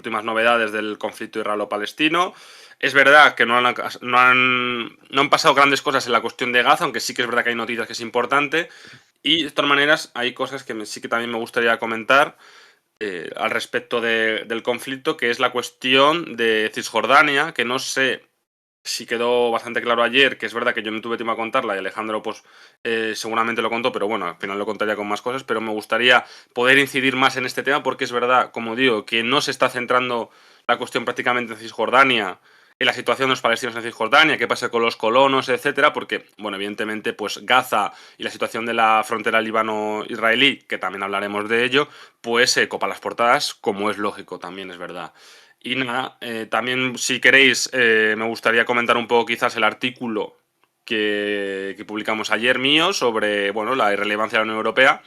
últimas novedades del conflicto israelo-palestino. Es verdad que no han pasado grandes cosas en la cuestión de Gaza, aunque sí que es verdad que hay noticias que es importante. Y de todas maneras hay cosas que sí que también me gustaría comentar al respecto del conflicto, que es la cuestión de Cisjordania, que no sé si quedó bastante claro ayer, que es verdad que yo no tuve tiempo a contarla y Alejandro pues seguramente lo contó, pero bueno, al final lo contaría con más cosas, pero me gustaría poder incidir más en este tema porque es verdad, como digo, que no se está centrando la cuestión prácticamente en Cisjordania, en la situación de los palestinos en Cisjordania, qué pasa con los colonos, etcétera, porque, bueno, evidentemente, pues Gaza y la situación de la frontera líbano-israelí, que también hablaremos de ello, pues copa las portadas, como es lógico, también es verdad. Y nada, también si queréis, me gustaría comentar un poco quizás el artículo que publicamos ayer mío sobre, bueno, la irrelevancia de la Unión Europea.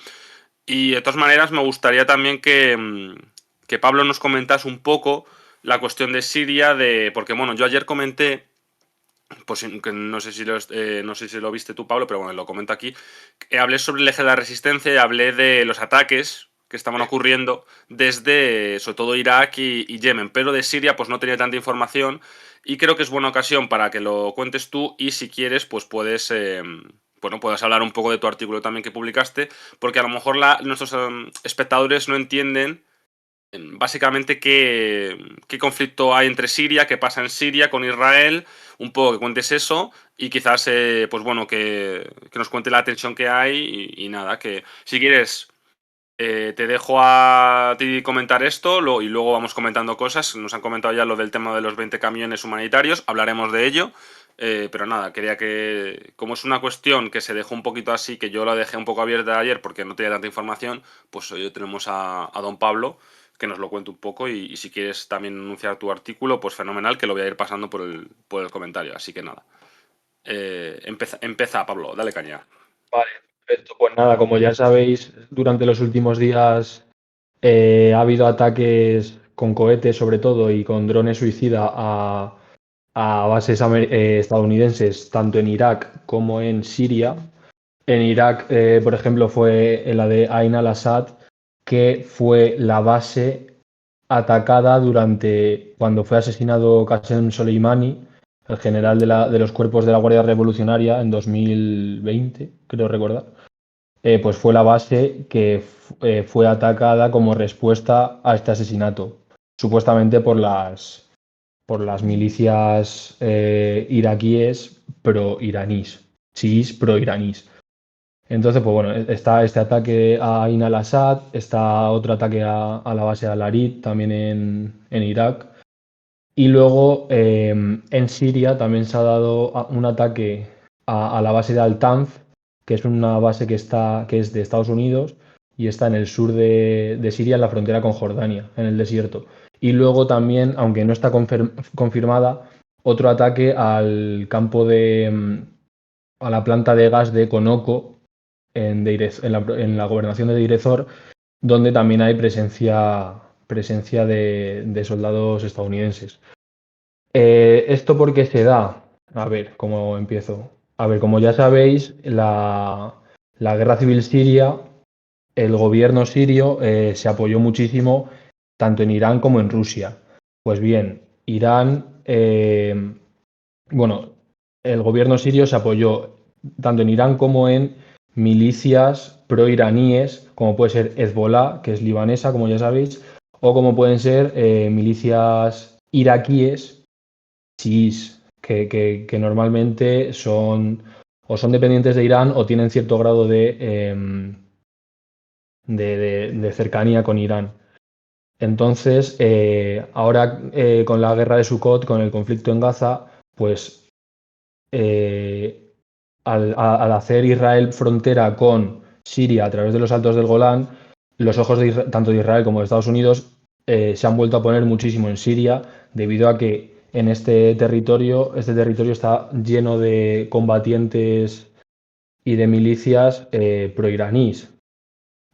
Y de todas maneras me gustaría también que Pablo nos comentase un poco la cuestión de Siria, porque bueno, yo ayer comenté, pues que no sé no sé si lo viste tú, Pablo, pero bueno, lo comento aquí. Hablé sobre el eje de la resistencia y hablé de los ataques que estaban ocurriendo desde, sobre todo, Irak y Yemen, pero de Siria pues no tenía tanta información y creo que es buena ocasión para que lo cuentes tú y si quieres pues puedes, bueno, puedes hablar un poco de tu artículo también que publicaste, porque a lo mejor nuestros espectadores no entienden básicamente qué conflicto hay entre Siria, qué pasa en Siria con Israel, un poco que cuentes eso y quizás, pues bueno, que nos cuente la tensión que hay y nada, que si quieres te dejo a ti comentar esto y luego vamos comentando cosas. Nos han comentado ya lo del tema de los 20 camiones humanitarios, hablaremos de ello. Pero nada, quería que, como es una cuestión que se dejó un poquito así, que yo la dejé un poco abierta ayer porque no tenía tanta información, pues hoy tenemos a don Pablo que nos lo cuente un poco y si quieres también anunciar tu artículo, pues fenomenal, que lo voy a ir pasando por el comentario. Así que nada, empieza Pablo, dale caña. Vale, perfecto. Pues nada, como ya sabéis, durante los últimos días ha habido ataques con cohetes sobre todo y con drones suicida a bases estadounidenses, tanto en Irak como en Siria. En Irak, por ejemplo, fue en la de Ain al-Assad, que fue la base atacada durante cuando fue asesinado Qasem Soleimani, el general de los cuerpos de la Guardia Revolucionaria en 2020, creo recordar. Pues fue la base que fue atacada como respuesta a este asesinato, supuestamente por las milicias iraquíes pro-iraníes, chiíes pro-iraníes. Entonces, pues bueno, está este ataque a Ain al-Assad, está otro ataque a la base de Al-Arid, también en Irak. Y luego en Siria también se ha dado un ataque a la base de Al-Tanf, que es una base que es de Estados Unidos y está en el sur de Siria, en la frontera con Jordania, en el desierto. Y luego también, aunque no está confirmada, otro ataque al campo a la planta de gas de Conoco en la gobernación de Deir donde también hay presencia de soldados estadounidenses. ¿Esto por qué se da? A ver, ¿cómo empiezo? A ver, como ya sabéis, la guerra civil siria, el gobierno sirio se apoyó muchísimo tanto en Irán como en Rusia. Pues bien, Irán, bueno, el gobierno sirio se apoyó tanto en Irán como en milicias pro-iraníes, como puede ser Hezbollah, que es libanesa, como ya sabéis, o como pueden ser milicias iraquíes chiís, que normalmente son dependientes de Irán o tienen cierto grado de cercanía con Irán. Entonces, ahora con la guerra de Sukkot, con el conflicto en Gaza, pues al hacer Israel frontera con Siria a través de los Altos del Golán, los ojos tanto de Israel como de Estados Unidos se han vuelto a poner muchísimo en Siria debido a que en este territorio está lleno de combatientes y de milicias proiraníes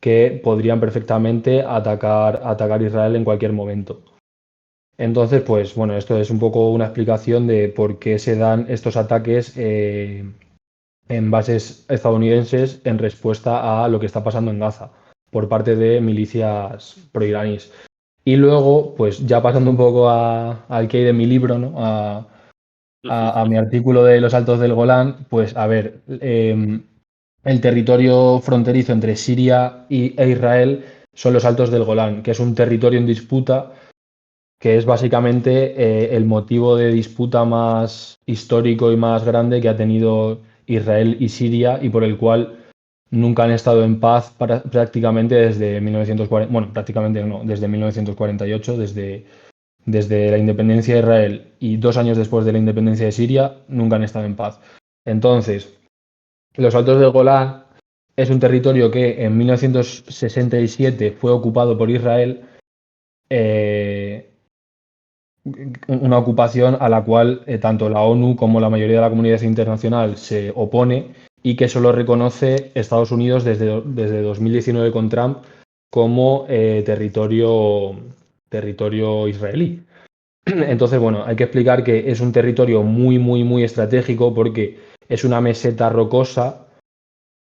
que podrían perfectamente atacar Israel en cualquier momento. Entonces, pues bueno, esto es un poco una explicación de por qué se dan estos ataques en bases estadounidenses en respuesta a lo que está pasando en Gaza por parte de milicias proiraníes. Y luego, pues ya pasando un poco al que hay de mi libro, ¿no? A mi artículo de los Altos del Golán, pues a ver, el territorio fronterizo entre Siria e Israel son los Altos del Golán, que es un territorio en disputa, que es básicamente el motivo de disputa más histórico y más grande que ha tenido Israel y Siria y por el cual nunca han estado en paz prácticamente desde 1940, bueno, prácticamente no, desde 1948, desde la independencia de Israel y 2 años después de la independencia de Siria, nunca han estado en paz. Entonces, los Altos del Golán es un territorio que en 1967 fue ocupado por Israel, una ocupación a la cual tanto la ONU como la mayoría de la comunidad internacional se opone y que solo reconoce Estados Unidos desde 2019 con Trump como territorio israelí. Entonces, bueno, hay que explicar que es un territorio muy, muy, muy estratégico porque es una meseta rocosa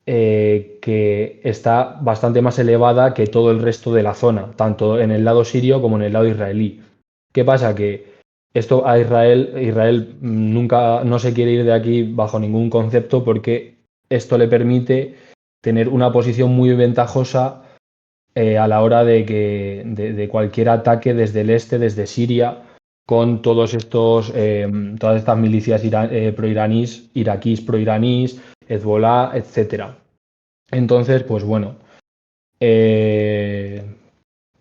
que está bastante más elevada que todo el resto de la zona, tanto en el lado sirio como en el lado israelí. ¿Qué pasa? Que esto a Israel nunca no se quiere ir de aquí bajo ningún concepto porque esto le permite tener una posición muy ventajosa a la hora de cualquier ataque desde el este, desde Siria, con todas estas milicias proiraníes, iraquíes proiraníes, Hezbollah, etcétera. Entonces, pues eh,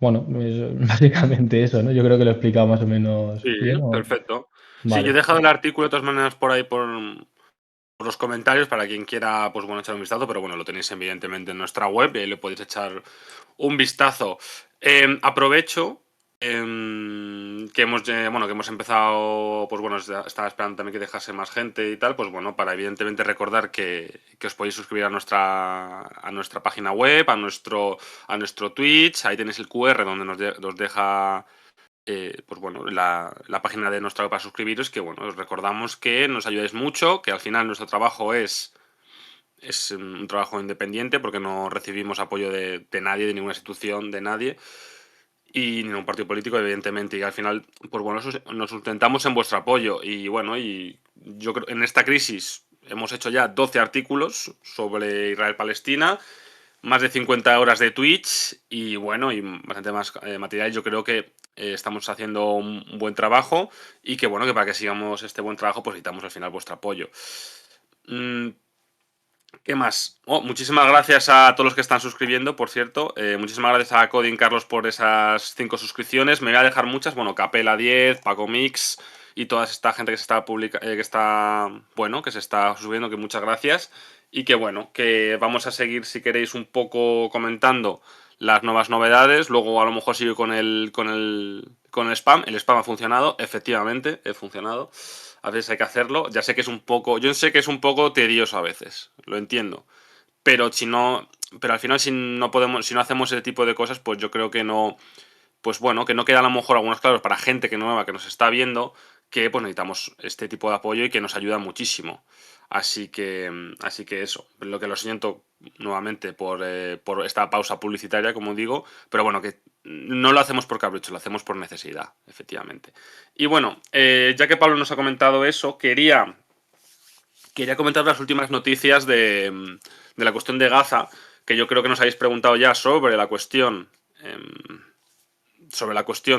bueno, es básicamente eso, ¿no? Yo creo que lo he explicado más o menos Sí, bien. perfecto. Sí, yo he Vale. dejado el artículo de todas maneras por ahí por los comentarios para quien quiera, pues bueno, echar un vistazo, pero bueno, lo tenéis evidentemente en nuestra web y ahí le podéis echar un vistazo. Aprovecho que hemos empezado, pues bueno, estaba esperando también que dejase más gente y tal, pues bueno, para evidentemente recordar que os podéis suscribir a nuestra página web, a nuestro Twitch, ahí tenéis el QR donde nos deja pues bueno, la página de nuestra web para suscribiros, que bueno, os recordamos que nos ayudáis mucho, que al final nuestro trabajo es un trabajo independiente porque no recibimos apoyo de nadie, de ninguna institución, de nadie y ningún partido político, evidentemente, y al final, pues bueno, nos sustentamos en vuestro apoyo y bueno, y yo creo en esta crisis hemos hecho ya 12 artículos sobre Israel-Palestina, más de 50 horas de Twitch y bueno, y bastante más material. Yo creo que estamos haciendo un buen trabajo y que bueno, que para que sigamos este buen trabajo, pues necesitamos al final vuestro apoyo. Mm, ¿Qué más? Muchísimas gracias a todos los que están suscribiendo, por cierto. Muchísimas gracias a Coding Carlos por esas 5 suscripciones. Me voy a dejar muchas. Bueno, Capela 10, Paco Mix y toda esta gente que se está que se está suscribiendo, que muchas gracias. Y que bueno, que vamos a seguir, si queréis, un poco comentando las nuevas novedades. Luego a lo mejor sigo con el spam. El spam ha funcionado, efectivamente, ha funcionado. A veces hay que hacerlo. Ya sé que es un poco. Yo sé que es un poco tedioso a veces. Lo entiendo. Pero si no. Pero al final, si no hacemos ese tipo de cosas, pues yo creo que no. Pues bueno, que no queda a lo mejor algunos claros para gente que nueva que nos está viendo, que pues necesitamos este tipo de apoyo y que nos ayuda muchísimo. Así que eso, lo siento nuevamente por esta pausa publicitaria, como digo, pero bueno, que no lo hacemos por capricho, lo hacemos por necesidad, efectivamente. Y bueno, ya que Pablo nos ha comentado eso, quería comentar las últimas noticias de la cuestión de Gaza, que yo creo que nos habéis preguntado ya sobre la cuestión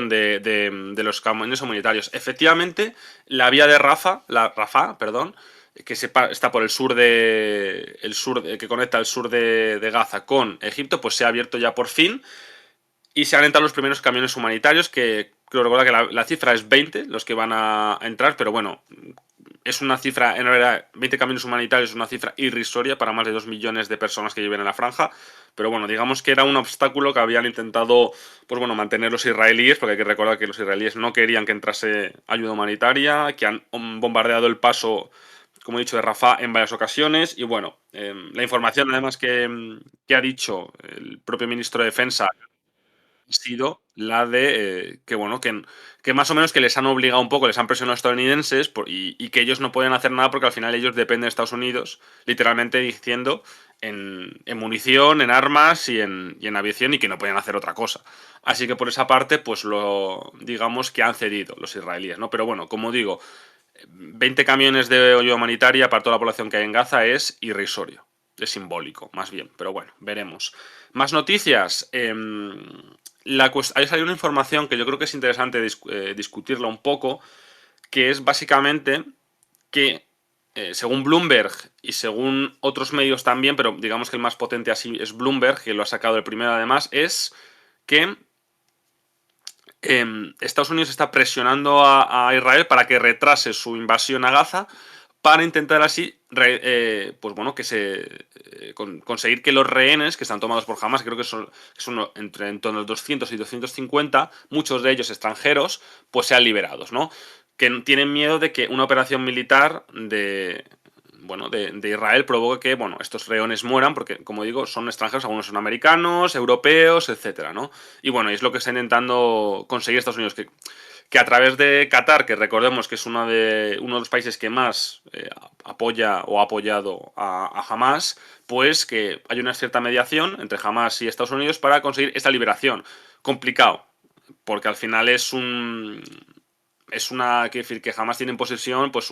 de los camiones humanitarios. Efectivamente, la vía de Rafah, perdón, que está por que conecta el sur de Gaza con Egipto, pues se ha abierto ya por fin y se han entrado los primeros camiones humanitarios, que creo recordar que la cifra es 20 los que van a entrar, pero bueno, es una cifra, en realidad, 20 camiones humanitarios es una cifra irrisoria para más de 2 millones de personas que viven en la franja. Pero bueno, digamos que era un obstáculo que habían intentado, pues bueno, mantener los israelíes, porque hay que recordar que los israelíes no querían que entrase ayuda humanitaria, que han bombardeado el paso, como he dicho, de Rafah en varias ocasiones. Y bueno, la información además que ha dicho el propio ministro de Defensa sido la de que bueno, que más o menos que les han obligado un poco, les han presionado a los estadounidenses y que ellos no pueden hacer nada porque al final ellos dependen de Estados Unidos, literalmente diciendo, en munición, en armas y en aviación, y que no podían hacer otra cosa. Así que por esa parte, pues digamos que han cedido los israelíes, ¿no? Pero bueno, como digo, 20 camiones de ayuda humanitaria para toda la población que hay en Gaza es irrisorio. Es simbólico, más bien. Pero bueno, veremos. Más noticias. Ahí salió una información que yo creo que es interesante discutirla un poco, que es básicamente que, según Bloomberg y según otros medios también, pero digamos que el más potente así es Bloomberg, que lo ha sacado el primero además, es que Estados Unidos está presionando a Israel para que retrase su invasión a Gaza, para intentar así, pues bueno, conseguir que los rehenes que están tomados por Hamas, creo que son entre en torno a los 200 y 250, muchos de ellos extranjeros, pues sean liberados, ¿no? Que tienen miedo de que una operación militar de Israel provoque que, bueno, estos rehenes mueran, porque, como digo, son extranjeros, algunos son americanos, europeos, etcétera, ¿no? Y bueno, es lo que está intentando conseguir Estados Unidos, que a través de Qatar, que recordemos que es uno de los países que más apoya o ha apoyado a Hamas, pues que hay una cierta mediación entre Hamas y Estados Unidos para conseguir esta liberación. Complicado, porque al final quiero decir, que Hamas tiene en posesión, pues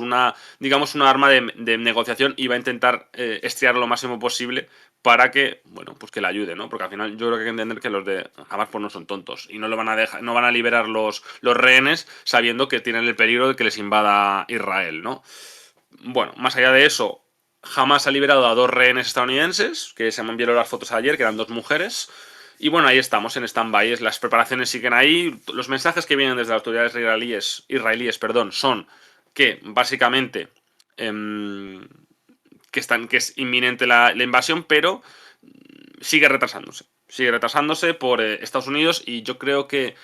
digamos, una arma de negociación, y va a intentar estriar lo máximo posible para que, bueno, pues que le ayude, ¿no? Porque al final yo creo que hay que entender que los de Hamas pues no son tontos, y no lo van a dejar, no van a liberar los rehenes sabiendo que tienen el peligro de que les invada Israel, ¿no? Bueno, más allá de eso, Hamas ha liberado a 2 rehenes estadounidenses, que se me enviaron las fotos ayer, que eran 2 mujeres. Y bueno, ahí estamos, en stand-by. Las preparaciones siguen ahí. Los mensajes que vienen desde las autoridades israelíes, son que básicamente que es inminente la invasión, pero sigue retrasándose. Sigue retrasándose por Estados Unidos, y yo creo que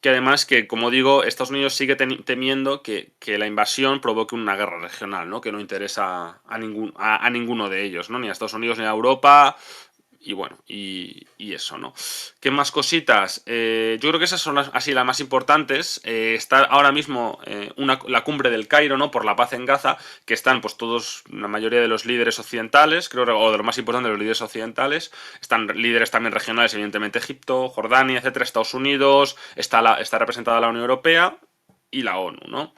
además, que como digo, Estados Unidos sigue temiendo que la invasión provoque una guerra regional, ¿no? Que no interesa a ninguno de ellos, ¿no? Ni a Estados Unidos ni a Europa. Y bueno, y eso, ¿no? ¿Qué más cositas? Yo creo que esas son así las más importantes. Está ahora mismo la cumbre del Cairo, ¿no? Por la paz en Gaza, que están pues todos, la mayoría de los líderes occidentales, creo, o de los más importantes de los líderes occidentales. Están líderes también regionales, evidentemente Egipto, Jordania, etcétera, Estados Unidos, está representada la Unión Europea y la ONU, ¿no?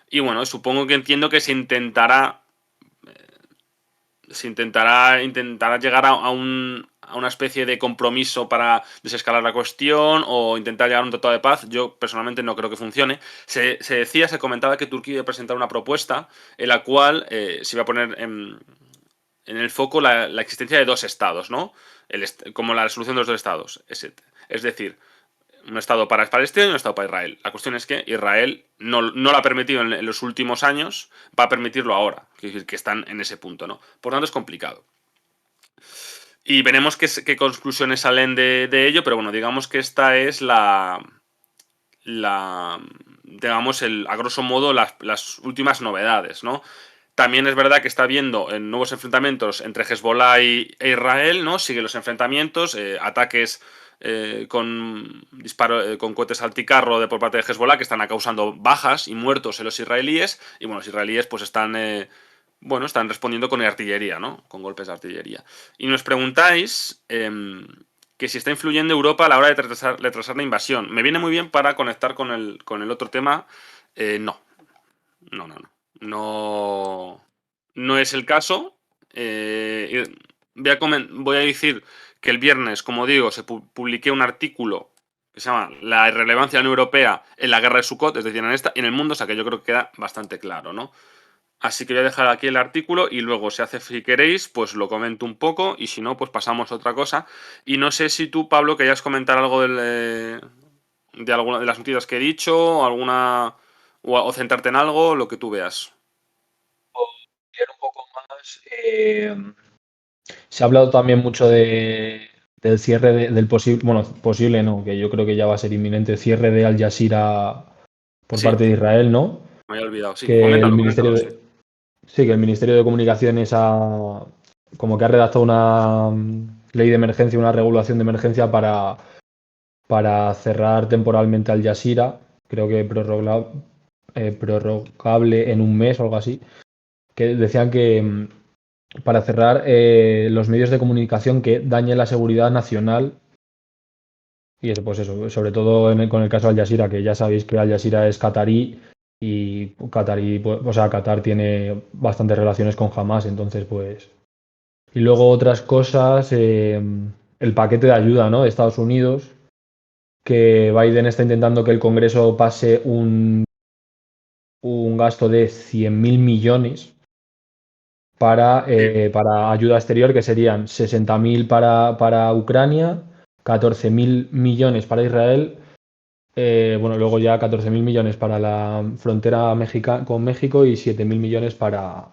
Y bueno, entiendo que intentará llegar a una especie de compromiso para desescalar la cuestión, o intentar llegar a un tratado de paz. Yo personalmente no creo que funcione. Se comentaba que Turquía iba a presentar una propuesta en la cual se iba a poner en el foco la existencia de 2 estados, ¿no? Como la solución de los 2 estados. Es decir, un estado para Palestina y un estado para Israel. La cuestión es que Israel no lo ha permitido en los últimos años, va a permitirlo ahora. Quiere decir que están en ese punto, ¿no? Por tanto, es complicado. Y veremos qué conclusiones salen de ello, pero bueno, digamos que esta es digamos, a grosso modo, las últimas novedades, ¿no? También es verdad que está habiendo nuevos enfrentamientos entre Hezbollah e Israel, ¿no? Siguen los enfrentamientos, ataques con cohetes alticarro por parte de Hezbollah, que están causando bajas y muertos en los israelíes. Y bueno, los israelíes pues están respondiendo con artillería, ¿no? Con golpes de artillería. Y nos preguntáis que si está influyendo Europa a la hora de retrasar la invasión. Me viene muy bien para conectar con el otro tema. No. No es el caso. Voy a decir que el viernes, como digo, se publiqué un artículo que se llama La irrelevancia de la Unión Europea en la guerra de Sukkot, es decir, en el mundo, o sea que yo creo que queda bastante claro, ¿no? Así que voy a dejar aquí el artículo, y luego, si queréis, pues lo comento un poco, y si no, pues pasamos a otra cosa. Y no sé si tú, Pablo, querías comentar algo de alguna de las noticias que he dicho, o centrarte en algo, lo que tú veas. Un poco más. Se ha hablado también mucho del cierre del posible, bueno, posible no, que yo creo que ya va a ser inminente, cierre de Al Jazeera por Sí, parte de Israel, ¿no? me había olvidado. Sí, Que el coméntalo, sí. que el Ministerio de Comunicaciones como que ha redactado una ley de emergencia, una regulación de emergencia para cerrar temporalmente Al Jazeera, creo que prorrogable en un mes o algo así, que decían para cerrar, los medios de comunicación que dañen la seguridad nacional. Y eso, pues eso, sobre todo con el caso de Al Jazeera, que ya sabéis que Al Jazeera es catarí y Qatarí, pues, o sea, Qatar tiene bastantes relaciones con Hamas, entonces pues. Y luego otras cosas, el paquete de ayuda, ¿no? De Estados Unidos, que Biden está intentando que el Congreso pase un gasto de 100.000 millones Sí, para ayuda exterior, que serían 60.000 para Ucrania, 14.000 millones para Israel. Bueno, luego ya 14.000 millones para la frontera con México y 7.000 millones para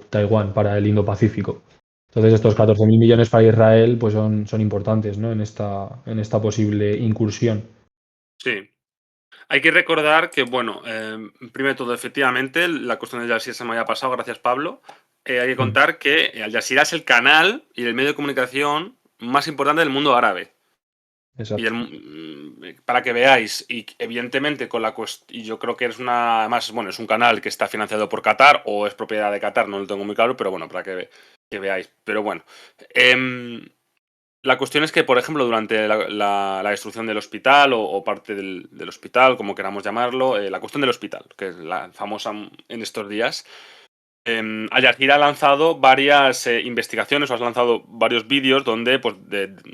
Taiwán, para el Indo-Pacífico. Entonces estos 14.000 millones para Israel pues son importantes, ¿no? En esta posible incursión. sí. Hay que recordar que, bueno, primero de todo, efectivamente, la cuestión de Al Jazeera se me había pasado, gracias Pablo. Hay que Mm, contar que Al Jazeera es el canal y el medio de comunicación más importante del mundo árabe. Y exacto. para que veáis, y evidentemente con la y yo creo que es una, además, bueno, es un canal que está financiado por Qatar o es propiedad de Qatar, no lo tengo muy claro, pero bueno, para que veáis. Pero bueno, la cuestión es que, por ejemplo, durante la destrucción del hospital o parte del hospital, como queramos llamarlo, la cuestión del hospital, que es la famosa en estos días, Al Jazeera ha lanzado varias investigaciones o has lanzado varios vídeos donde pues,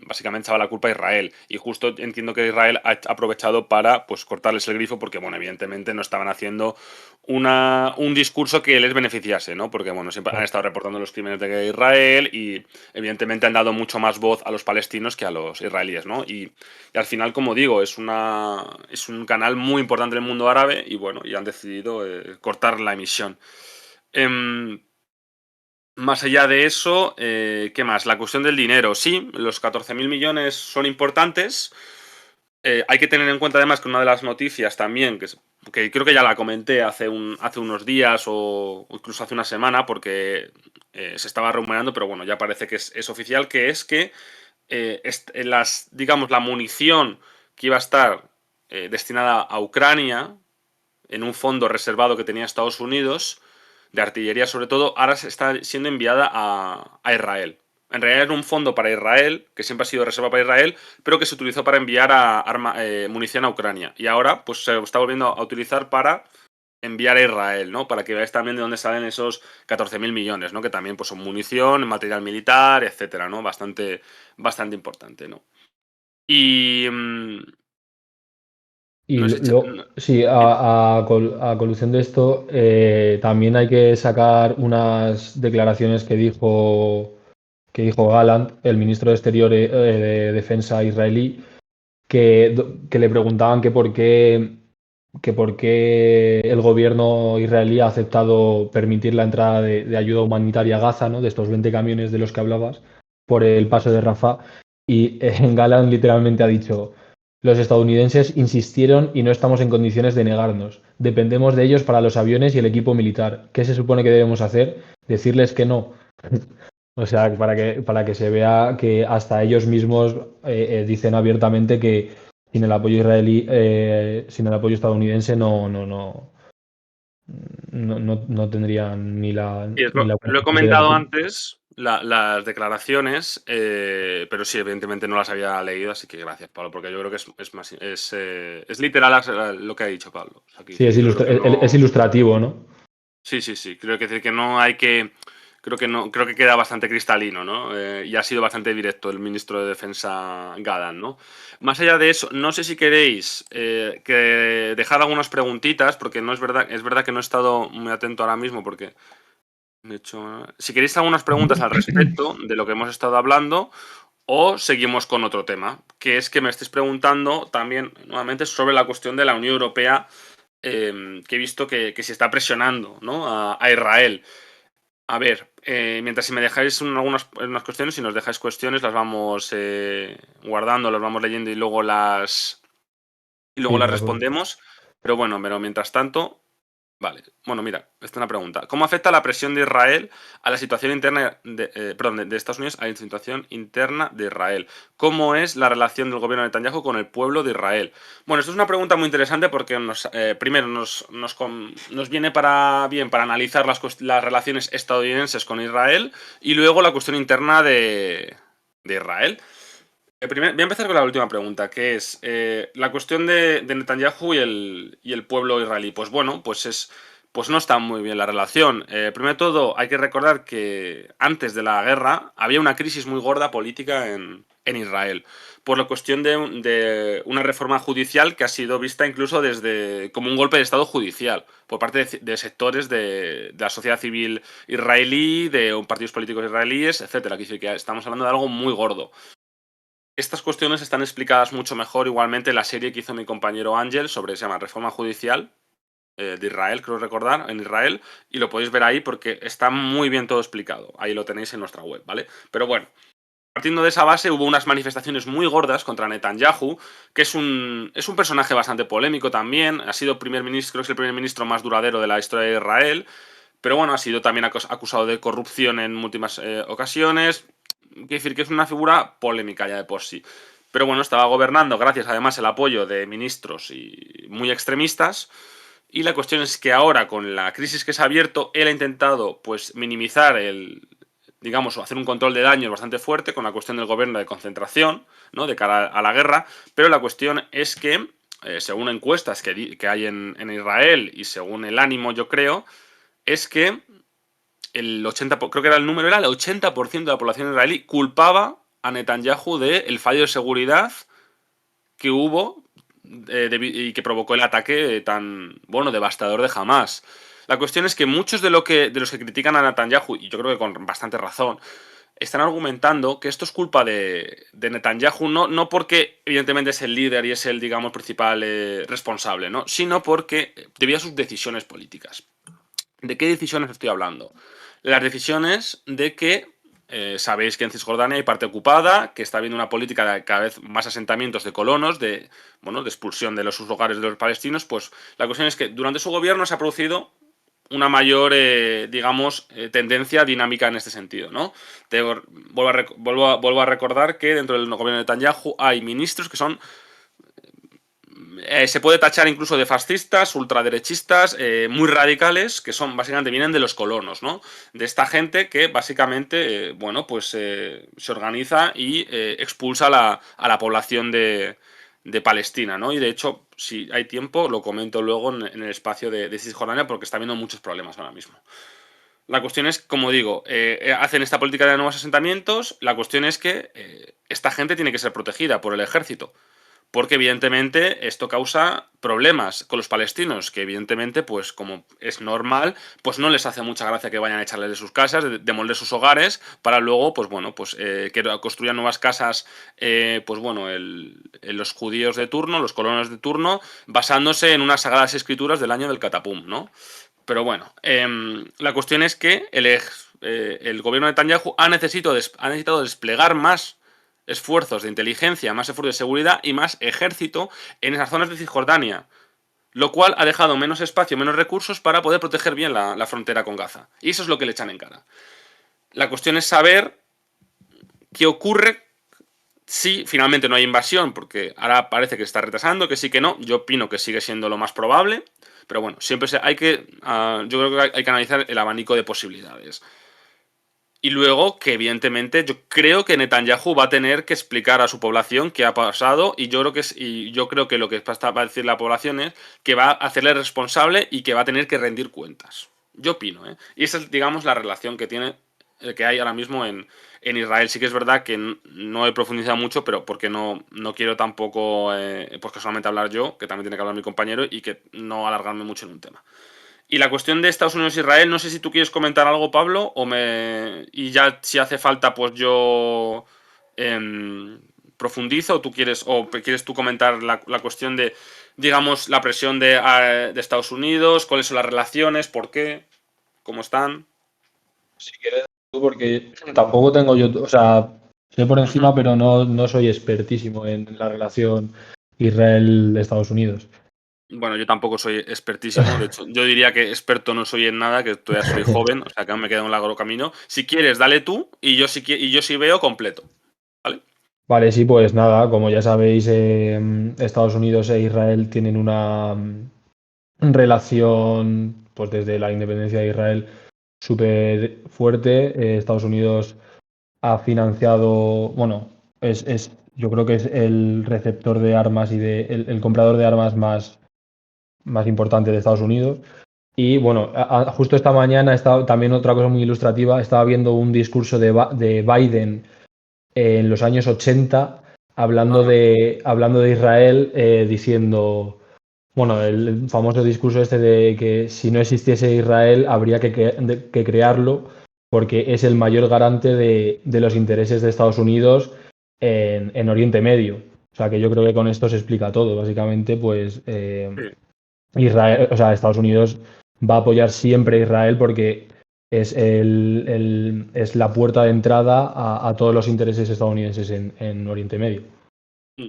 básicamente echaba la culpa a Israel. Y justo entiendo que Israel ha aprovechado para pues, cortarles el grifo porque, bueno, evidentemente no estaban haciendo un discurso que les beneficiase, ¿no? Porque, bueno, siempre han estado reportando los crímenes de Israel y, evidentemente, han dado mucho más voz a los palestinos que a los israelíes, ¿no? Y al final, como digo, es un canal muy importante del mundo árabe y, bueno, y han decidido cortar la emisión. Em, Más allá de eso, ¿qué más? La cuestión del dinero. Sí, los 14.000 millones son importantes. Hay que tener en cuenta además que una de las noticias también, que creo que ya la comenté hace unos días o incluso hace una semana, porque se estaba rumoreando, pero bueno, ya parece que es oficial, que es que digamos, la munición que iba a estar destinada a Ucrania en un fondo reservado que tenía Estados Unidos, de artillería sobre todo, ahora se está siendo enviada a Israel. En realidad era un fondo para Israel, que siempre ha sido reserva para Israel, pero que se utilizó para enviar munición a Ucrania. Y ahora pues se está volviendo a utilizar para enviar a Israel, ¿no? Para que veáis también de dónde salen esos 14.000 millones, ¿no? Que también pues, son munición, material militar, etcétera, ¿no? Bastante importante, ¿no? Y Y no sé, sí, dime. a colusión de esto, también hay que sacar unas declaraciones que dijo Gallant, el ministro de Exteriores de Defensa israelí, que le preguntaban que por qué el gobierno israelí ha aceptado permitir la entrada de ayuda humanitaria a Gaza, ¿no? De estos 20 camiones de los que hablabas, por el paso de Rafah. Y Galán literalmente ha dicho, los estadounidenses insistieron y no estamos en condiciones de negarnos. Dependemos de ellos para los aviones y el equipo militar. ¿Qué se supone que debemos hacer? Decirles que no. O sea, para que se vea que hasta ellos mismos dicen abiertamente que sin el apoyo israelí, sin el apoyo estadounidense no tendrían ni la, Sí, ni la lo he consideración. comentado antes, las declaraciones, pero sí, evidentemente no las había leído, así que gracias, Pablo, porque yo creo que es literal lo que ha dicho Pablo. O sea, quiero Sí, decir, yo creo que es no. ilustrativo, ¿no? Sí, sí, sí. Creo que decir que no hay que. Creo que no, creo que queda bastante cristalino, ¿no? Y ha sido bastante directo el ministro de Defensa Galán, ¿no? Más allá de eso, no sé si queréis que dejar algunas preguntitas, porque no es verdad que no he estado muy atento ahora mismo, porque de hecho, si queréis algunas preguntas al respecto de lo que hemos estado hablando, o seguimos con otro tema, que es que me estéis preguntando también nuevamente sobre la cuestión de la Unión Europea, que he visto que se está presionando, ¿no? a Israel. A ver, mientras si me dejáis unas cuestiones, si nos dejáis cuestiones, las vamos guardando, las vamos leyendo y luego Sí, las no hay problema. respondemos. Pero bueno, pero mientras tanto, Vale, bueno, mira, esta es una pregunta. ¿Cómo afecta la presión de Israel a la situación interna de Estados Unidos a la situación interna de Israel? ¿Cómo es la relación del gobierno de Netanyahu con el pueblo de Israel? Bueno, esto es una pregunta muy interesante porque primero nos viene para analizar las relaciones estadounidenses con Israel y luego la cuestión interna de Israel. Voy a empezar con la última pregunta, que es la cuestión de Netanyahu y el pueblo israelí. Pues bueno, pues no está muy bien la relación. Primero de todo, hay que recordar que antes de la guerra había una crisis muy gorda política en Israel, por la cuestión de una reforma judicial que ha sido vista incluso como un golpe de Estado judicial por parte de sectores de la sociedad civil israelí, de partidos políticos israelíes, etcétera. Que estamos hablando de algo muy gordo. Estas cuestiones están explicadas mucho mejor igualmente en la serie que hizo mi compañero Ángel sobre, se llama Reforma Judicial de Israel, creo recordar, en Israel, y lo podéis ver ahí porque está muy bien todo explicado. Ahí lo tenéis en nuestra web, ¿vale? Pero bueno, partiendo de esa base hubo unas manifestaciones muy gordas contra Netanyahu, que es un personaje bastante polémico también, ha sido primer ministro, creo que es el primer ministro más duradero de la historia de Israel, pero bueno, ha sido también acusado de corrupción en múltiples ocasiones. Quiero decir que es una figura polémica ya de por sí. Pero bueno, estaba gobernando gracias además al apoyo de ministros y muy extremistas. Y la cuestión es que ahora, con la crisis que se ha abierto, él ha intentado pues minimizar digamos, hacer un control de daños bastante fuerte con la cuestión del gobierno de concentración, ¿no? De cara a la guerra. Pero la cuestión es que, según encuestas que hay en Israel y según el ánimo, yo creo, es que el 80, creo que era el número, era el 80% de la población israelí culpaba a Netanyahu del fallo de seguridad que hubo y que provocó el ataque tan, bueno, devastador de Hamas. La cuestión es que muchos de los que critican a Netanyahu, y yo creo que con bastante razón, están argumentando que esto es culpa de Netanyahu, no porque evidentemente es el líder y es el, digamos, principal responsable, ¿no? Sino porque debido a sus decisiones políticas. ¿De qué decisiones estoy hablando? Las decisiones de que sabéis que en Cisjordania hay parte ocupada, que está habiendo una política de cada vez más asentamientos de colonos, de expulsión de sus hogares de los palestinos. Pues la cuestión es que durante su gobierno se ha producido una mayor, digamos, tendencia dinámica en este sentido, ¿no? Vuelvo a recordar que dentro del gobierno de Netanyahu hay ministros que son se puede tachar incluso de fascistas, ultraderechistas, muy radicales, que son básicamente vienen de los colonos, ¿no? De esta gente que básicamente, bueno, pues se organiza y expulsa a la población de Palestina, ¿no? Y de hecho, si hay tiempo, lo comento luego en el espacio de Cisjordania porque está habiendo muchos problemas ahora mismo. La cuestión es, como digo, hacen esta política de nuevos asentamientos. La cuestión es que esta gente tiene que ser protegida por el ejército. Porque evidentemente esto causa problemas con los palestinos, que evidentemente, pues como es normal, pues no les hace mucha gracia que vayan a echarles de sus casas, demoler sus hogares, para luego, pues bueno, pues que construyan nuevas casas, pues bueno, los judíos de turno, los colonos de turno, basándose en unas sagradas escrituras del año del Catapum, ¿no? Pero bueno, la cuestión es que el gobierno de Netanyahu ha necesitado desplegar más esfuerzos de inteligencia, más esfuerzos de seguridad y más ejército en esas zonas de Cisjordania, lo cual ha dejado menos espacio, menos recursos para poder proteger bien la frontera con Gaza. Y eso es lo que le echan en cara. La cuestión es saber qué ocurre si finalmente no hay invasión, porque ahora parece que se está retrasando, que sí que no. Yo opino que sigue siendo lo más probable, pero bueno, siempre yo creo que hay que analizar el abanico de posibilidades. Y luego que evidentemente yo creo que Netanyahu va a tener que explicar a su población qué ha pasado y yo creo que lo que va a decir la población es que va a hacerle responsable y que va a tener que rendir cuentas. Yo opino, ¿eh? Y esa es, digamos, la relación que hay ahora mismo en Israel. Sí que es verdad que no he profundizado mucho, pero porque no quiero tampoco, pues casualmente hablar yo, que también tiene que hablar mi compañero y que no alargarme mucho en un tema. Y la cuestión de Estados Unidos e Israel, no sé si tú quieres comentar algo, Pablo, y ya si hace falta, pues yo profundizo, o quieres tú comentar la cuestión de, digamos, la presión de Estados Unidos, cuáles son las relaciones, por qué, cómo están. Si quieres tú, porque tampoco tengo yo, o sea, sé por encima, pero no soy expertísimo en la relación Israel-Estados Unidos. Bueno, yo tampoco soy expertísimo, de hecho, yo diría que experto no soy en nada, que todavía soy joven, o sea que aún me queda un largo camino. Si quieres, dale tú y yo sí veo completo, ¿vale? Vale, sí, pues nada, como ya sabéis, Estados Unidos e Israel tienen una relación, pues desde la independencia de Israel, súper fuerte. Estados Unidos ha financiado, bueno, yo creo que es el receptor de armas y el comprador de armas más importante de Estados Unidos. Y bueno, justo esta mañana estaba también otra cosa muy ilustrativa, estaba viendo un discurso de Biden en los años 80 Ajá. hablando de Israel, diciendo, bueno, el famoso discurso este de que si no existiese Israel habría que crearlo porque es el mayor garante de los intereses de Estados Unidos en Oriente Medio. O sea que yo creo que con esto se explica todo. Básicamente, pues Sí. Israel, o sea, Estados Unidos va a apoyar siempre a Israel porque es, es la puerta de entrada a todos los intereses estadounidenses en Oriente Medio. Mm.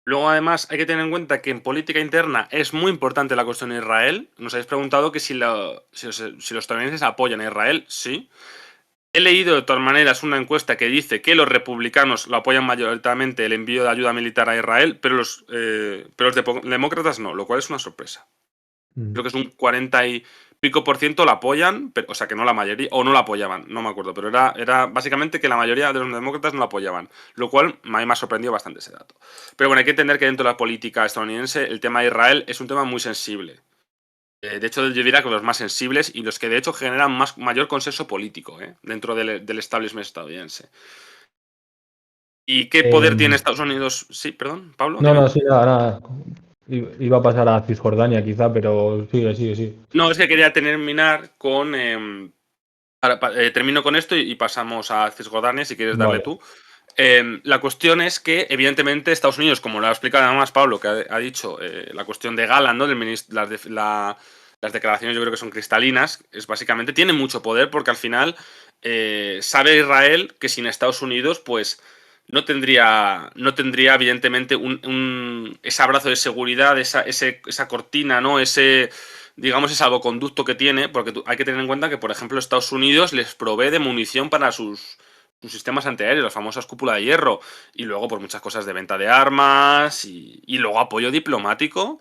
Luego, además, hay que tener en cuenta que en política interna es muy importante la cuestión de Israel. Nos habéis preguntado que si los estadounidenses apoyan a Israel. Sí. He leído de todas maneras una encuesta que dice que los republicanos lo apoyan mayoritariamente el envío de ayuda militar a Israel, pero los demócratas no, lo cual es una sorpresa. Mm. Creo que es un 40 y pico por ciento la apoyan, pero, o sea que no la mayoría, o no la apoyaban, no me acuerdo, pero era básicamente que la mayoría de los demócratas no la apoyaban, lo cual a mí me ha sorprendido bastante ese dato. Pero bueno, hay que entender que dentro de la política estadounidense el tema de Israel es un tema muy sensible. De hecho, yo diría que los más sensibles y los que de hecho generan mayor consenso político dentro del establishment estadounidense. ¿Y qué poder tiene Eh, Estados Unidos? Sí, perdón, Pablo, no, dime. no, sí, nada, nada. Iba a pasar a Cisjordania quizá, pero sigue, sigue, sí. No, es que quería terminar con... termino con esto y pasamos a Cisjordania, si quieres darle Vale. tú. La cuestión es que, evidentemente, Estados Unidos, como lo ha explicado además Pablo, que ha dicho la cuestión de Galán, ¿no? Las declaraciones yo creo que son cristalinas, es básicamente, tiene mucho poder porque al final sabe Israel que sin Estados Unidos, pues no tendría evidentemente ese abrazo de seguridad, esa cortina, ¿no? Digamos, ese salvoconducto que tiene, porque hay que tener en cuenta que, por ejemplo, Estados Unidos les provee de munición para sus sistemas antiaéreos, las famosas cúpula de hierro, y luego por muchas cosas de venta de armas y luego apoyo diplomático,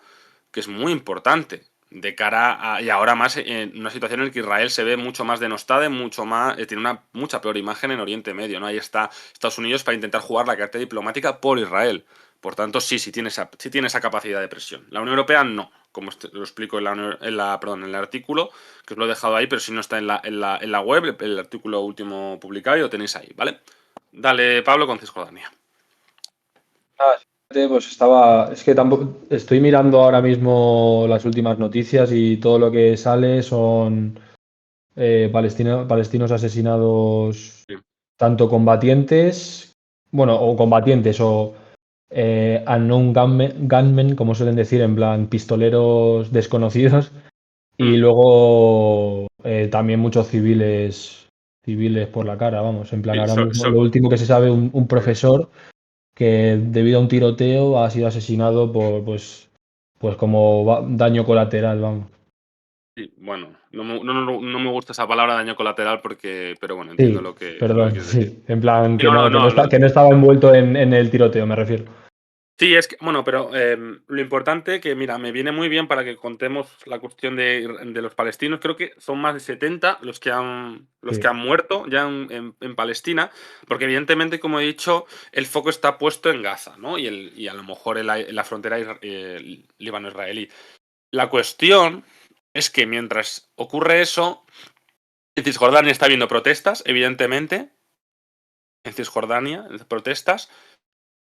que es muy importante de cara a, y ahora más en una situación en la que Israel se ve mucho más denostada, mucho más, tiene una mucha peor imagen en Oriente Medio, ¿no? Ahí está Estados Unidos para intentar jugar la carta diplomática por Israel. Por tanto, sí tiene esa capacidad de presión. La Unión Europea no, como lo explico perdón, en el artículo, que os lo he dejado ahí, pero si no está en la web, el artículo último publicado y lo tenéis ahí, ¿vale? Dale, Pablo, con Cisjordania. Ah, fíjate, pues es que tampoco, estoy mirando ahora mismo las últimas noticias y todo lo que sale son palestinos asesinados, Sí. tanto combatientes, bueno, o combatientes o unknown gunmen, como suelen decir, en plan pistoleros desconocidos, y Mm, luego también muchos civiles por la cara, vamos, en plan sí, ahora mismo lo último que se sabe, un profesor que debido a un tiroteo ha sido asesinado por, pues como daño colateral, vamos. sí, bueno, no me gusta esa palabra daño colateral pero bueno, entiendo Sí, lo que perdón, quieres decir. sí, en plan Sí, no, no, no, que no estaba envuelto en el tiroteo, me refiero. sí, es que, bueno, pero lo importante que, mira, me viene muy bien para que contemos la cuestión de los palestinos. Creo que son más de 70 los que han Sí. muerto ya en Palestina, porque evidentemente, como he dicho, el foco está puesto en Gaza, ¿no? Y a lo mejor en la frontera líbano-israelí. La cuestión es que mientras ocurre eso, en Cisjordania está habiendo protestas, evidentemente, en Cisjordania, protestas.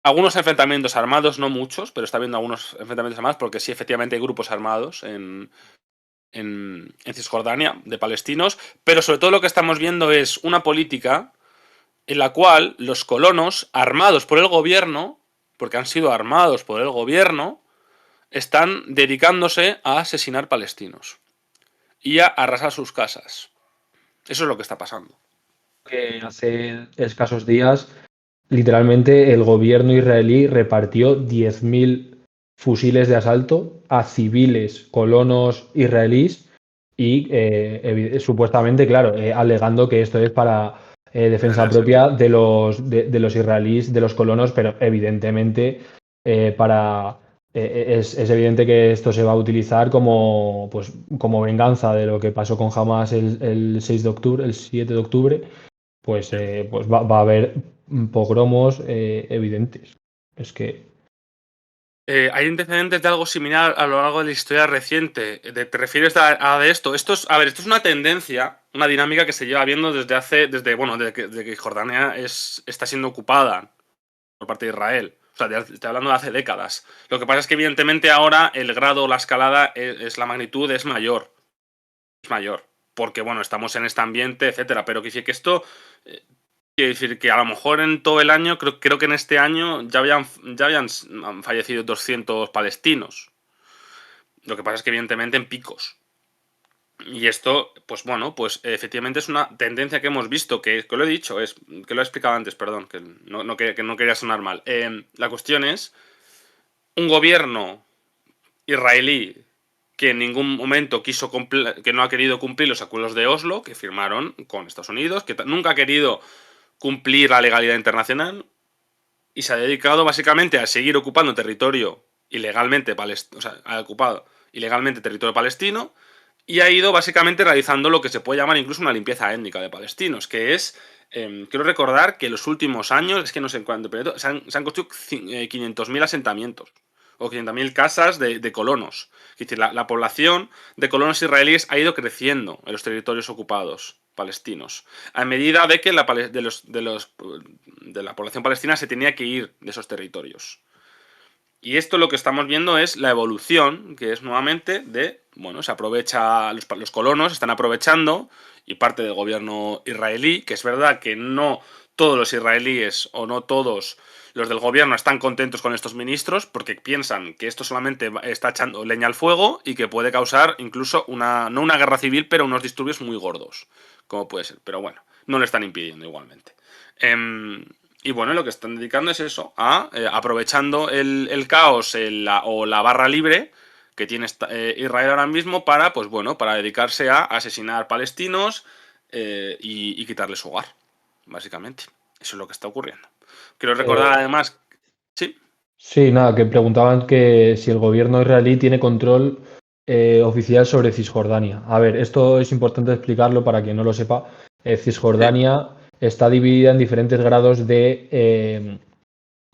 Algunos enfrentamientos armados, no muchos, pero está habiendo algunos enfrentamientos armados porque sí, efectivamente hay grupos armados en Cisjordania de palestinos, pero sobre todo lo que estamos viendo es una política en la cual los colonos, armados por el gobierno, porque han sido armados por el gobierno, están dedicándose a asesinar palestinos y a arrasar sus casas. Eso es lo que está pasando. Que hace escasos días, literalmente, el gobierno israelí repartió 10.000 fusiles de asalto a civiles colonos israelíes y supuestamente, claro, alegando que esto es para defensa propia de los israelíes, de los colonos, pero evidentemente para es evidente que esto se va a utilizar como, pues, como venganza de lo que pasó con Hamas el 6 de octubre, el 7 de octubre, pues va a haber pogromos evidentes. Es que hay antecedentes de algo similar a lo largo de la historia reciente. ¿Te refieres a de esto? A ver, esto es una tendencia, una dinámica que se lleva viendo desde que Jordania está siendo ocupada por parte de Israel. O sea, estoy hablando de hace décadas. Lo que pasa es que evidentemente ahora el grado, la escalada, la magnitud es mayor. Es mayor. Porque, bueno, estamos en este ambiente, etcétera. Pero que dice que esto quiere decir que a lo mejor en todo el año, creo que en este año ya habían fallecido 200 palestinos. Lo que pasa es que evidentemente en picos. Y esto, pues bueno, pues efectivamente es una tendencia que hemos visto, que lo he dicho, que lo he explicado antes, perdón, que no quería sonar mal. La cuestión es, un gobierno israelí que en ningún momento que no ha querido cumplir los acuerdos de Oslo, que firmaron con Estados Unidos, que nunca ha querido cumplir la legalidad internacional, y se ha dedicado básicamente a seguir ocupando territorio ilegalmente o sea, ha ocupado ilegalmente territorio palestino y ha ido básicamente realizando lo que se puede llamar incluso una limpieza étnica de palestinos, que es, quiero recordar que en los últimos años, es que no sé en cuánto, pero se han construido 500.000 asentamientos o 500.000 casas de colonos. Es decir, la población de colonos israelíes ha ido creciendo en los territorios ocupados palestinos, a medida de que de la población palestina se tenía que ir de esos territorios. Y esto lo que estamos viendo es la evolución, que es nuevamente bueno, se aprovecha, los colonos están aprovechando, y parte del gobierno israelí, que es verdad que no todos los israelíes o no todos los del gobierno están contentos con estos ministros, porque piensan que esto solamente está echando leña al fuego y que puede causar incluso no una guerra civil, pero unos disturbios muy gordos, como puede ser. Pero bueno, no lo están impidiendo igualmente. Y bueno, lo que están dedicando es eso, aprovechando el caos o la barra libre que tiene Israel ahora mismo para, pues bueno, para dedicarse a asesinar palestinos y quitarles su hogar, básicamente. Eso es lo que está ocurriendo. Quiero recordar además, sí, sí, nada, que preguntaban que si el gobierno israelí tiene control oficial sobre Cisjordania. A ver, esto es importante explicarlo para quien no lo sepa. sí. Cisjordania está dividida en diferentes grados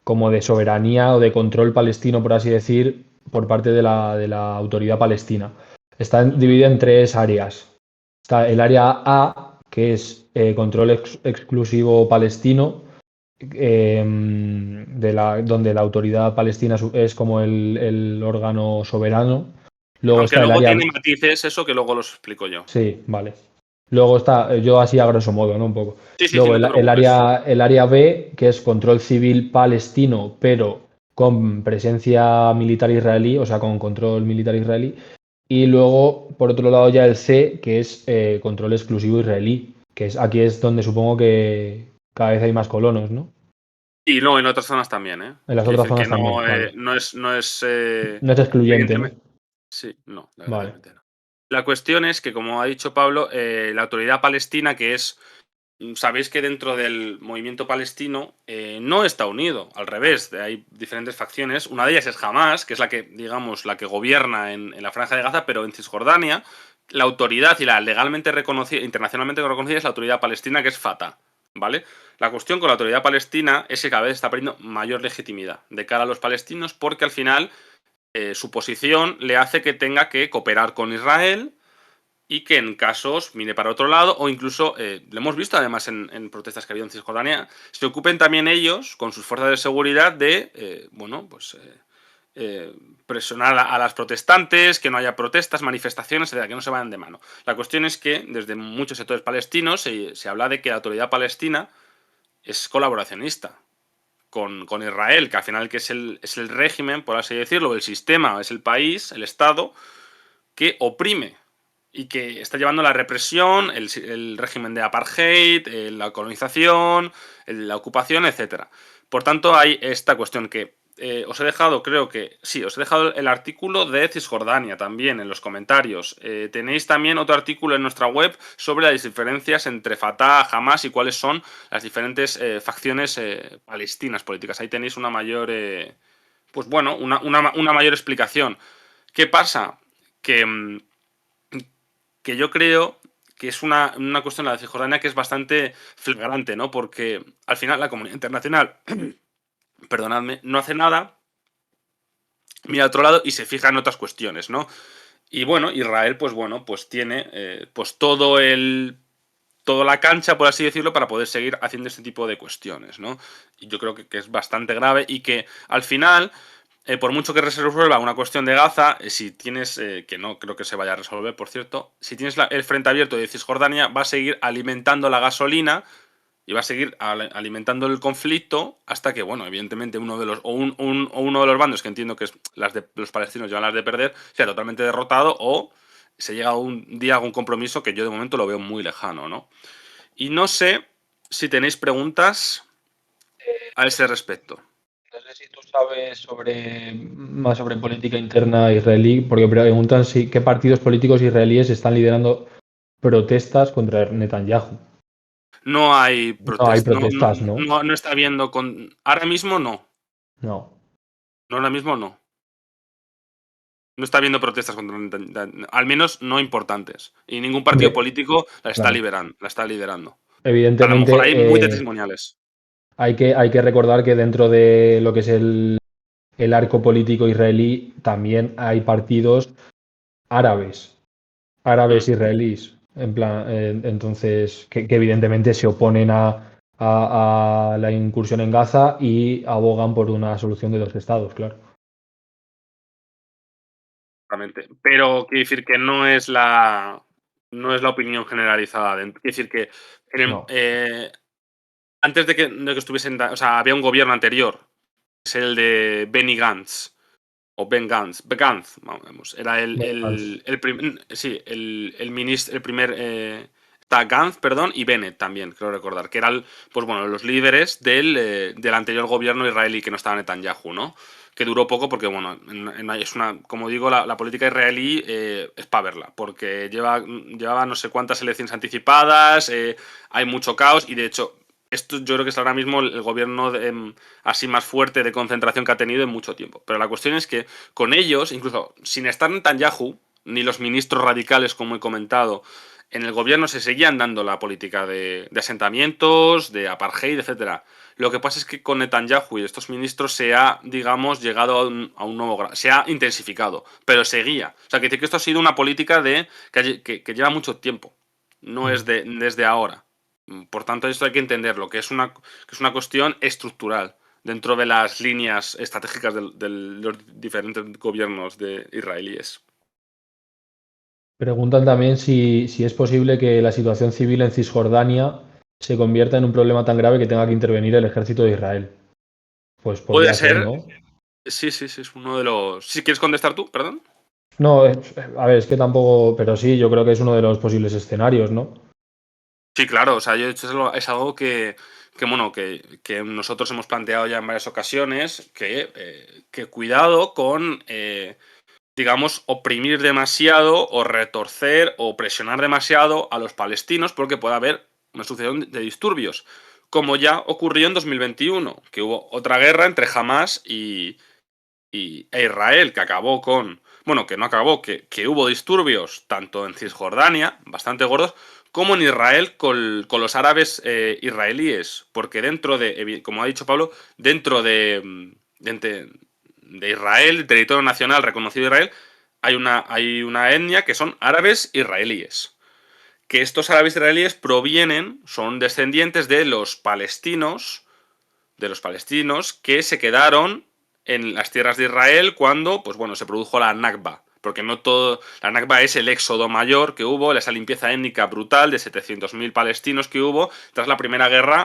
como de soberanía o de control palestino, por así decir, por parte de la autoridad palestina. Está dividida en tres áreas. Está el área A, que es control exclusivo palestino, donde la autoridad palestina es como el órgano soberano. Luego Aunque está el luego área... tiene matices, eso que luego los explico yo. Sí, vale. Luego está, yo así a grosso modo, ¿no? Un poco. Sí, sí, sí, Luego no te preocupes. el área B, que es control civil palestino, pero con presencia militar israelí, o sea, con control militar israelí. Y luego, por otro lado, ya el C, que es control exclusivo israelí, aquí es donde supongo que cada vez hay más colonos, ¿no? Y no, en otras zonas también, ¿eh? En las Quiero otras decir que zonas también, no, vale. no es No es excluyente, ¿no? evidentemente. Sí, no, Vale. desgraciadamente no. La cuestión es que, como ha dicho Pablo, la autoridad palestina, que es, sabéis que dentro del movimiento palestino no está unido, al revés, hay diferentes facciones. Una de ellas es Hamas, que es la que, digamos, la que gobierna en la Franja de Gaza, pero en Cisjordania, la autoridad y la legalmente reconocida, internacionalmente reconocida, es la autoridad palestina, que es Fatah, ¿vale? La cuestión con la autoridad palestina es que cada vez está perdiendo mayor legitimidad de cara a los palestinos, porque al final su posición le hace que tenga que cooperar con Israel y que en casos mire para otro lado o incluso, lo hemos visto además en protestas que ha habido en Cisjordania, se ocupen también ellos con sus fuerzas de seguridad de, bueno, pues presionar a las protestantes, que no haya protestas, manifestaciones, etcétera, que no se vayan de mano. La cuestión es que desde muchos sectores palestinos se habla de que la autoridad palestina es colaboracionista con Israel, que al final que es el régimen, por así decirlo, el sistema, es el país, el Estado, que oprime y que está llevando la represión, el régimen de apartheid, la colonización, la ocupación, etcétera. Por tanto, hay esta cuestión que os he dejado, creo que sí, os he dejado el artículo de Cisjordania también en los comentarios. Tenéis también otro artículo en nuestra web sobre las diferencias entre Fatah, Hamas y cuáles son las diferentes facciones palestinas políticas. Ahí tenéis una mayor, pues bueno, una mayor explicación. ¿Qué pasa? Que, que yo creo que es una cuestión, la de Cisjordania, que es bastante flagrante, ¿no? Porque al final la comunidad internacional, perdonadme, no hace nada, mira a otro lado y se fija en otras cuestiones, ¿no? Y bueno, Israel, pues bueno, pues tiene pues toda la cancha, por así decirlo, para poder seguir haciendo este tipo de cuestiones, ¿no? Y yo creo que es bastante grave y que al final, por mucho que se resuelva una cuestión de Gaza, si tienes, que no creo que se vaya a resolver, por cierto, si tienes el frente abierto de Cisjordania, va a seguir alimentando la gasolina y va a seguir alimentando el conflicto hasta que, bueno, evidentemente uno de los o uno de los bandos, que entiendo que es las de los palestinos llevan las de perder, sea totalmente derrotado o se llega un día a algún compromiso que yo de momento lo veo muy lejano, ¿no? Y no sé si tenéis preguntas a ese respecto. No sé si tú sabes más sobre política interna israelí, porque preguntan si qué partidos políticos israelíes están liderando protestas contra Netanyahu. No hay No hay protesta, protestas, ¿no? no está habiendo ahora mismo no. No. No, ahora mismo no. No está habiendo protestas contra al menos no importantes. Y ningún partido Hombre, político claro. la está liderando. A lo mejor hay muy Evidentemente, testimoniales. hay que recordar que dentro de lo que es el arco político israelí también hay partidos árabes, Mm. israelíes, en plan, entonces, que evidentemente se oponen a la incursión en Gaza y abogan por una solución de dos estados, claro. Exactamente. Pero quiere decir que no es la opinión generalizada. Quiere decir que No, antes de que estuviese o sea, había un gobierno anterior, es el de Benny Gantz, o Ben Gantz, vamos, era sí, el ministro, el primer, está Gantz, perdón, y Bennett también, creo recordar, que eran, pues bueno, los líderes del anterior gobierno israelí, que no estaba Netanyahu, ¿no? Que duró poco porque, bueno, es como digo, la política israelí es para verla, porque llevaba no sé cuántas elecciones anticipadas, hay mucho caos y de hecho esto yo creo que es ahora mismo el gobierno así más fuerte de concentración que ha tenido en mucho tiempo. Pero la cuestión es que con ellos, incluso sin estar Netanyahu, ni los ministros radicales, como he comentado, en el gobierno se seguían dando la política de asentamientos, de apartheid, etcétera. Lo que pasa es que con Netanyahu y estos ministros se ha, digamos, llegado a un nuevo grado. Se ha intensificado, pero seguía. O sea, que dice que esto ha sido una política que lleva mucho tiempo. No es desde ahora. Por tanto, esto hay que entenderlo, que es una cuestión estructural dentro de las líneas estratégicas de los diferentes gobiernos de israelíes. preguntan también si es posible que la situación civil en Cisjordania se convierta en un problema tan grave que tenga que intervenir el ejército de Israel. Pues Puede podría ser, ser, ¿no? sí, sí, sí, es uno de los. Si quieres contestar tú, perdón. No, a ver, es que tampoco, pero sí, yo creo que es uno de los posibles escenarios, ¿no? Sí, claro, o sea, yo de hecho es algo bueno, que nosotros hemos planteado ya en varias ocasiones, que cuidado con, digamos, oprimir demasiado o retorcer o presionar demasiado a los palestinos porque puede haber una sucesión de disturbios, como ya ocurrió en 2021, que hubo otra guerra entre Hamas e Israel, que acabó con, bueno, que no acabó, que hubo disturbios tanto en Cisjordania, bastante gordos, como en Israel con los árabes israelíes, porque como ha dicho Pablo, dentro de Israel, del territorio nacional reconocido de Israel, hay una etnia que son árabes israelíes. Que estos árabes israelíes son descendientes de los palestinos que se quedaron en las tierras de Israel cuando, pues bueno, se produjo la Nakba. Porque no todo. La Nakba es el éxodo mayor que hubo, esa limpieza étnica brutal de 700.000 palestinos que hubo tras la primera guerra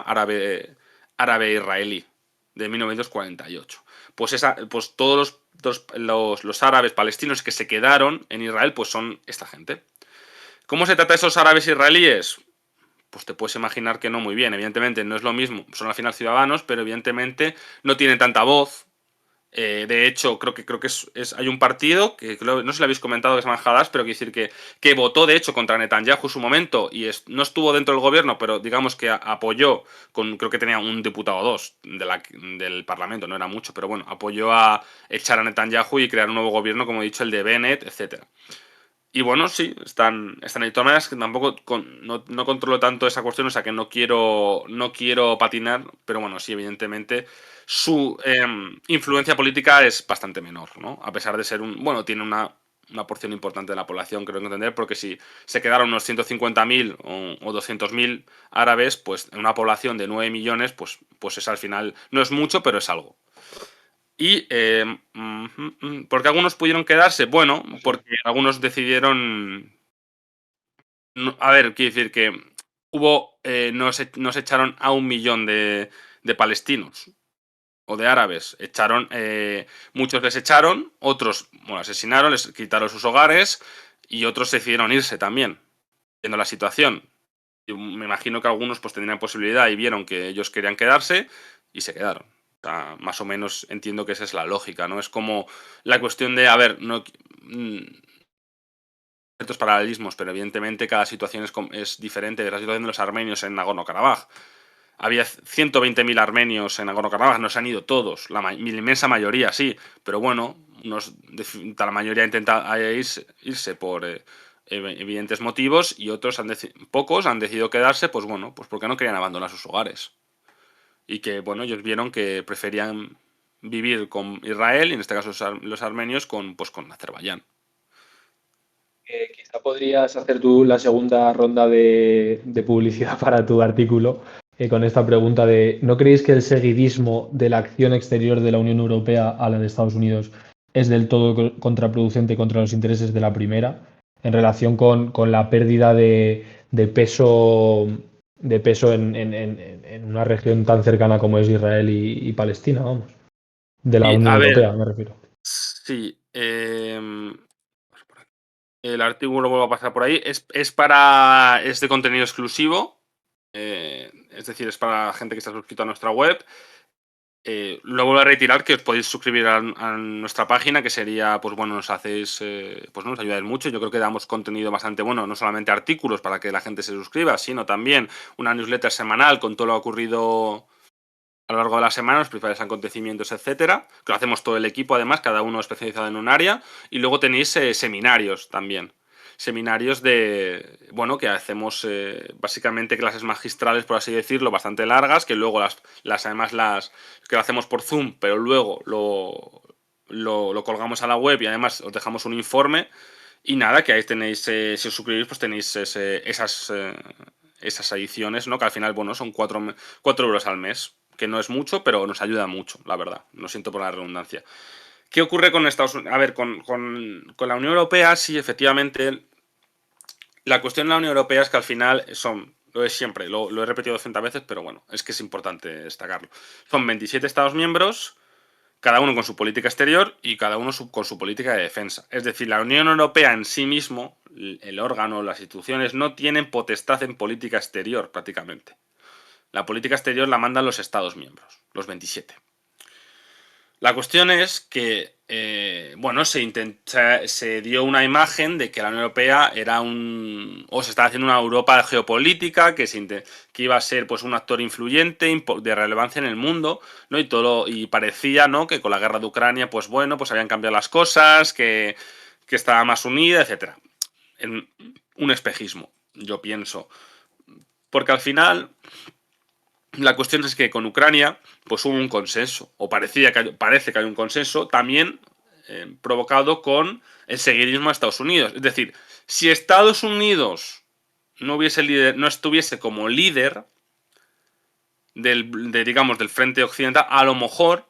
árabe-israelí de 1948. Pues todos los árabes palestinos que se quedaron en Israel, pues son esta gente. ¿Cómo se trata a esos árabes israelíes? Pues te puedes imaginar que no muy bien. Evidentemente no es lo mismo, son al final ciudadanos, pero evidentemente no tienen tanta voz, De hecho, creo que hay un partido que no sé si lo habéis comentado, que se llama Hadas, pero quiere decir que votó de hecho contra Netanyahu en su momento y no estuvo dentro del gobierno, pero digamos que apoyó, creo que tenía un diputado o dos del Parlamento, no era mucho, pero bueno, apoyó a echar a Netanyahu y crear un nuevo gobierno, como he dicho, el de Bennett, etcétera. Y bueno, sí, están ahí. De todas maneras, que tampoco no controlo tanto esa cuestión, o sea que no quiero patinar, pero bueno, sí, evidentemente su influencia política es bastante menor, ¿no? A pesar de ser bueno, tiene una porción importante de la población, creo que entender, porque si se quedaron unos 150.000 o 200.000 árabes, pues en una población de 9 millones, pues es al final, no es mucho, pero es algo. Y ¿por qué algunos pudieron quedarse? Bueno, porque algunos decidieron. A ver, quiero decir que no se echaron a 1 millón de palestinos o de árabes. Muchos les echaron, otros bueno, asesinaron, les quitaron sus hogares y otros decidieron irse también, viendo la situación. Yo me imagino que algunos pues tendrían posibilidad y vieron que ellos querían quedarse y se quedaron. O sea, más o menos entiendo que esa es la lógica, ¿no? Es como la cuestión de, a ver, no, ciertos paralelismos, pero evidentemente cada situación es diferente de la situación de los armenios en Nagorno-Karabaj. Había 120.000 armenios en Nagorno-Karabaj, no se han ido todos, la inmensa mayoría sí, pero bueno, la mayoría intenta irse por evidentes motivos y otros pocos han decidido quedarse, pues bueno, pues porque no querían abandonar sus hogares. Y que bueno, ellos vieron que preferían vivir con Israel, y en este caso los armenios, con Azerbaiyán. Quizá podrías hacer tú la segunda ronda de publicidad para tu artículo con esta pregunta de ¿no creéis que el seguidismo de la acción exterior de la Unión Europea a la de Estados Unidos es del todo contraproducente contra los intereses de la primera en relación con la pérdida de peso en una región tan cercana como es Israel y Palestina, vamos, de la Y Unión a ver, Europea, me refiero? sí. El artículo vuelvo a pasar por ahí. Es de contenido exclusivo. Es decir, es para gente que está suscrito a nuestra web. Lo vuelvo a retirar, que os podéis suscribir a nuestra página, que sería, pues bueno, nos hacéis, pues nos ayudáis mucho. Yo creo que damos contenido bastante bueno, no solamente artículos para que la gente se suscriba, sino también una newsletter semanal con todo lo ocurrido a lo largo de la semana, los principales acontecimientos, etcétera, que lo hacemos todo el equipo, además, cada uno especializado en un área, y luego tenéis seminarios también. Seminarios bueno, que hacemos básicamente clases magistrales, por así decirlo, bastante largas, que luego además que lo hacemos por Zoom, pero luego lo colgamos a la web y además os dejamos un informe. Y nada, que ahí tenéis, si os suscribís, pues tenéis esas ediciones, ¿no? Que al final, bueno, son 4 euros al mes, que no es mucho, pero nos ayuda mucho, la verdad. Lo siento por la redundancia. ¿Qué ocurre con Estados Unidos? A ver, con la Unión Europea, sí, efectivamente. La cuestión de la Unión Europea es que al final lo es siempre, lo he repetido 200 veces, pero bueno, es que es importante destacarlo. Son 27 Estados miembros, cada uno con su política exterior y cada uno con su política de defensa. Es decir, la Unión Europea en sí mismo, el órgano, las instituciones, no tienen potestad en política exterior prácticamente. La política exterior la mandan los Estados miembros, los 27. La cuestión es que, bueno, se dio una imagen de que la Unión Europea o se estaba haciendo una Europa geopolítica, que iba a ser pues un actor influyente, de relevancia en el mundo, ¿no? Y parecía, ¿no? Que con la guerra de Ucrania, pues bueno, pues habían cambiado las cosas, que estaba más unida, etcétera. En un espejismo, yo pienso. Porque al final la cuestión es que con Ucrania pues hubo un consenso, o parece que hay un consenso, también provocado con el seguidismo a Estados Unidos. Es decir, si Estados Unidos no estuviese como líder digamos, del frente occidental, a lo mejor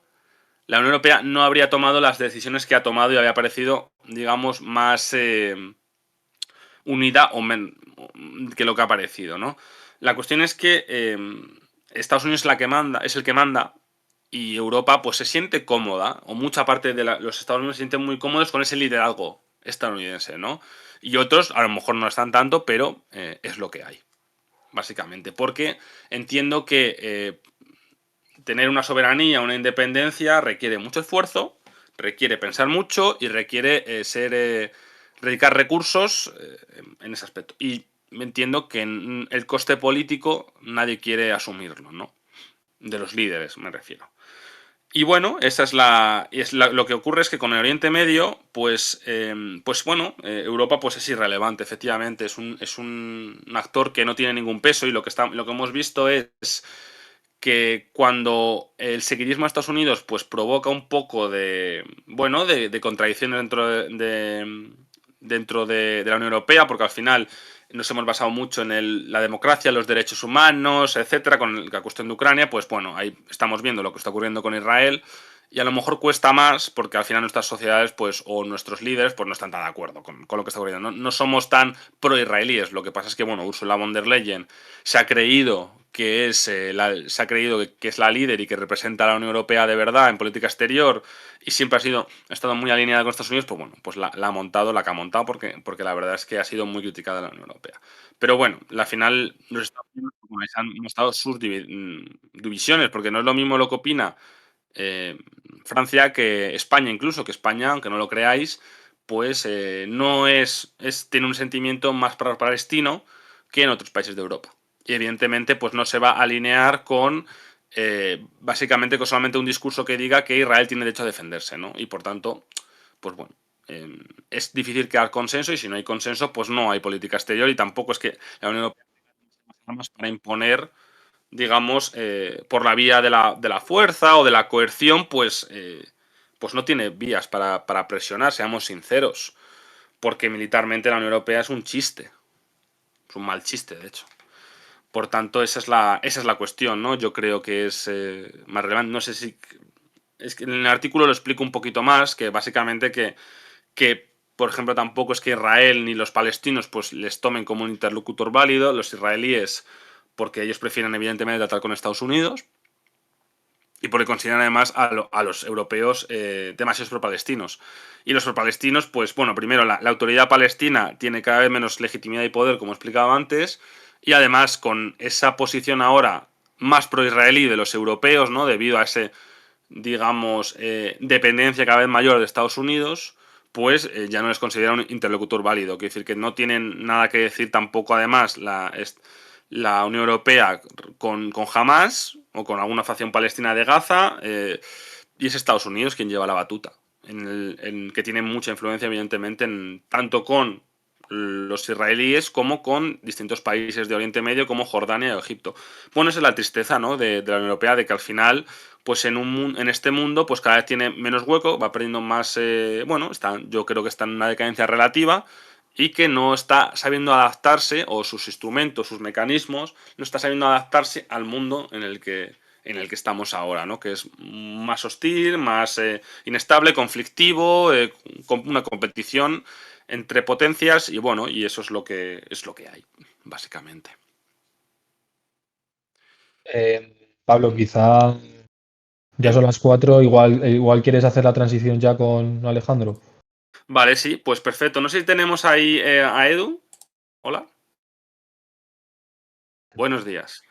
la Unión Europea no habría tomado las decisiones que ha tomado y habría parecido, digamos, más unida que lo que ha parecido, ¿no? La cuestión es que Estados Unidos es el que manda y Europa pues se siente cómoda, o mucha parte de los Estados Unidos se sienten muy cómodos con ese liderazgo estadounidense, ¿no? Y otros a lo mejor no están tanto, pero es lo que hay, básicamente. Porque entiendo que tener una soberanía, una independencia, requiere mucho esfuerzo, requiere pensar mucho y requiere dedicar recursos en ese aspecto. Y entiendo que el coste político nadie quiere asumirlo, ¿no? De los líderes, me refiero. Y bueno, esa lo que ocurre es que con el Oriente Medio, pues bueno, Europa pues es irrelevante, efectivamente, es un actor que no tiene ningún peso y lo que hemos visto es que cuando el seguidismo de Estados Unidos pues provoca un poco bueno, de contradicciones dentro de la Unión Europea, porque al final nos hemos basado mucho en la democracia, los derechos humanos, etcétera, con la cuestión de Ucrania, pues bueno, ahí estamos viendo lo que está ocurriendo con Israel y a lo mejor cuesta más porque al final nuestras sociedades pues o nuestros líderes pues no están tan de acuerdo con lo que está ocurriendo. No somos tan pro-israelíes. Lo que pasa es que, bueno, Ursula von der Leyen se ha creído que es la líder y que representa a la Unión Europea de verdad en política exterior y siempre ha estado muy alineada con Estados Unidos, pues bueno, pues la ha montado la que ha montado porque la verdad es que ha sido muy criticada la Unión Europea. Pero bueno, la final los Estados Unidos pues, han mostrado sus divisiones, porque no es lo mismo lo que opina eh, Francia que España, incluso, que España, aunque no lo creáis, pues no tiene un sentimiento más palestino que en otros países de Europa. Y evidentemente, pues no se va a alinear con básicamente con solamente un discurso que diga que Israel tiene derecho a defenderse, ¿no? Y por tanto, pues bueno, es difícil crear consenso y si no hay consenso, pues no hay política exterior y tampoco es que la Unión Europea tenga armas para imponer, digamos, por la vía de la fuerza o de la coerción, pues no tiene vías para presionar, seamos sinceros, porque militarmente la Unión Europea es un chiste, es un mal chiste, de hecho. Por tanto, esa es la cuestión, ¿no? Yo creo que es más relevante. No sé si. Es que en el artículo lo explico un poquito más, que básicamente que, por ejemplo, tampoco es que Israel ni los palestinos pues les tomen como un interlocutor válido, los israelíes, porque ellos prefieren evidentemente tratar con Estados Unidos y porque consideran además a los europeos demasiados pro-palestinos. Y los pro-palestinos, pues bueno, primero la autoridad palestina tiene cada vez menos legitimidad y poder, como he explicado antes, y además con esa posición ahora más pro-israelí de los europeos, ¿no? Debido a ese, digamos, dependencia cada vez mayor de Estados Unidos, pues ya no les considera un interlocutor válido. Quiere decir que no tienen nada que decir tampoco, además, la Unión Europea con Hamas o con alguna facción palestina de Gaza, y es Estados Unidos quien lleva la batuta, que tiene mucha influencia, evidentemente, tanto con los israelíes como con distintos países de Oriente Medio como Jordania o Egipto. Bueno, esa es la tristeza, ¿no? de la Unión Europea, de que al final pues en este mundo pues cada vez tiene menos hueco, va perdiendo más, bueno, yo creo que está en una decadencia relativa y que no está sabiendo adaptarse, o sus instrumentos, sus mecanismos, no está sabiendo adaptarse al mundo en el que estamos ahora, ¿no? Que es más hostil, más inestable, conflictivo, con una competición entre potencias y bueno, y eso es lo que hay, básicamente. Pablo, quizá ya son Dime. las 4, igual quieres hacer la transición ya con Alejandro. Vale, sí, pues perfecto. No sé si tenemos ahí a Edu. Hola. Buenos días.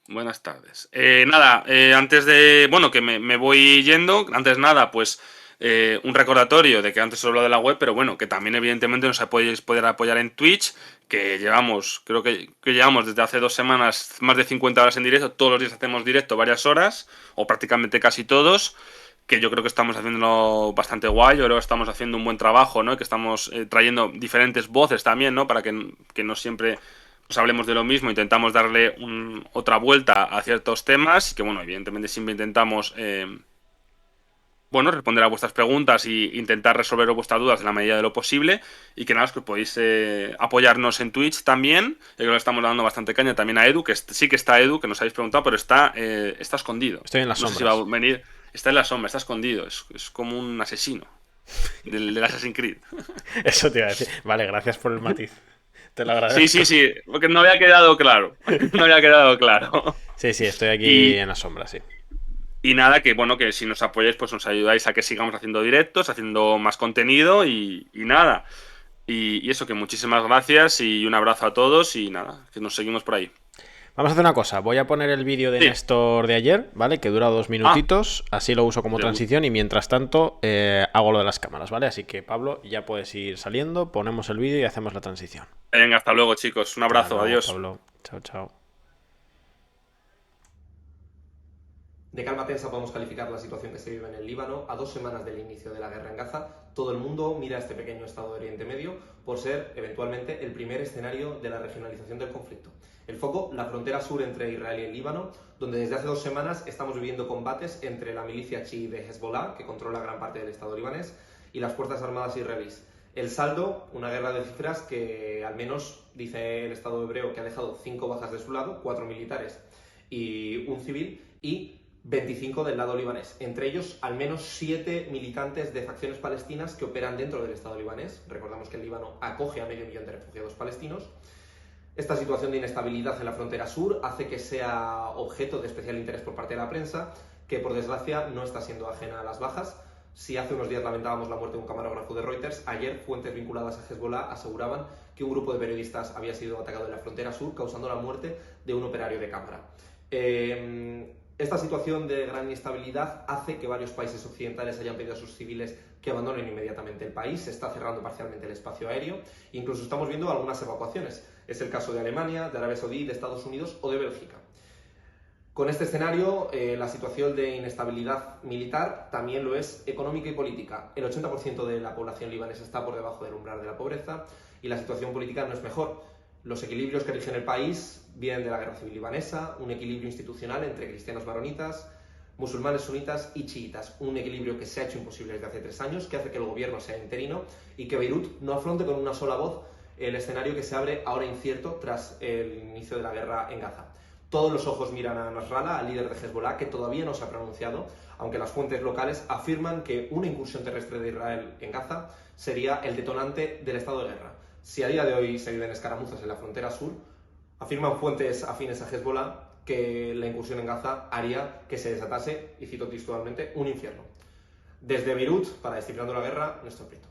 Buenas tardes. Nada, antes de. Bueno, que me voy yendo. Antes nada, pues un recordatorio de que antes os he hablado de la web, pero bueno, que también evidentemente nos podéis poder apoyar en Twitch, que creo que llevamos desde hace 2 semanas más de 50 horas en directo. Todos los días hacemos directo varias horas, o prácticamente casi todos. Que yo creo que estamos haciéndolo bastante guay, yo creo que estamos haciendo un buen trabajo, ¿no? Que estamos trayendo diferentes voces también, ¿no? Para que no siempre pues hablemos de lo mismo, intentamos darle otra vuelta a ciertos temas y que, bueno, evidentemente siempre intentamos, bueno, responder a vuestras preguntas e intentar resolver vuestras dudas en la medida de lo posible y que nada, es que podéis apoyarnos en Twitch también, yo creo que le estamos dando bastante caña también a Edu, que sí que está Edu, que nos habéis preguntado, pero está escondido. Estoy en las No sé si sombras. va a venir, está en la sombra, está escondido, es como un asesino del Assassin's Creed. Eso te iba a decir. Vale, gracias por el matiz. Te lo Sí, agradezco. sí, sí, porque no había quedado claro, no había quedado claro. Sí, sí, estoy aquí Y, en las sombras, sí. Y nada, que bueno, que si nos apoyáis, pues nos ayudáis a que sigamos haciendo directos, haciendo más contenido y nada. Y eso, que muchísimas gracias y un abrazo a todos y nada, que nos seguimos por ahí. Vamos a hacer una cosa. Voy a poner el vídeo de Sí. Néstor de ayer, ¿vale? Que dura 2 minutitos. Así lo uso como transición y mientras tanto hago lo de las cámaras, ¿vale? Así que, Pablo, ya puedes ir saliendo, ponemos el vídeo y hacemos la transición. Venga, hasta luego, chicos. Un abrazo. Hasta luego, Adiós. Pablo. Chao, chao. De calma tensa podemos calificar la situación que se vive en el Líbano. A 2 semanas del inicio de la guerra en Gaza, todo el mundo mira a este pequeño estado de Oriente Medio por ser, eventualmente, el primer escenario de la regionalización del conflicto. El foco, la frontera sur entre Israel y el Líbano, donde desde hace 2 semanas estamos viviendo combates entre la milicia chií de Hezbollah, que controla gran parte del estado libanés, y las fuerzas armadas israelíes. El saldo, una guerra de cifras que al menos, dice el Estado hebreo, que ha dejado 5 bajas de su lado, 4 militares y un civil, y 25 del lado libanés, entre ellos al menos 7 militantes de facciones palestinas que operan dentro del Estado libanés. Recordamos que el Líbano acoge a 500.000 de refugiados palestinos. Esta situación de inestabilidad en la frontera sur hace que sea objeto de especial interés por parte de la prensa, que por desgracia no está siendo ajena a las bajas. Si hace unos días lamentábamos la muerte de un camarógrafo de Reuters, ayer fuentes vinculadas a Hezbollah aseguraban que un grupo de periodistas había sido atacado en la frontera sur, causando la muerte de un operario de cámara. Esta situación de gran inestabilidad hace que varios países occidentales hayan pedido a sus civiles que abandonen inmediatamente el país. Se está cerrando parcialmente el espacio aéreo. Incluso estamos viendo algunas evacuaciones. Es el caso de Alemania, de Arabia Saudí, de Estados Unidos o de Bélgica. Con este escenario, la situación de inestabilidad militar también lo es económica y política. El 80% de la población libanesa está por debajo del umbral de la pobreza y la situación política no es mejor. Los equilibrios que rigen el país vienen de la guerra civil libanesa, un equilibrio institucional entre cristianos maronitas, musulmanes sunitas y chiitas, un equilibrio que se ha hecho imposible desde hace 3 años, que hace que el gobierno sea interino y que Beirut no afronte con una sola voz el escenario que se abre ahora incierto tras el inicio de la guerra en Gaza. Todos los ojos miran a Nasrallah, al líder de Hezbollah, que todavía no se ha pronunciado, aunque las fuentes locales afirman que una incursión terrestre de Israel en Gaza sería el detonante del estado de guerra. Si a día de hoy se viven escaramuzas en la frontera sur, afirman fuentes afines a Hezbollah que la incursión en Gaza haría que se desatase, y cito textualmente, un infierno. Desde Beirut, para Descifrando la Guerra, Néstor Prieto.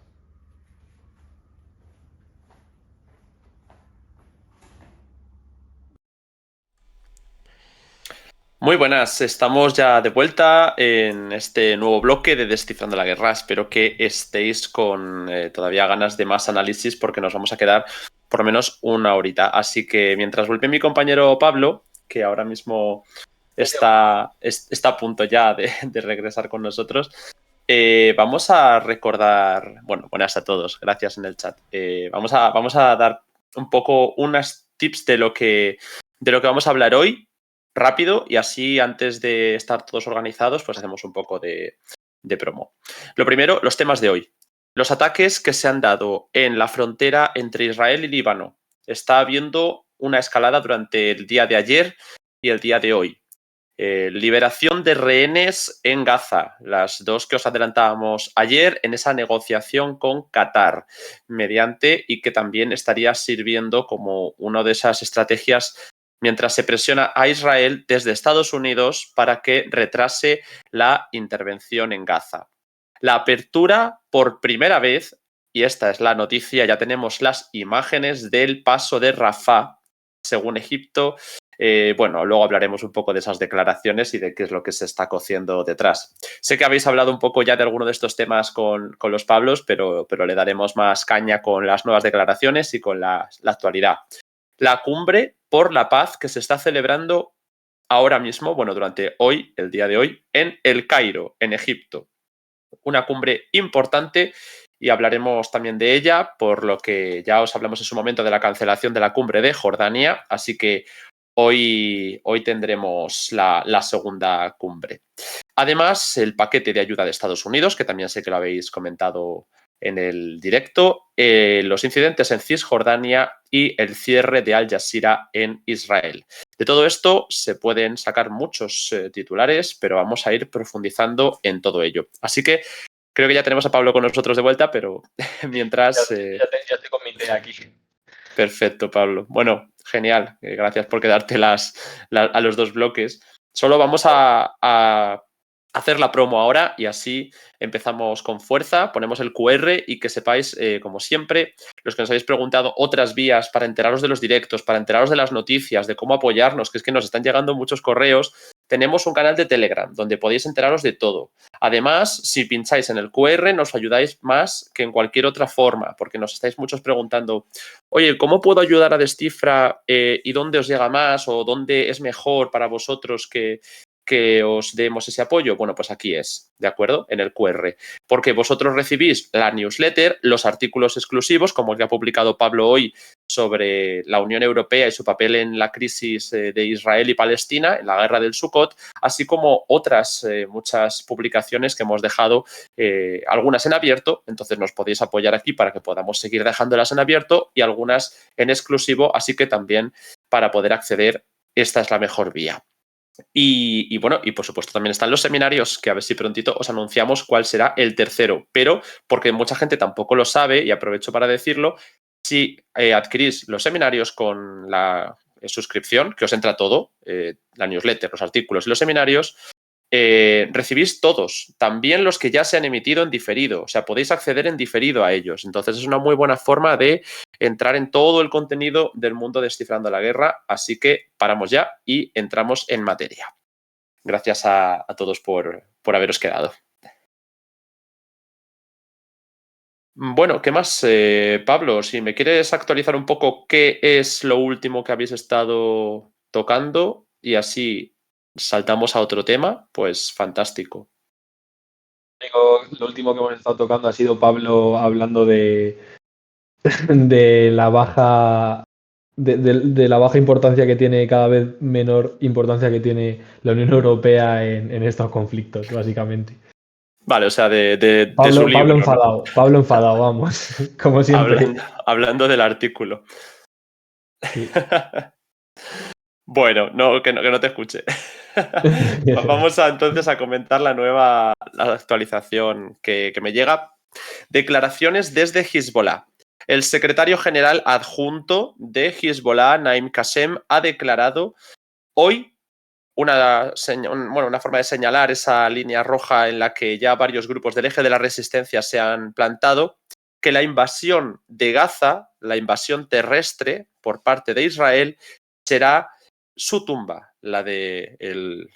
Muy buenas, estamos ya de vuelta en este nuevo bloque de Descifrando la Guerra. Espero que estéis con todavía ganas de más análisis porque nos vamos a quedar por lo menos una horita. Así que mientras vuelve mi compañero Pablo, que ahora mismo está a punto ya de regresar con nosotros, vamos a recordar, bueno, buenas a todos, gracias en el chat. Vamos a dar un poco unas tips de lo que vamos a hablar hoy, rápido, y así antes de estar todos organizados, pues hacemos un poco de promo. Lo primero, los temas de hoy. Los ataques que se han dado en la frontera entre Israel y Líbano. Está habiendo una escalada durante el día de ayer y el día de hoy. Liberación de rehenes en Gaza, las dos que os adelantábamos ayer en esa negociación con Qatar, mediante y que también estaría sirviendo como una de esas estrategias mientras se presiona a Israel desde Estados Unidos para que retrase la intervención en Gaza. La apertura por primera vez, y esta es la noticia, ya tenemos las imágenes del paso de Rafah, según Egipto. Bueno, luego hablaremos un poco de esas declaraciones y de qué es lo que se está cociendo detrás. Sé que habéis hablado un poco ya de alguno de estos temas con los Pablos, pero le daremos más caña con las nuevas declaraciones y con la actualidad. La cumbre por la paz que se está celebrando ahora mismo, bueno, durante hoy, el día de hoy, en El Cairo, en Egipto. Una cumbre importante y hablaremos también de ella, por lo que ya os hablamos en su momento de la cancelación de la cumbre de Jordania, así que hoy tendremos la segunda cumbre. Además, el paquete de ayuda de Estados Unidos, que también sé que lo habéis comentado en el directo, los incidentes en Cisjordania y el cierre de Al Jazeera en Israel. De todo esto se pueden sacar muchos titulares, pero vamos a ir profundizando en todo ello. Así que creo que ya tenemos a Pablo con nosotros de vuelta, pero mientras... Ya estoy con mi idea aquí. Perfecto, Pablo. Bueno, genial. Gracias por quedarte a los dos bloques. Solo vamos a hacer la promo ahora y así empezamos con fuerza, ponemos el QR y que sepáis, como siempre, los que nos habéis preguntado otras vías para enteraros de los directos, para enteraros de las noticias, de cómo apoyarnos, que es que nos están llegando muchos correos, tenemos un canal de Telegram donde podéis enteraros de todo. Además, si pincháis en el QR nos ayudáis más que en cualquier otra forma, porque nos estáis muchos preguntando, oye, ¿cómo puedo ayudar a Descifra y dónde os llega más o dónde es mejor para vosotros que os demos ese apoyo? Bueno, pues aquí es, ¿de acuerdo? En el QR. Porque vosotros recibís la newsletter, los artículos exclusivos, como el que ha publicado Pablo hoy sobre la Unión Europea y su papel en la crisis de Israel y Palestina, en la guerra del Sukkot, así como otras muchas publicaciones que hemos dejado, algunas en abierto, entonces nos podéis apoyar aquí para que podamos seguir dejándolas en abierto y algunas en exclusivo, así que también para poder acceder, esta es la mejor vía. Y bueno, y por supuesto también están los seminarios, que a ver si prontito os anunciamos cuál será el tercero, pero porque mucha gente tampoco lo sabe y aprovecho para decirlo, si adquirís los seminarios con la suscripción, que os entra todo, la newsletter, los artículos y los seminarios, recibís todos, también los que ya se han emitido en diferido, o sea, podéis acceder en diferido a ellos. Entonces es una muy buena forma de entrar en todo el contenido del mundo Descifrando la Guerra, así que paramos ya y entramos en materia. Gracias a todos por haberos quedado. Bueno, ¿qué más, Pablo? Si me quieres actualizar un poco qué es lo último que habéis estado tocando y así saltamos a otro tema, pues fantástico. Lo último que hemos estado tocando ha sido Pablo hablando de la baja de la baja importancia que tiene, cada vez menor importancia que tiene la Unión Europea en estos conflictos, básicamente. Vale, o sea, de Pablo, su libro, Pablo ¿no? enfadado, Pablo enfadado, vamos, como siempre. Hablando del artículo. Sí. Bueno, que no te escuche. Vamos entonces a comentar la actualización que me llega. Declaraciones desde Hezbollah. El secretario general adjunto de Hezbollah, Naim Qassem, ha declarado hoy una forma de señalar esa línea roja en la que ya varios grupos del eje de la resistencia se han plantado, que la invasión de Gaza, la invasión terrestre por parte de Israel, será su tumba, la del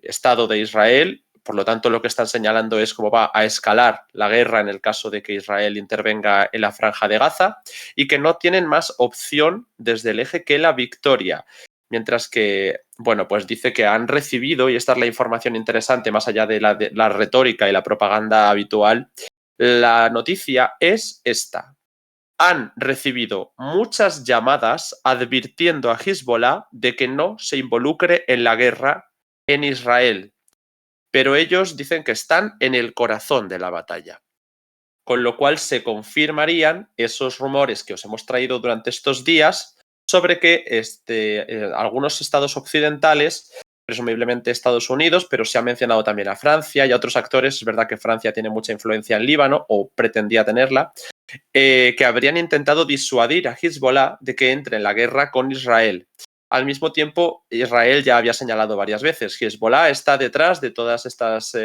Estado de Israel. Por lo tanto, lo que están señalando es cómo va a escalar la guerra en el caso de que Israel intervenga en la franja de Gaza y que no tienen más opción desde el eje que la victoria. Mientras que, bueno, pues dice que han recibido, y esta es la información interesante más allá de la retórica y la propaganda habitual, la noticia es esta. Han recibido muchas llamadas advirtiendo a Hezbollah de que no se involucre en la guerra en Israel, pero ellos dicen que están en el corazón de la batalla. Con lo cual se confirmarían esos rumores que os hemos traído durante estos días sobre que algunos estados occidentales, presumiblemente Estados Unidos, pero se ha mencionado también a Francia y a otros actores, es verdad que Francia tiene mucha influencia en Líbano o pretendía tenerla, que habrían intentado disuadir a Hezbollah de que entre en la guerra con Israel. Al mismo tiempo, Israel ya había señalado varias veces, Hezbollah está detrás de todas estas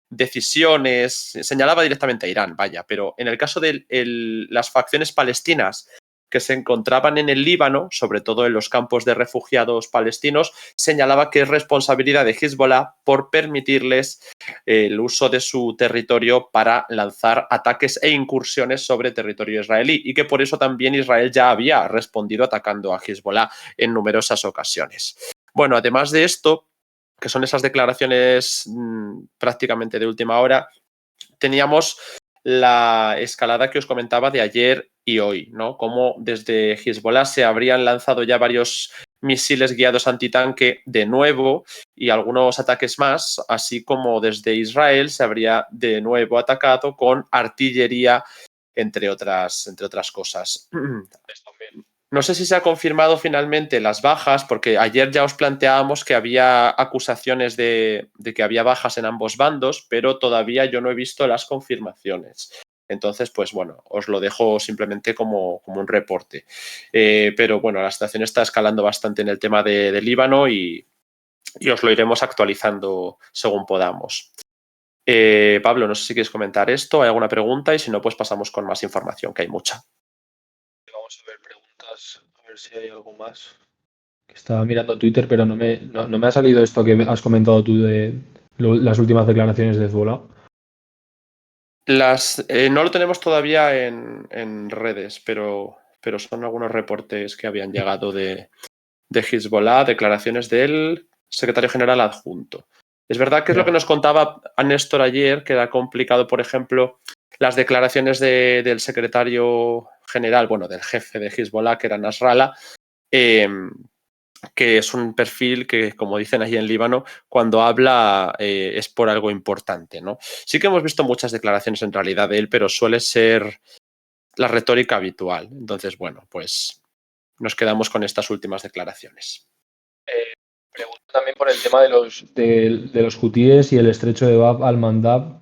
decisiones, señalaba directamente a Irán, vaya, pero en el caso de las facciones palestinas que se encontraban en el Líbano, sobre todo en los campos de refugiados palestinos, señalaba que es responsabilidad de Hezbollah por permitirles el uso de su territorio para lanzar ataques e incursiones sobre territorio israelí y que por eso también Israel ya había respondido atacando a Hezbollah en numerosas ocasiones. Bueno, además de esto, que son esas declaraciones prácticamente de última hora, teníamos la escalada que os comentaba de ayer y hoy, ¿no? Como desde Hezbollah se habrían lanzado ya varios misiles guiados antitanque de nuevo y algunos ataques más, así como desde Israel se habría de nuevo atacado con artillería, entre otras cosas. No sé si se ha confirmado finalmente las bajas, porque ayer ya os planteábamos que había acusaciones de que había bajas en ambos bandos, pero todavía yo no he visto las confirmaciones. Entonces, pues bueno, os lo dejo simplemente como un reporte. Pero bueno, la situación está escalando bastante en el tema de Líbano y y os lo iremos actualizando según podamos. Pablo, no sé si quieres comentar esto, hay alguna pregunta y si no, pues pasamos con más información, que hay mucha. Vamos a ver preguntas, a ver si hay algo más. Estaba mirando Twitter, pero no me ha salido esto que has comentado tú de las últimas declaraciones de Hezbollah. No lo tenemos todavía en redes, pero son algunos reportes que habían llegado de Hezbollah, declaraciones del secretario general adjunto. Es verdad que es lo que nos contaba a Néstor ayer, que era complicado, por ejemplo, las declaraciones del secretario general, bueno, del jefe de Hezbollah, que era Nasrallah, que es un perfil que, como dicen allí en Líbano, cuando habla es por algo importante, ¿no? Sí que hemos visto muchas declaraciones en realidad de él, pero suele ser la retórica habitual. Entonces, bueno, pues nos quedamos con estas últimas declaraciones. Pregunto también por el tema de los hutíes y el estrecho de Bab al-Mandab,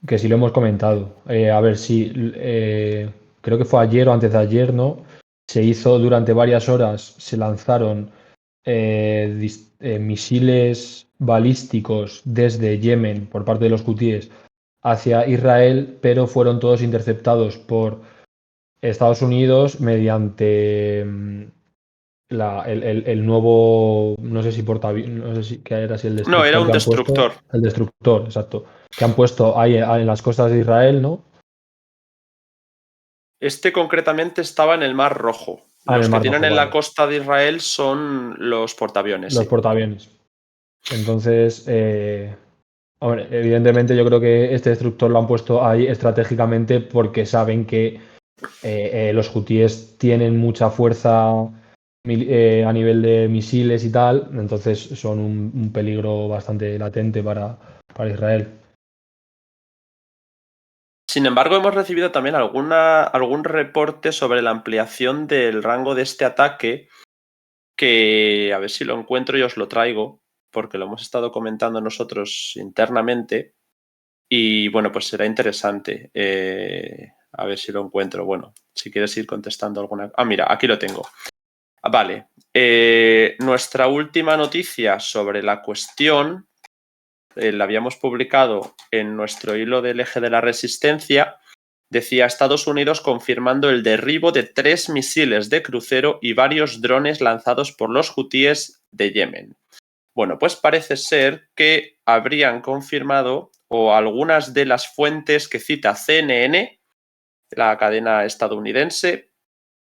que sí lo hemos comentado. A ver si creo que fue ayer o antes de ayer, ¿no? Se hizo durante varias horas, se lanzaron misiles balísticos desde Yemen por parte de los hutíes hacia Israel, pero fueron todos interceptados por Estados Unidos mediante el nuevo, no sé si no sé si qué era, si el destructor. No, era un que han destructor. puesto, el destructor, exacto. Que han puesto ahí en las costas de Israel, ¿no? Este concretamente estaba en el Mar Rojo. Los que tienen en la costa de Israel son los portaaviones. Los portaaviones. Entonces, hombre, evidentemente yo creo que este destructor lo han puesto ahí estratégicamente porque saben que los hutíes tienen mucha fuerza a nivel de misiles y tal, entonces son un peligro bastante latente para Israel. Sin embargo, hemos recibido también algún reporte sobre la ampliación del rango de este ataque, que a ver si lo encuentro y os lo traigo, porque lo hemos estado comentando nosotros internamente y bueno, pues será interesante. A ver si lo encuentro. Bueno, si quieres ir contestando alguna... Ah, mira, aquí lo tengo. Vale. Nuestra última noticia sobre la cuestión la habíamos publicado en nuestro hilo del eje de la resistencia. Decía Estados Unidos confirmando el derribo de 3 misiles de crucero y varios drones lanzados por los hutíes de Yemen. Bueno, pues parece ser que habrían confirmado, o algunas de las fuentes que cita CNN, la cadena estadounidense,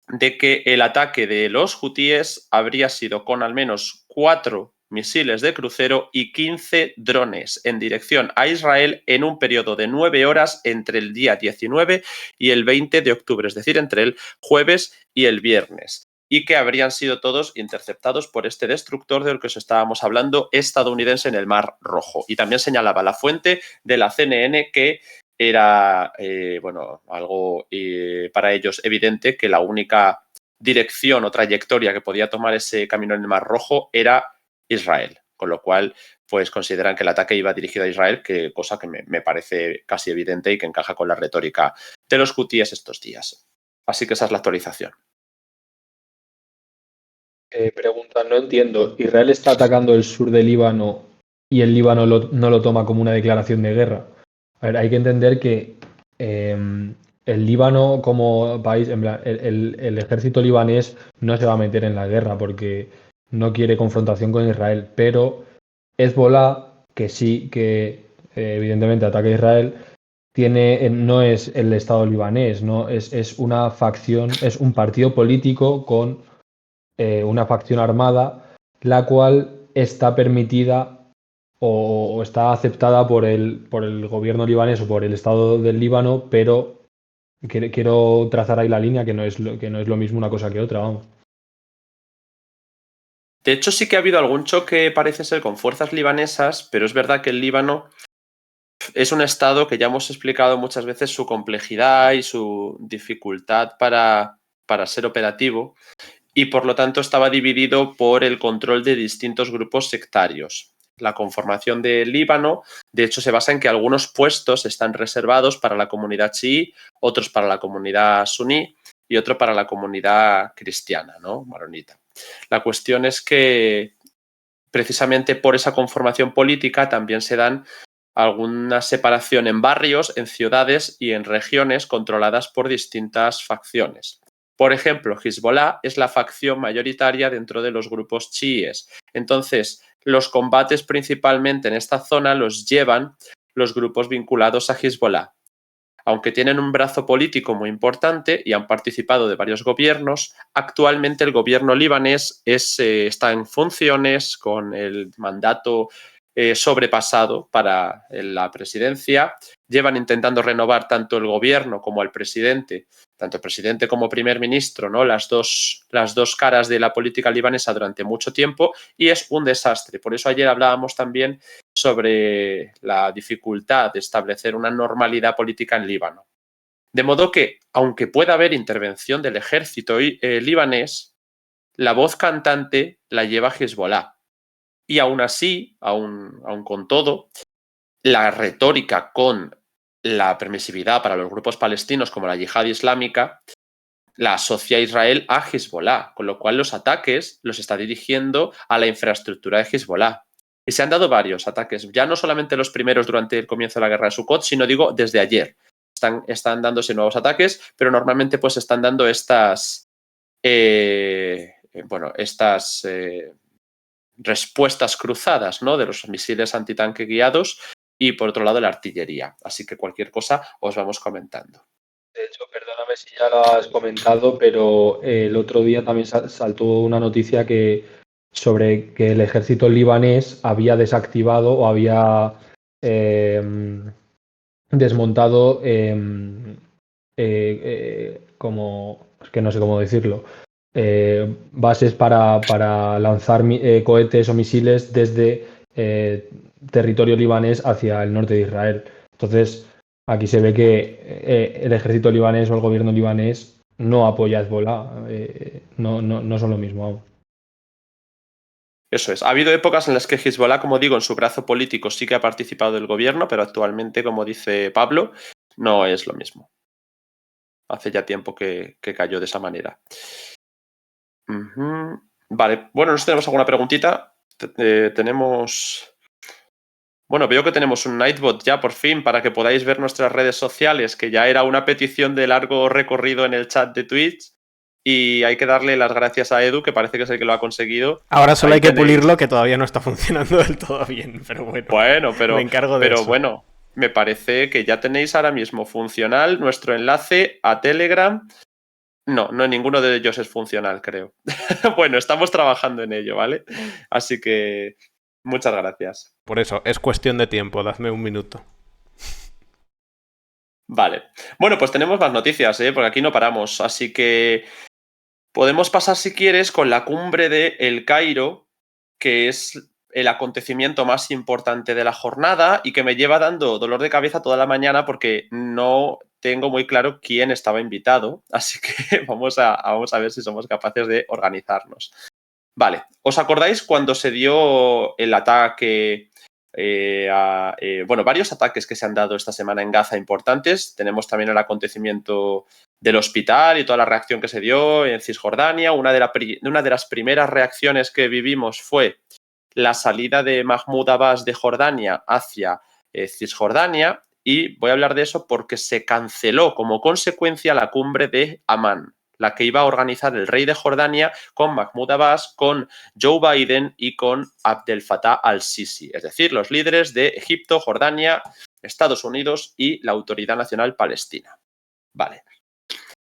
de que el ataque de los hutíes habría sido con al menos 4 misiles de crucero y 15 drones en dirección a Israel en un periodo de 9 horas entre el día 19 y el 20 de octubre, es decir, entre el jueves y el viernes, y que habrían sido todos interceptados por este destructor del que os estábamos hablando, estadounidense, en el Mar Rojo. Y también señalaba la fuente de la CNN que era, bueno, algo para ellos evidente, que la única dirección o trayectoria que podía tomar ese camino en el Mar Rojo era Israel, con lo cual pues consideran que el ataque iba dirigido a Israel, cosa que me parece casi evidente y que encaja con la retórica de los hutíes estos días. Así que esa es la actualización. Pregunta, no entiendo. ¿Israel está atacando el sur del Líbano y el Líbano no lo toma como una declaración de guerra? A ver, hay que entender que el Líbano como país, en plan, el ejército libanés no se va a meter en la guerra porque no quiere confrontación con Israel, pero Hezbollah, que sí que evidentemente ataca a Israel, no es el Estado libanés, no es una facción, es un partido político con una facción armada, la cual está permitida o está aceptada por el gobierno libanés o por el Estado del Líbano, pero quiero trazar ahí la línea, que no es lo mismo una cosa que otra, vamos. De hecho, sí que ha habido algún choque, parece ser, con fuerzas libanesas, pero es verdad que el Líbano es un estado que ya hemos explicado muchas veces su complejidad y su dificultad para ser operativo, y por lo tanto estaba dividido por el control de distintos grupos sectarios. La conformación del Líbano, de hecho, se basa en que algunos puestos están reservados para la comunidad chií, otros para la comunidad suní y otro para la comunidad cristiana, ¿no? Maronita. La cuestión es que precisamente por esa conformación política también se dan alguna separación en barrios, en ciudades y en regiones controladas por distintas facciones. Por ejemplo, Hezbollah es la facción mayoritaria dentro de los grupos chiíes. Entonces, los combates principalmente en esta zona los llevan los grupos vinculados a Hezbollah. Aunque tienen un brazo político muy importante y han participado de varios gobiernos, actualmente el gobierno libanés está en funciones con el mandato sobrepasado para la presidencia. Llevan intentando renovar tanto el gobierno como el presidente, tanto el presidente como primer ministro, ¿no? Las dos caras de la política libanesa durante mucho tiempo, y es un desastre. Por eso ayer hablábamos también sobre la dificultad de establecer una normalidad política en Líbano. De modo que, aunque pueda haber intervención del ejército libanés, la voz cantante la lleva Hezbollah. Y aún así, aún con todo, la retórica con la permisividad para los grupos palestinos como la yihad islámica la asocia Israel a Hezbollah, con lo cual los ataques los está dirigiendo a la infraestructura de Hezbollah. Y se han dado varios ataques, ya no solamente los primeros durante el comienzo de la guerra de Sukkot, sino digo desde ayer. Están dándose nuevos ataques, pero normalmente pues están dando estas respuestas cruzadas, ¿no? De los misiles antitanque guiados y por otro lado la artillería. Así que cualquier cosa os vamos comentando. De hecho, perdóname si ya lo has comentado, pero el otro día también saltó una noticia sobre que el ejército libanés había desactivado o había desmontado como, es que no sé cómo decirlo, bases para lanzar cohetes o misiles desde territorio libanés hacia el norte de Israel. Entonces, aquí se ve que el ejército libanés o el gobierno libanés no apoya a Hezbollah, no son lo mismo aún. Eso es. Ha habido épocas en las que Hezbollah, como digo, en su brazo político sí que ha participado del gobierno, pero actualmente, como dice Pablo, no es lo mismo. Hace ya tiempo que cayó de esa manera. Vale, bueno, ¿nos tenemos alguna preguntita? Tenemos... Bueno, veo que tenemos un Nightbot ya por fin para que podáis ver nuestras redes sociales, que ya era una petición de largo recorrido en el chat de Twitch. Y hay que darle las gracias a Edu, que parece que es el que lo ha conseguido. Ahora solo hay que pulirlo, que todavía no está funcionando del todo bien, pero bueno. Bueno, pero, me encargo de eso. Bueno, me parece que ya tenéis ahora mismo funcional nuestro enlace a Telegram. No, ninguno de ellos es funcional, creo. Bueno, estamos trabajando en ello, ¿vale? Así que muchas gracias. Por eso, es cuestión de tiempo, dadme un minuto. Vale. Bueno, pues tenemos más noticias, porque aquí no paramos. Así que podemos pasar, si quieres, con la cumbre de El Cairo, que es el acontecimiento más importante de la jornada y que me lleva dando dolor de cabeza toda la mañana porque no tengo muy claro quién estaba invitado. Así que vamos a ver si somos capaces de organizarnos. Vale, ¿os acordáis cuando se dio el ataque varios ataques que se han dado esta semana en Gaza importantes? Tenemos también el acontecimiento del hospital y toda la reacción que se dio en Cisjordania. Una de las primeras reacciones que vivimos fue la salida de Mahmoud Abbas de Jordania hacia Cisjordania, y voy a hablar de eso porque se canceló como consecuencia la cumbre de Amán, la que iba a organizar el rey de Jordania con Mahmoud Abbas, con Joe Biden y con Abdel Fattah al-Sisi, es decir, los líderes de Egipto, Jordania, Estados Unidos y la Autoridad Nacional Palestina. Vale.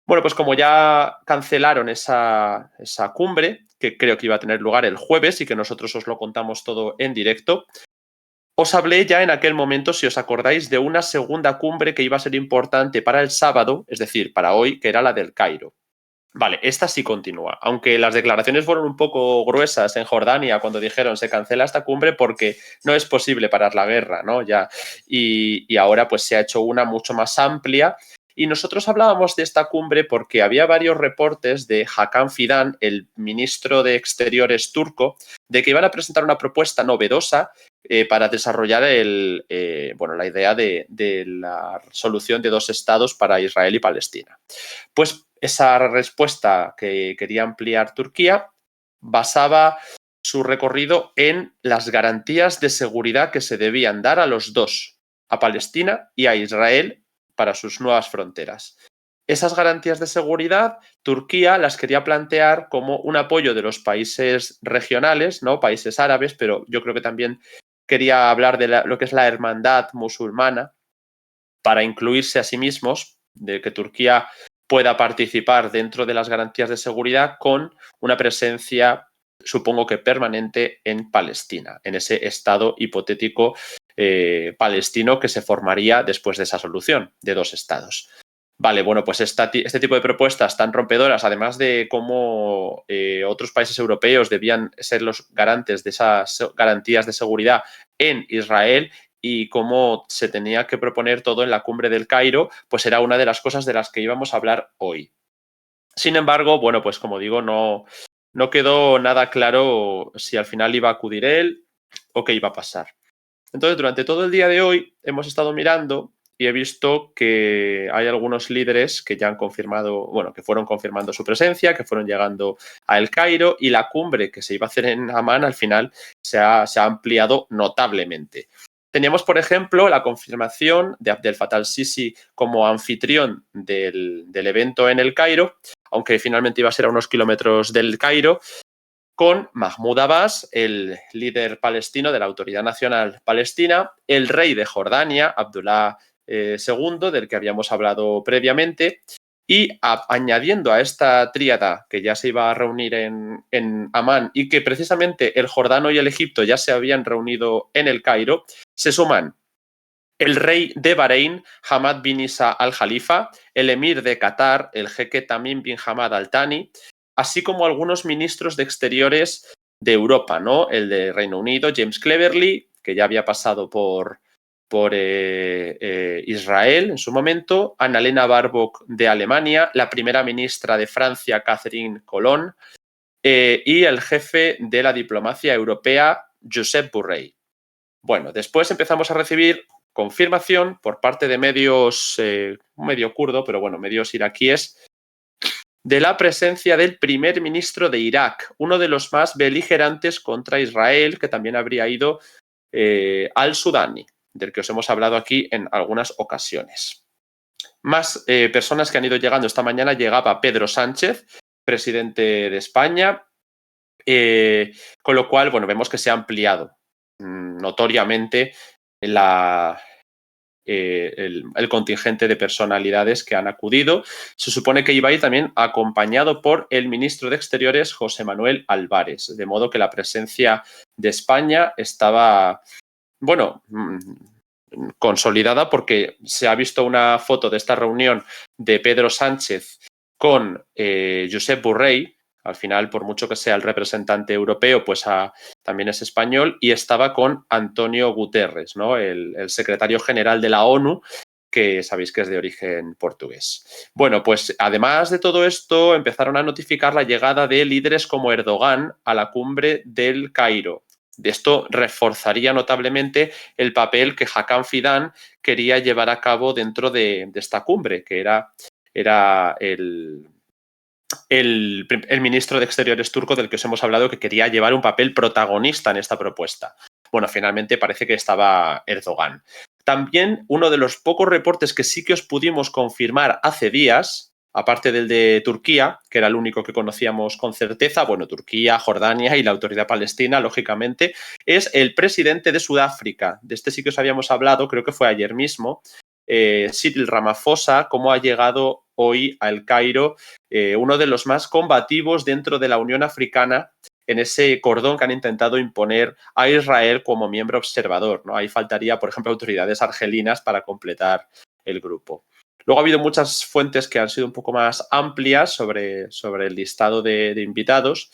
Bueno, pues como ya cancelaron esa cumbre, que creo que iba a tener lugar el jueves y que nosotros os lo contamos todo en directo, os hablé ya en aquel momento, si os acordáis, de una segunda cumbre que iba a ser importante para el sábado, es decir, para hoy, que era la del Cairo. Vale, esta sí continúa, aunque las declaraciones fueron un poco gruesas en Jordania cuando dijeron se cancela esta cumbre porque no es posible parar la guerra, ¿no? Ya, y ahora pues se ha hecho una mucho más amplia. Y nosotros hablábamos de esta cumbre porque había varios reportes de Hakan Fidan, el ministro de Exteriores turco, de que iban a presentar una propuesta novedosa para desarrollar la idea de la solución de dos estados para Israel y Palestina. Pues esa respuesta que quería ampliar Turquía basaba su recorrido en las garantías de seguridad que se debían dar a los dos, a Palestina y a Israel, para sus nuevas fronteras. Esas garantías de seguridad, Turquía las quería plantear como un apoyo de los países regionales, ¿no? Países árabes, pero yo creo que también quería hablar de lo que es la hermandad musulmana para incluirse a sí mismos, de que Turquía pueda participar dentro de las garantías de seguridad con una presencia, supongo que permanente, en Palestina, en ese estado hipotético palestino que se formaría después de esa solución de dos estados. Vale, bueno, pues este tipo de propuestas tan rompedoras, además de cómo otros países europeos debían ser los garantes de esas garantías de seguridad en Israel y cómo se tenía que proponer todo en la cumbre del Cairo, pues era una de las cosas de las que íbamos a hablar hoy. Sin embargo, bueno, pues como digo, no quedó nada claro si al final iba a acudir él o qué iba a pasar. Entonces, durante todo el día de hoy hemos estado mirando y he visto que hay algunos líderes que ya han confirmado, bueno, que fueron confirmando su presencia, que fueron llegando a El Cairo, y la cumbre que se iba a hacer en Amán al final se ha ampliado notablemente. Teníamos, por ejemplo, la confirmación de Abdel Fattah al-Sisi como anfitrión del evento en El Cairo, aunque finalmente iba a ser a unos kilómetros del Cairo, con Mahmoud Abbas, el líder palestino de la Autoridad Nacional Palestina, el rey de Jordania, Abdullah II, del que habíamos hablado previamente, y añadiendo a esta tríada que ya se iba a reunir en Amán y que precisamente el Jordano y el Egipto ya se habían reunido en el Cairo, se suman el rey de Bahrein, Hamad bin Isa al-Jalifa, el emir de Qatar, el jeque Tamim bin Hamad al-Thani, así como algunos ministros de exteriores de Europa, ¿no? El de Reino Unido, James Cleverly, que ya había pasado por Israel en su momento, Annalena Baerbock de Alemania, la primera ministra de Francia, Catherine Colonna, y el jefe de la diplomacia europea, Josep Borrell. Bueno, después empezamos a recibir confirmación por parte de medios, medio kurdo, pero bueno, medios iraquíes, de la presencia del primer ministro de Irak, uno de los más beligerantes contra Israel, que también habría ido al-Sudani, del que os hemos hablado aquí en algunas ocasiones. Más personas que han ido llegando esta mañana. Llegaba Pedro Sánchez, presidente de España, con lo cual, bueno, vemos que se ha ampliado notoriamente el contingente de personalidades que han acudido. Se supone que iba a ir también acompañado por el ministro de Exteriores, José Manuel Álvarez, de modo que la presencia de España estaba, bueno, consolidada, porque se ha visto una foto de esta reunión de Pedro Sánchez con Josep Borrell. Al final, por mucho que sea el representante europeo, pues también es español, y estaba con Antonio Guterres, ¿no? El secretario general de la ONU, que sabéis que es de origen portugués. Bueno, pues además de todo esto, empezaron a notificar la llegada de líderes como Erdogan a la cumbre del Cairo. De esto reforzaría notablemente el papel que Hakan Fidan quería llevar a cabo dentro de esta cumbre, que era el ministro de Exteriores turco del que os hemos hablado, que quería llevar un papel protagonista en esta propuesta. Bueno, finalmente parece que estaba Erdogan. También uno de los pocos reportes que sí que os pudimos confirmar hace días, aparte del de Turquía, que era el único que conocíamos con certeza, bueno, Turquía, Jordania y la Autoridad Palestina, lógicamente, es el presidente de Sudáfrica. De este sí que os habíamos hablado, creo que fue ayer mismo, Cyril Ramaphosa, cómo ha llegado hoy al Cairo, uno de los más combativos dentro de la Unión Africana, en ese cordón que han intentado imponer a Israel como miembro observador, ¿no? Ahí faltaría, por ejemplo, autoridades argelinas para completar el grupo. Luego ha habido muchas fuentes que han sido un poco más amplias sobre el listado de invitados.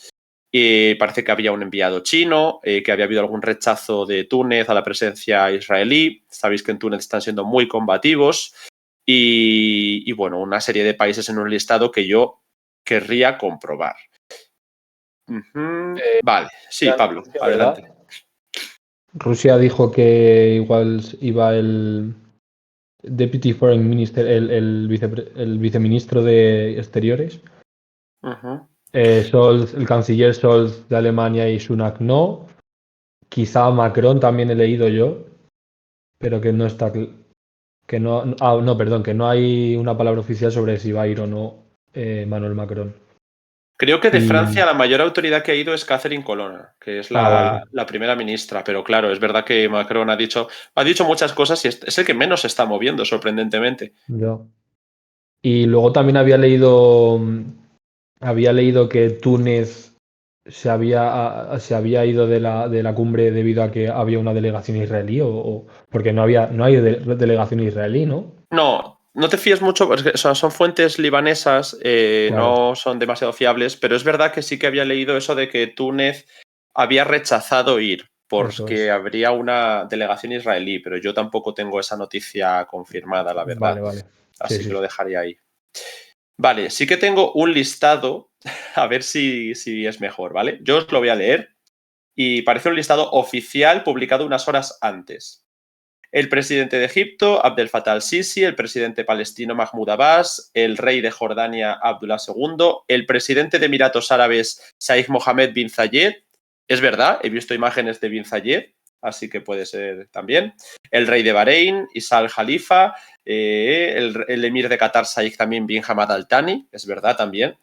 Parece que había un enviado chino, que había habido algún rechazo de Túnez a la presencia israelí. Sabéis que en Túnez están siendo muy combativos. Y bueno, una serie de países en un listado que yo querría comprobar. Vale, sí, Pablo, adelante. Rusia dijo que igual iba el Deputy Foreign Minister, el viceministro de Exteriores. Scholz, el canciller Scholz de Alemania y Sunak no. Quizá Macron también he leído yo, pero que no está. Que no, no, perdón, que no hay una palabra oficial sobre si va a ir o no Emmanuel Macron. Creo que de Y- Francia la mayor autoridad que ha ido es Catherine Colonna, que es vale. la primera ministra, pero claro, es verdad que Macron ha dicho muchas cosas y es el que menos se está moviendo, sorprendentemente. Ya. Y luego también había leído que Túnez se había ido de la cumbre debido a que había una delegación israelí, porque no hay delegación israelí, ¿no? No te fíes mucho, porque o sea, son fuentes libanesas, Claro, no son demasiado fiables, pero es verdad que sí que había leído eso de que Túnez había rechazado ir eso porque es. habría una delegación israelí, pero yo tampoco tengo esa noticia confirmada, la verdad. Vale, vale. Sí, Así que sí. lo dejaría ahí. Vale, sí que tengo un listado, a ver si es mejor, ¿vale? Yo os lo voy a leer y parece un listado oficial publicado unas horas antes. El presidente de Egipto, Abdel Fattah al-Sisi, el presidente palestino Mahmoud Abbas, el rey de Jordania, Abdullah II, el presidente de Emiratos Árabes, Sheikh Mohammed bin Zayed. Es verdad, he visto imágenes de bin Zayed, así que puede ser también. El rey de Bahrein, Isa al-Khalifa, el emir de Qatar, Sheikh Tamim bin Hamad al-Thani, es verdad también.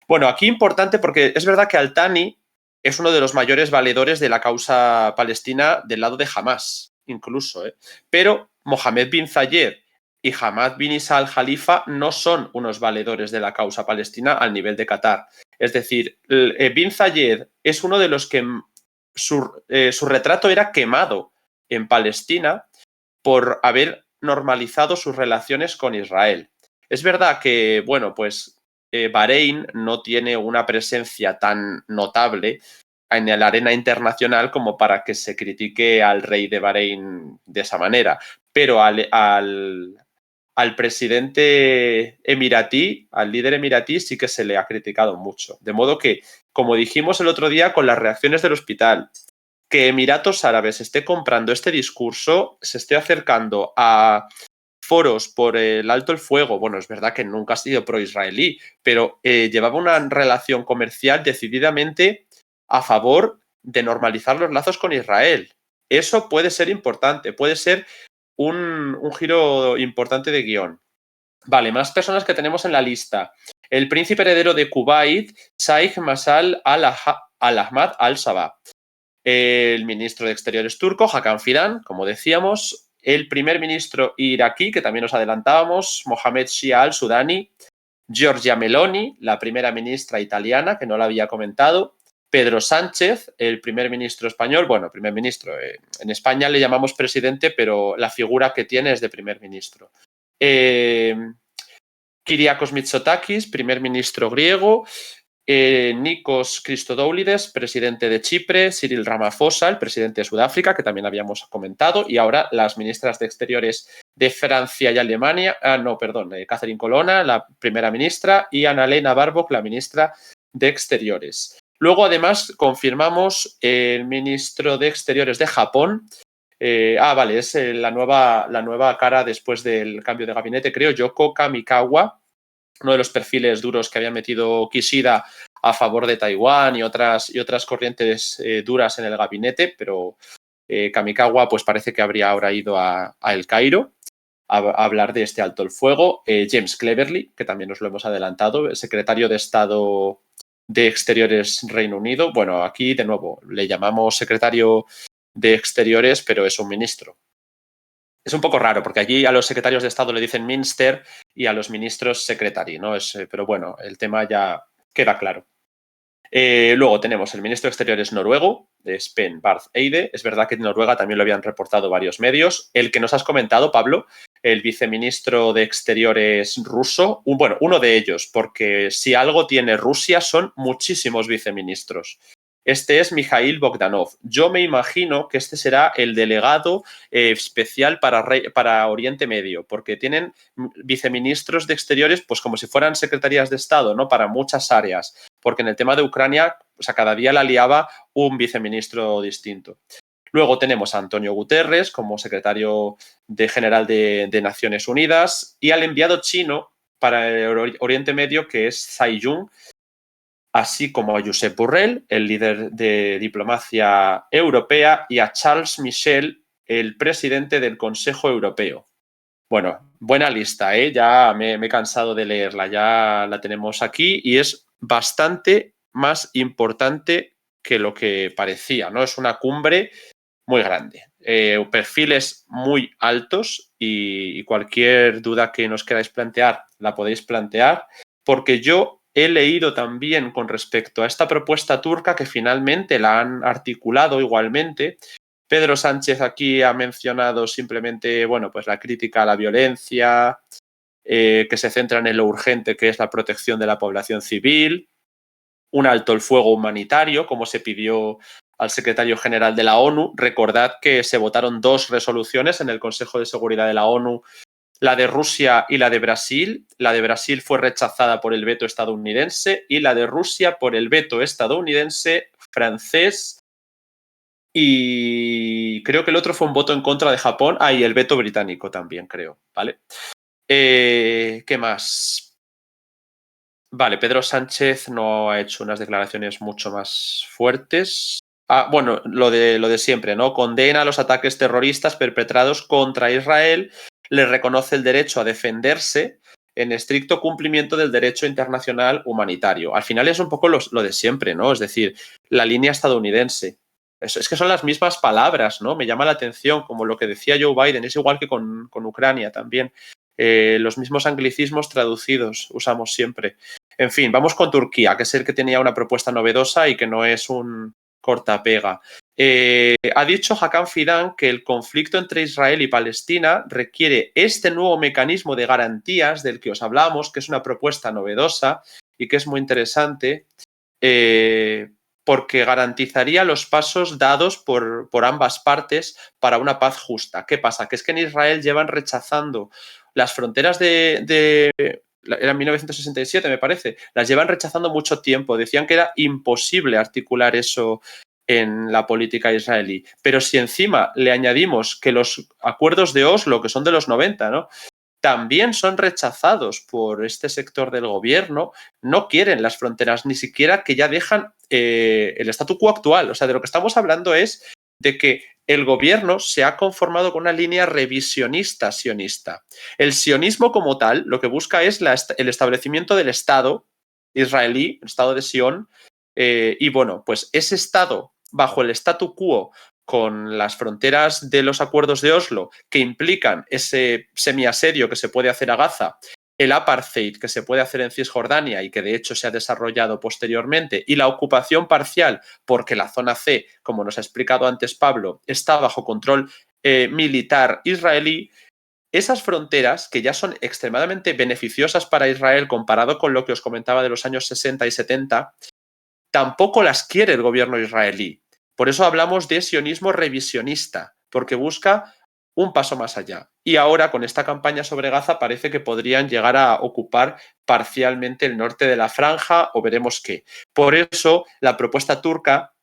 Bueno, aquí importante porque es verdad que al-Thani es uno de los mayores valedores de la causa palestina del lado de Hamas, incluso. Pero Mohammed bin Zayed y Hamad bin Isa al-Khalifa no son unos valedores de la causa palestina al nivel de Qatar. Es decir, bin Zayed es uno de los que su retrato era quemado en Palestina por haber normalizado sus relaciones con Israel. Es verdad que, bueno, pues Bahrein no tiene una presencia tan notable en la arena internacional como para que se critique al rey de Bahrein de esa manera, pero al presidente emiratí, al líder emiratí, sí que se le ha criticado mucho. De modo que, como dijimos el otro día con las reacciones del hospital, que Emiratos Árabes esté comprando este discurso, se esté acercando a foros por el alto el fuego. Bueno, es verdad que nunca ha sido pro-israelí, pero llevaba una relación comercial decididamente a favor de normalizar los lazos con Israel. Eso puede ser importante, puede ser un giro importante de guión. Vale, más personas que tenemos en la lista. El príncipe heredero de Kuwait, Sheikh Masal al-Ahmad al-Sabah. El ministro de Exteriores turco, Hakan Fidan, como decíamos, el primer ministro iraquí, que también nos adelantábamos, Mohamed Shia al-Sudani, Giorgia Meloni, la primera ministra italiana, que no la había comentado, Pedro Sánchez, el primer ministro español, bueno, primer ministro, en España le llamamos presidente, pero la figura que tiene es de primer ministro. Kyriakos Mitsotakis, primer ministro griego, Nikos Christodoulides, presidente de Chipre, Cyril Ramaphosa, el presidente de Sudáfrica, que también habíamos comentado, y ahora las ministras de Exteriores de Francia y Alemania, Catherine Colonna, la primera ministra, y Annalena Baerbock, la ministra de Exteriores. Luego, además, confirmamos el ministro de Exteriores de Japón. Vale, es la nueva cara después del cambio de gabinete, creo, Yoko Kamikawa, uno de los perfiles duros que había metido Kishida a favor de Taiwán y otras corrientes duras en el gabinete, pero Kamikawa pues parece que habría ahora ido a El Cairo a hablar de este alto el fuego. James Cleverly, que también nos lo hemos adelantado, el secretario de Estado de Exteriores Reino Unido. Bueno, aquí de nuevo le llamamos secretario de Exteriores, pero es un ministro. Es un poco raro, porque allí a los secretarios de Estado le dicen minister y a los ministros secretary, ¿no? Pero bueno, el tema ya queda claro. Luego tenemos el ministro de Exteriores noruego, Sven Barth Eide. Es verdad que en Noruega también lo habían reportado varios medios. El que nos has comentado, Pablo, el viceministro de Exteriores ruso, uno de ellos, porque si algo tiene Rusia son muchísimos viceministros. Este es Mikhail Bogdanov. Yo me imagino que este será el delegado especial para Oriente Medio, porque tienen viceministros de Exteriores pues como si fueran secretarías de Estado, ¿no? Para muchas áreas, porque en el tema de Ucrania, o sea, cada día la liaba un viceministro distinto. Luego tenemos a Antonio Guterres como secretario general de Naciones Unidas y al enviado chino para el Oriente Medio, que es Tsai Jung, así como a Josep Borrell, el líder de diplomacia europea, y a Charles Michel, el presidente del Consejo Europeo. Bueno, buena lista, ¿eh? Ya me he cansado de leerla, ya la tenemos aquí y es bastante más importante que lo que parecía, ¿no? Es una cumbre muy grande, perfiles muy altos y cualquier duda que nos queráis plantear la podéis plantear, porque yo he leído también con respecto a esta propuesta turca que finalmente la han articulado igualmente. Pedro Sánchez aquí ha mencionado simplemente, bueno, pues la crítica a la violencia, que se centran en lo urgente que es la protección de la población civil, un alto el fuego humanitario, como se pidió al secretario general de la ONU. Recordad que se votaron 2 resoluciones en el Consejo de Seguridad de la ONU, la de Rusia y la de Brasil. La de Brasil fue rechazada por el veto estadounidense y la de Rusia por el veto estadounidense, francés y creo que el otro fue un voto en contra de Japón. Y el veto británico también, creo, ¿vale? ¿Qué más? Vale, Pedro Sánchez no ha hecho unas declaraciones mucho más fuertes. Bueno, lo de siempre, ¿no? Condena los ataques terroristas perpetrados contra Israel, le reconoce el derecho a defenderse en estricto cumplimiento del derecho internacional humanitario. Al final es un poco lo de siempre, ¿no? Es decir, la línea estadounidense. Es que son las mismas palabras, ¿no? Me llama la atención, como lo que decía Joe Biden, es igual que con Ucrania también. Los mismos anglicismos traducidos usamos siempre. En fin, vamos con Turquía, que es el que tenía una propuesta novedosa y que no es un cortapega. Ha dicho Hakan Fidan que el conflicto entre Israel y Palestina requiere este nuevo mecanismo de garantías del que os hablamos, que es una propuesta novedosa y que es muy interesante, porque garantizaría los pasos dados por ambas partes para una paz justa. ¿Qué pasa? Que es que en Israel llevan rechazando las fronteras era en 1967, me parece, las llevan rechazando mucho tiempo. Decían que era imposible articular eso en la política israelí. Pero si encima le añadimos que los acuerdos de Oslo, que son de los 90, ¿no?, también son rechazados por este sector del gobierno, no quieren las fronteras, ni siquiera que ya dejan el statu quo actual. O sea, de lo que estamos hablando es de que el gobierno se ha conformado con una línea revisionista sionista. El sionismo como tal lo que busca es el establecimiento del Estado israelí, el Estado de Sion, y bueno, pues ese Estado bajo el statu quo con las fronteras de los acuerdos de Oslo que implican ese semiasedio que se puede hacer a Gaza, el apartheid que se puede hacer en Cisjordania y que de hecho se ha desarrollado posteriormente, y la ocupación parcial porque la zona C, como nos ha explicado antes Pablo, está bajo control militar israelí. Esas fronteras, que ya son extremadamente beneficiosas para Israel comparado con lo que os comentaba de los años 60 y 70, tampoco las quiere el gobierno israelí. Por eso hablamos de sionismo revisionista, porque busca un paso más allá. Y ahora, con esta campaña sobre Gaza, parece que podrían llegar a ocupar parcialmente el norte de la franja, o veremos qué. Por eso, la propuesta turca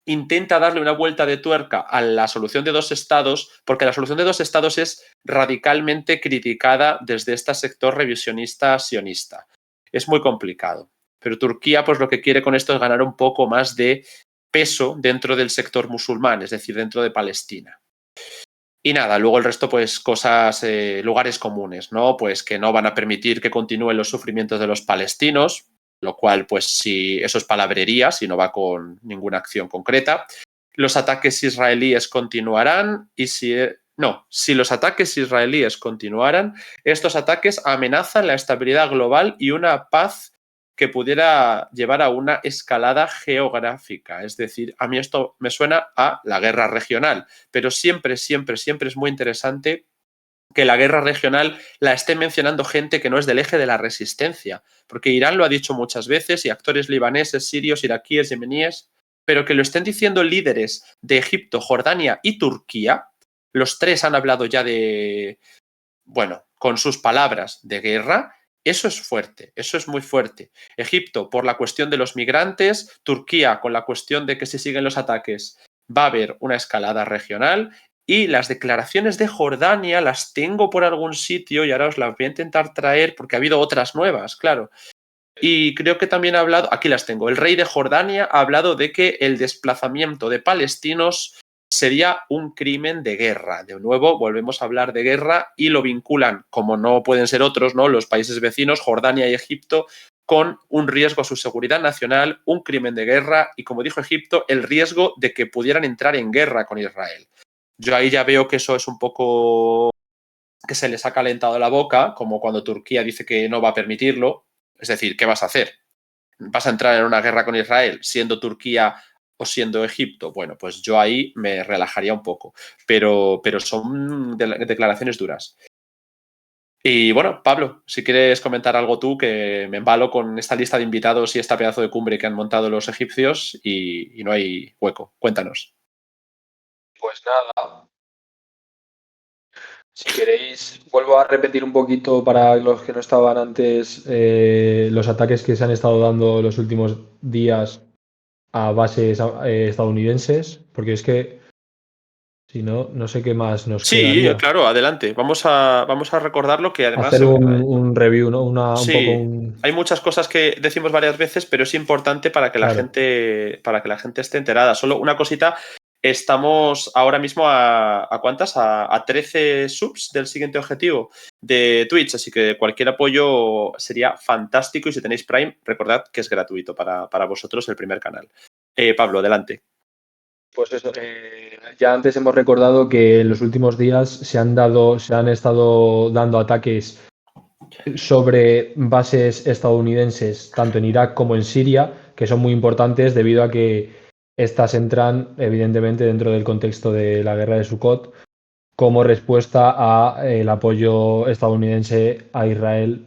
intenta darle una vuelta de tuerca a la solución de 2 estados, porque la solución de 2 estados es radicalmente criticada desde este sector revisionista sionista. Es muy complicado. Pero Turquía, pues lo que quiere con esto es ganar un poco más de peso dentro del sector musulmán, es decir, dentro de Palestina. Y nada, luego el resto, pues cosas, lugares comunes, ¿no? Pues que no van a permitir que continúen los sufrimientos de los palestinos, lo cual, pues si eso es palabrería, si no va con ninguna acción concreta. Los ataques israelíes continuarán y si los ataques israelíes continuaran, estos ataques amenazan la estabilidad global y una paz que pudiera llevar a una escalada geográfica. Es decir, a mí esto me suena a la guerra regional, pero siempre, siempre, siempre es muy interesante que la guerra regional la esté mencionando gente que no es del eje de la resistencia, porque Irán lo ha dicho muchas veces y actores libaneses, sirios, iraquíes, yemeníes, pero que lo estén diciendo líderes de Egipto, Jordania y Turquía. Los 3 han hablado ya de, bueno, con sus palabras, de guerra. Eso es fuerte, eso es muy fuerte. Egipto por la cuestión de los migrantes, Turquía con la cuestión de que si siguen los ataques va a haber una escalada regional, y las declaraciones de Jordania las tengo por algún sitio y ahora os las voy a intentar traer porque ha habido otras nuevas, claro. Y creo que también ha hablado, aquí las tengo, el rey de Jordania ha hablado de que el desplazamiento de palestinos sería un crimen de guerra. De nuevo, volvemos a hablar de guerra y lo vinculan, como no pueden ser otros, ¿no? Los países vecinos, Jordania y Egipto, con un riesgo a su seguridad nacional, un crimen de guerra y, como dijo Egipto, el riesgo de que pudieran entrar en guerra con Israel. Yo ahí ya veo que eso es un poco que se les ha calentado la boca, como cuando Turquía dice que no va a permitirlo. Es decir, ¿qué vas a hacer? ¿Vas a entrar en una guerra con Israel siendo Turquía o siendo Egipto? Bueno, pues yo ahí me relajaría un poco, pero son declaraciones duras. Y bueno, Pablo, si quieres comentar algo tú, que me embalo con esta lista de invitados y esta pedazo de cumbre que han montado los egipcios y no hay hueco. Cuéntanos. Pues nada, si queréis, vuelvo a repetir un poquito para los que no estaban antes los ataques que se han estado dando los últimos días a bases estadounidenses, porque es que si no, no sé qué más nos Sí, quedaría. claro, adelante. Vamos a recordarlo que además... Hacer un review, ¿no? Un Sí, poco hay muchas cosas que decimos varias veces, pero es importante para que la Claro. gente esté enterada. Solo una cosita, estamos ahora mismo ¿a cuántas? A 13 subs del siguiente objetivo de Twitch, así que cualquier apoyo sería fantástico y si tenéis Prime, recordad que es gratuito para vosotros el primer canal. Pablo, adelante. Pues eso, ya antes hemos recordado que en los últimos días se han estado dando ataques sobre bases estadounidenses, tanto en Irak como en Siria, que son muy importantes debido a que estas entran, evidentemente, dentro del contexto de la guerra de Sukkot, como respuesta a el apoyo estadounidense a Israel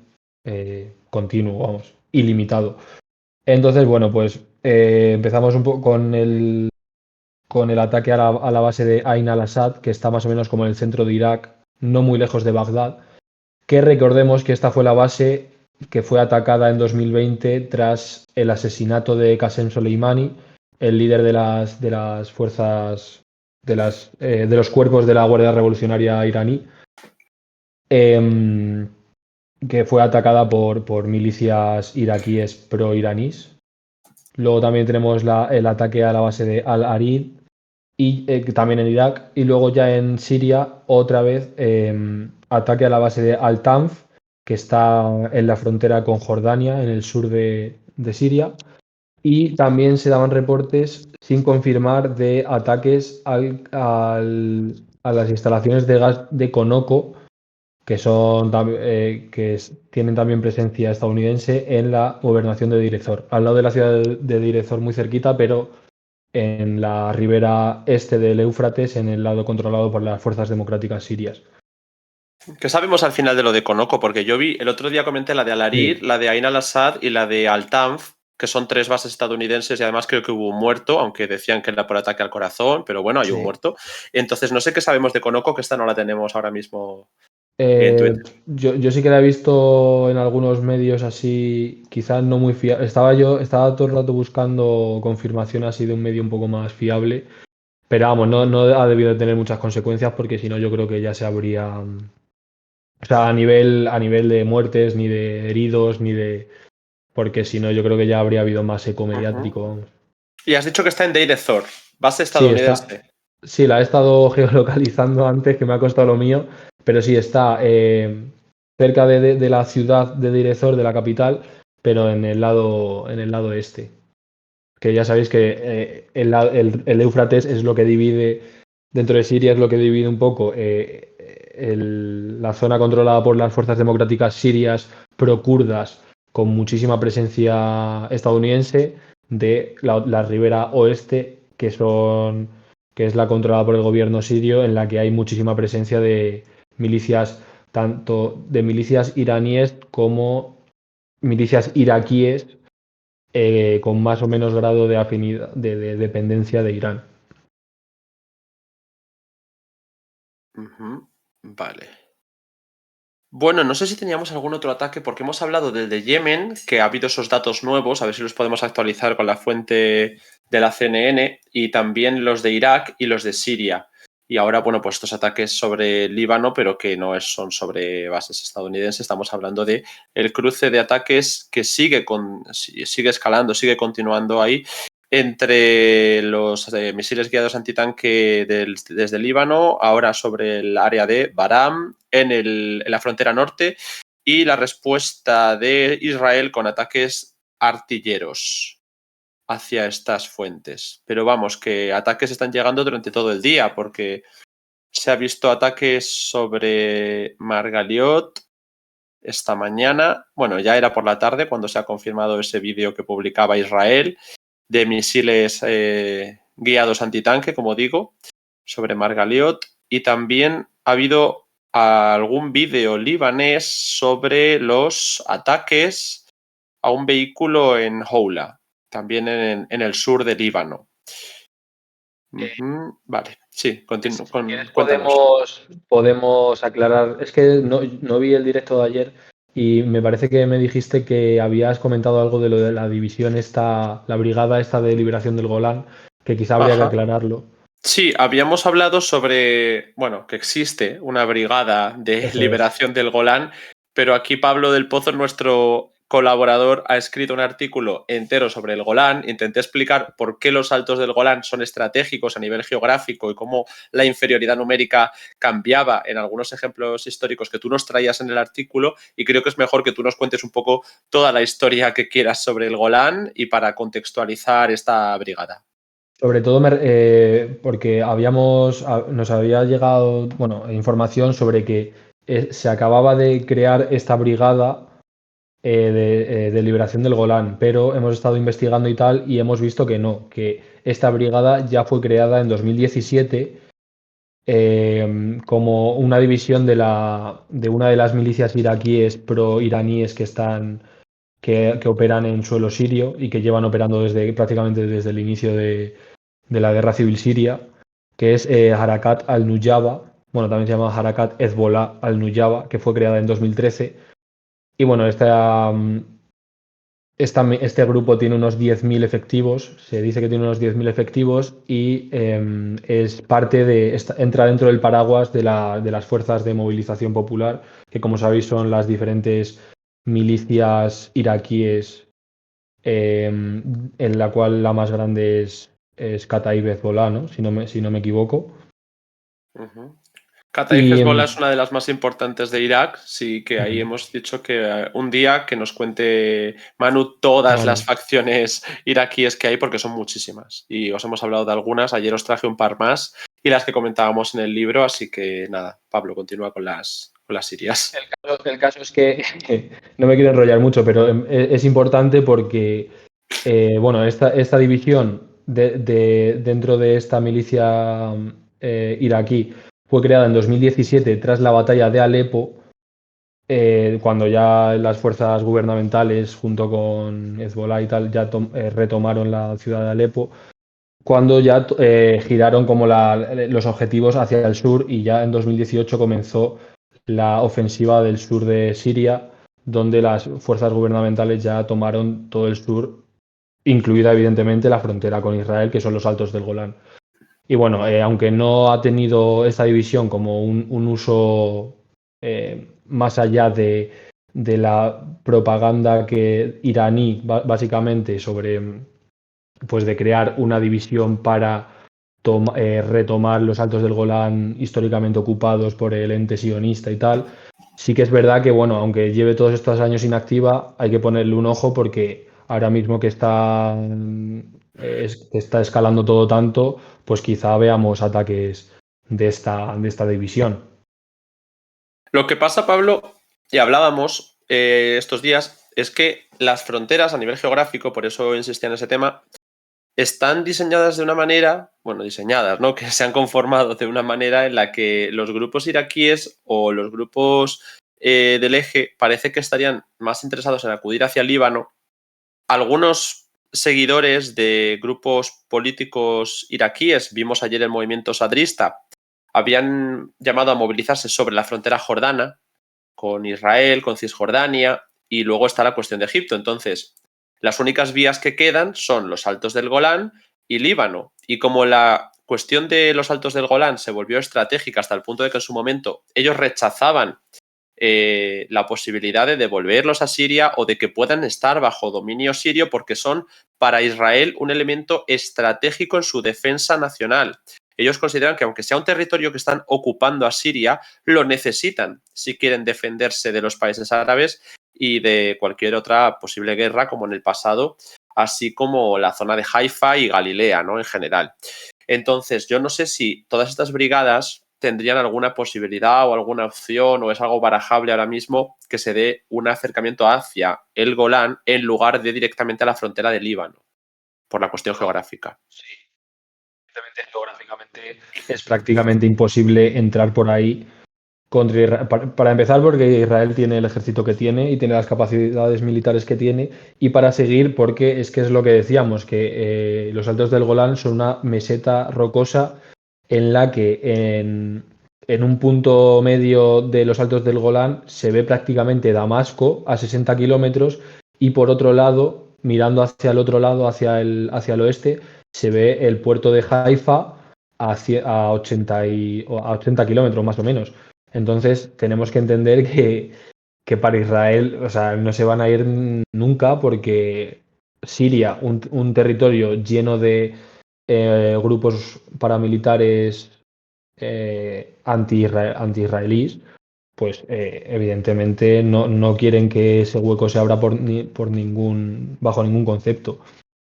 continuo, vamos, ilimitado. Entonces, bueno, pues empezamos un poco con el ataque a la base de Ain al-Assad, que está más o menos como en el centro de Irak, no muy lejos de Bagdad, que recordemos que esta fue la base que fue atacada en 2020 tras el asesinato de Qasem Soleimani, el líder de las fuerzas, de los cuerpos de la Guardia Revolucionaria iraní, que fue atacada por milicias iraquíes pro-iraníes. Luego también tenemos el ataque a la base de Al-Arid, y también en Irak, y luego ya en Siria otra vez ataque a la base de Al-Tanf, que está en la frontera con Jordania, en el sur de Siria, y también se daban reportes sin confirmar de ataques a las instalaciones de gas de Conoco, que son tienen también presencia estadounidense en la gobernación de Deir ez-Zor, al lado de la ciudad de Deir ez-Zor, muy cerquita, pero en la ribera este del Éufrates, en el lado controlado por las fuerzas democráticas sirias. ¿Qué sabemos al final de lo de Conoco? Porque yo vi, el otro día comenté la de Al-Arid, Sí. la de Ain al-Assad y la de Al-Tanf, que son 3 bases estadounidenses y además creo que hubo un muerto, aunque decían que era por ataque al corazón, pero bueno, hay un muerto. Entonces no sé qué sabemos de Conoco, que esta no la tenemos ahora mismo en Twitter. Yo sí que la he visto en algunos medios así, quizás no muy fiable. Estaba todo el rato buscando confirmación así de un medio un poco más fiable, pero vamos, no ha debido de tener muchas consecuencias porque si no yo creo que ya se habría, o sea, a nivel de muertes, ni de heridos, ni de, porque si no yo creo que ya habría habido más eco mediático. Vamos. Y has dicho que está en Deir ez-Zor, base Sí, estadounidense. sí, la he estado geolocalizando antes, que me ha costado lo mío, pero sí está cerca de la ciudad de Deir ez-Zor, de la capital, pero en el lado este. Que ya sabéis que el Éufrates es lo que divide, dentro de Siria es lo que divide un poco la zona controlada por las fuerzas democráticas sirias pro-kurdas con muchísima presencia estadounidense de la ribera oeste, que es la controlada por el gobierno sirio, en la que hay muchísima presencia de milicias, tanto de milicias iraníes como milicias iraquíes, con más o menos grado de afinidad, de dependencia de Irán. Vale. Bueno, no sé si teníamos algún otro ataque, porque hemos hablado del de Yemen, que ha habido esos datos nuevos, a ver si los podemos actualizar con la fuente de la CNN, y también los de Irak y los de Siria. Y ahora, bueno, pues estos ataques sobre Líbano, pero que no son sobre bases estadounidenses. Estamos hablando de el cruce de ataques que sigue escalando, sigue continuando ahí entre los misiles guiados antitanque desde Líbano, ahora sobre el área de Baram, en la frontera norte, y la respuesta de Israel con ataques artilleros hacia estas fuentes. Pero vamos, que ataques están llegando durante todo el día, porque se ha visto ataques sobre Margaliot esta mañana. Bueno, ya era por la tarde cuando se ha confirmado ese vídeo que publicaba Israel de misiles guiados antitanque, como digo, sobre Margaliot. Y también ha habido algún vídeo libanés sobre los ataques a un vehículo en Houla, también en el sur de Líbano. Vale, sí, continúo. Podemos aclarar. Es que no vi el directo de ayer y me parece que me dijiste que habías comentado algo de lo de la división la brigada esta de liberación del Golán, que quizá habría que aclararlo. Sí, habíamos hablado sobre, bueno, que existe una brigada de liberación del Golán, pero aquí Pablo del Pozo, nuestro colaborador, ha escrito un artículo entero sobre el Golán. Intenté explicar por qué los altos del Golán son estratégicos a nivel geográfico y cómo la inferioridad numérica cambiaba en algunos ejemplos históricos que tú nos traías en el artículo, y creo que es mejor que tú nos cuentes un poco toda la historia que quieras sobre el Golán y para contextualizar esta brigada. Sobre todo porque nos había llegado información sobre que se acababa de crear esta brigada de liberación del Golán, pero hemos estado investigando y tal y hemos visto que no, que esta brigada ya fue creada en 2017 como una división de una de las milicias iraquíes pro-iraníes que operan en suelo sirio y que llevan operando prácticamente desde el inicio de la guerra civil siria, que es Harakat al-Nujaba, bueno, también se llama Harakat Hezbollah al-Nujaba, que fue creada en 2013. Y bueno, este grupo tiene unos 10.000 efectivos, se dice que tiene unos 10.000 efectivos y es entra dentro del paraguas de las fuerzas de movilización popular, que como sabéis son las diferentes milicias iraquíes, en la cual la más grande es Kataib Hezbollah, ¿no? Si no me equivoco. Kataib Hezbollah es una de las más importantes de Irak, sí, que ahí hemos dicho que un día que nos cuente Manu todas las facciones iraquíes que hay, porque son muchísimas. Y os hemos hablado de algunas, ayer os traje un par más y las que comentábamos en el libro, así que nada, Pablo, continúa con las sirias. El caso es que no me quiero enrollar mucho, pero es importante porque esta división dentro de esta milicia iraquí fue creada en 2017 tras la batalla de Alepo, cuando ya las fuerzas gubernamentales junto con Hezbollah y tal ya retomaron la ciudad de Alepo, cuando ya giraron como los objetivos hacia el sur, y ya en 2018 comenzó la ofensiva del sur de Siria, donde las fuerzas gubernamentales ya tomaron todo el sur, incluida evidentemente la frontera con Israel, que son los Altos del Golán. Y bueno, aunque no ha tenido esta división como un uso más allá de la propaganda iraní, básicamente, sobre pues de crear una división para retomar los Altos del Golán históricamente ocupados por el ente sionista y tal, sí que es verdad que, bueno, aunque lleve todos estos años inactiva, hay que ponerle un ojo porque ahora mismo que está escalando todo tanto, pues quizá veamos ataques de esta división. Lo que pasa, Pablo, y hablábamos estos días, es que las fronteras a nivel geográfico, por eso insistía en ese tema, están diseñadas de una manera, ¿no? Que se han conformado de una manera en la que los grupos iraquíes o los grupos del eje parece que estarían más interesados en acudir hacia el Líbano. Algunos seguidores de grupos políticos iraquíes, vimos ayer el movimiento sadrista, habían llamado a movilizarse sobre la frontera jordana con Israel, con Cisjordania, y luego está la cuestión de Egipto. Entonces, las únicas vías que quedan son los Altos del Golán y Líbano. Y como la cuestión de los Altos del Golán se volvió estratégica hasta el punto de que en su momento ellos rechazaban la posibilidad de devolverlos a Siria o de que puedan estar bajo dominio sirio porque son para Israel un elemento estratégico en su defensa nacional. Ellos consideran que aunque sea un territorio que están ocupando a Siria, lo necesitan si quieren defenderse de los países árabes y de cualquier otra posible guerra como en el pasado, así como la zona de Haifa y Galilea, ¿no? En general. Entonces, yo no sé si todas estas brigadas tendrían alguna posibilidad o alguna opción o es algo barajable ahora mismo que se dé un acercamiento hacia el Golán en lugar de directamente a la frontera del Líbano, por la cuestión geográfica. Sí, geográficamente es prácticamente imposible entrar por ahí contra Israel. Para empezar, porque Israel tiene el ejército que tiene y tiene las capacidades militares que tiene, y para seguir, porque es que es lo que decíamos, que los Altos del Golán son una meseta rocosa en la que en un punto medio de los Altos del Golán se ve prácticamente Damasco a 60 kilómetros y por otro lado, mirando hacia el otro lado, hacia el oeste, se ve el puerto de Haifa a 80 kilómetros más o menos. Entonces tenemos que entender que para Israel, o sea, no se van a ir nunca porque Siria, un territorio lleno de grupos paramilitares anti-israelíes, pues evidentemente no quieren que ese hueco se abra bajo ningún concepto.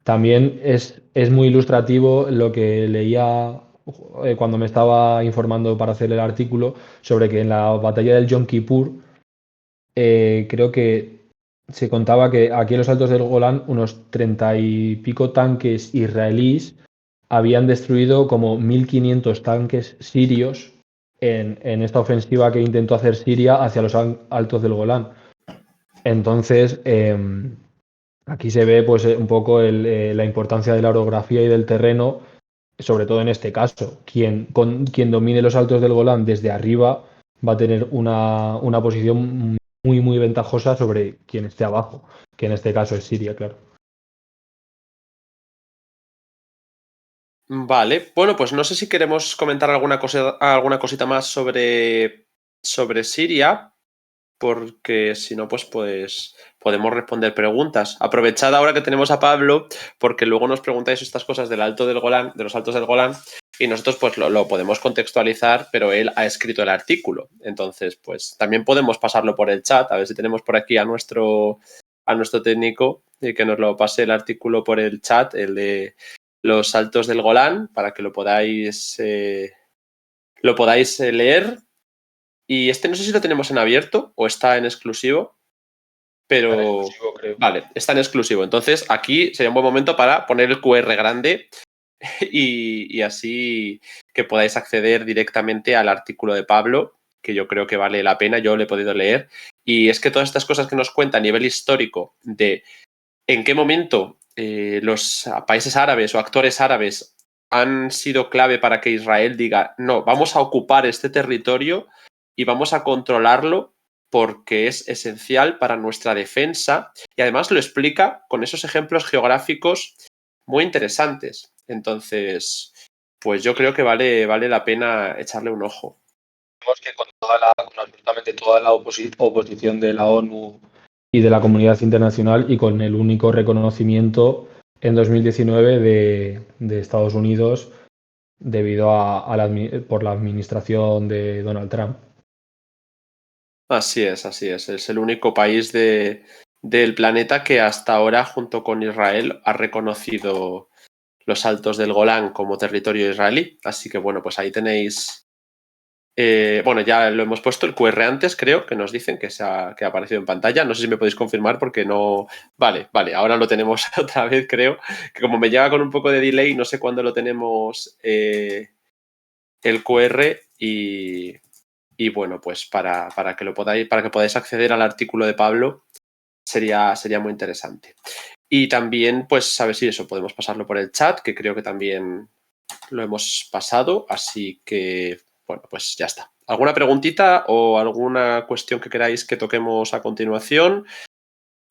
También es muy ilustrativo lo que leía cuando me estaba informando para hacer el artículo sobre que en la batalla del Yom Kippur creo que se contaba que aquí en los Altos del Golán unos 30 y pico tanques israelíes habían destruido como 1.500 tanques sirios en esta ofensiva que intentó hacer Siria hacia los Altos del Golán. Entonces, aquí se ve pues un poco la importancia de la orografía y del terreno, sobre todo en este caso. Quien domine los Altos del Golán desde arriba va a tener una posición muy, muy ventajosa sobre quien esté abajo, que en este caso es Siria, claro. Vale, bueno, pues no sé si queremos comentar alguna cosita más sobre Siria, porque si no, pues podemos responder preguntas. Aprovechad ahora que tenemos a Pablo, porque luego nos preguntáis estas cosas del Alto del Golán, de los Altos del Golán, y nosotros pues lo podemos contextualizar, pero él ha escrito el artículo. Entonces, pues también podemos pasarlo por el chat, a ver si tenemos por aquí a nuestro técnico y que nos lo pase el artículo por el chat, el de los Altos del Golán, para que lo podáis leer. Y no sé si lo tenemos en abierto o está en exclusivo, pero Está en exclusivo, creo. Vale, está en exclusivo. Entonces aquí sería un buen momento para poner el QR grande y así que podáis acceder directamente al artículo de Pablo, que yo creo que vale la pena, yo lo he podido leer. Y es que todas estas cosas que nos cuenta a nivel histórico de en qué momento los países árabes o actores árabes han sido clave para que Israel diga, no, vamos a ocupar este territorio y vamos a controlarlo porque es esencial para nuestra defensa, y además lo explica con esos ejemplos geográficos muy interesantes. Entonces, pues yo creo que vale la pena echarle un ojo. Vemos que con absolutamente toda la oposición de la ONU y de la comunidad internacional y con el único reconocimiento en 2019 de Estados Unidos debido por la administración de Donald Trump. Así es. Es el único país del planeta que hasta ahora, junto con Israel, ha reconocido los Altos del Golán como territorio israelí. Así que bueno, pues ahí tenéis. Bueno, ya lo hemos puesto el QR antes, creo, que nos dicen que ha aparecido en pantalla. No sé si me podéis confirmar porque no. Vale, ahora lo tenemos otra vez, creo. Que como me llega con un poco de delay, no sé cuándo lo tenemos el QR y bueno, pues para que podáis acceder al artículo de Pablo sería muy interesante. Y también, pues, a ver si eso podemos pasarlo por el chat, que creo que también lo hemos pasado, así que, bueno, pues ya está. ¿Alguna preguntita o alguna cuestión que queráis que toquemos a continuación?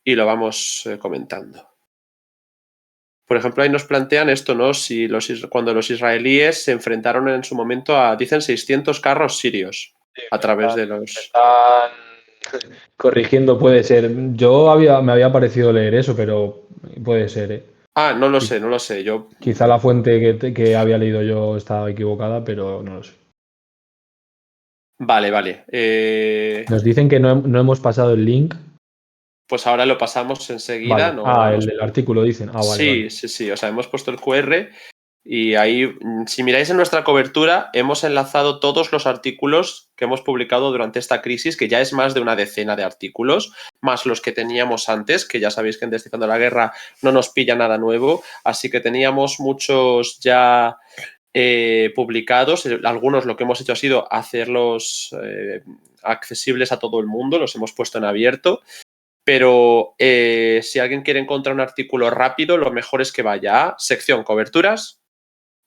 Y lo vamos comentando. Por ejemplo, ahí nos plantean esto, ¿no? Si cuando los israelíes se enfrentaron en su momento a, dicen, 600 carros sirios a través de los... Están corrigiendo, puede ser. Me había parecido leer eso, pero puede ser, ¿eh? Ah, no lo sé, no lo sé. Yo... Quizá la fuente que había leído yo estaba equivocada, pero no lo sé. Vale, vale. Nos dicen que no hemos pasado el link. Pues ahora lo pasamos enseguida. Vale. El del artículo dicen. Vale, sí, vale. sí. O sea, hemos puesto el QR y ahí, si miráis en nuestra cobertura, hemos enlazado todos los artículos que hemos publicado durante esta crisis, que ya es más de una decena de artículos, más los que teníamos antes, que ya sabéis que en Descifrando la Guerra no nos pilla nada nuevo, así que teníamos muchos ya publicados. Algunos lo que hemos hecho ha sido hacerlos accesibles a todo el mundo, los hemos puesto en abierto. Pero si alguien quiere encontrar un artículo rápido, lo mejor es que vaya a sección coberturas,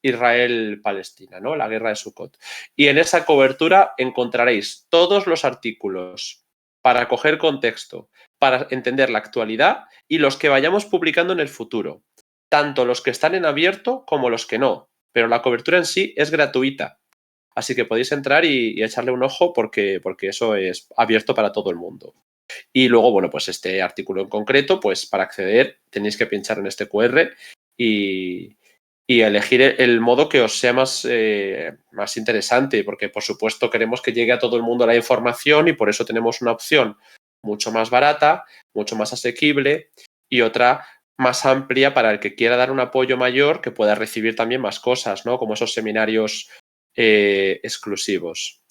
Israel-Palestina, ¿no? La guerra de Sukkot. Y en esa cobertura encontraréis todos los artículos para coger contexto, para entender la actualidad y los que vayamos publicando en el futuro. Tanto los que están en abierto como los que no. Pero la cobertura en sí es gratuita. Así que podéis entrar y echarle un ojo porque eso es abierto para todo el mundo. Y luego, bueno, pues este artículo en concreto, pues para acceder tenéis que pinchar en este QR y elegir el modo que os sea más interesante, porque por supuesto queremos que llegue a todo el mundo la información y por eso tenemos una opción mucho más barata, mucho más asequible y otra más amplia para el que quiera dar un apoyo mayor, que pueda recibir también más cosas, ¿no? Como esos seminarios exclusivos.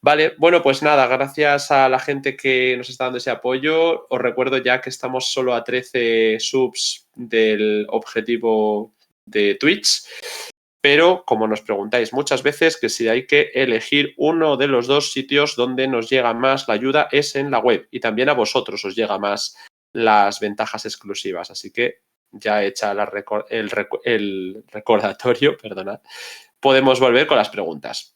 Vale, bueno, pues nada, gracias a la gente que nos está dando ese apoyo. Os recuerdo ya que estamos solo a 13 subs del objetivo de Twitch, pero como nos preguntáis muchas veces, que si hay que elegir uno de los dos sitios donde nos llega más la ayuda es en la web, y también a vosotros os llega más las ventajas exclusivas, así que ya hecha el recordatorio, perdonad, podemos volver con las preguntas.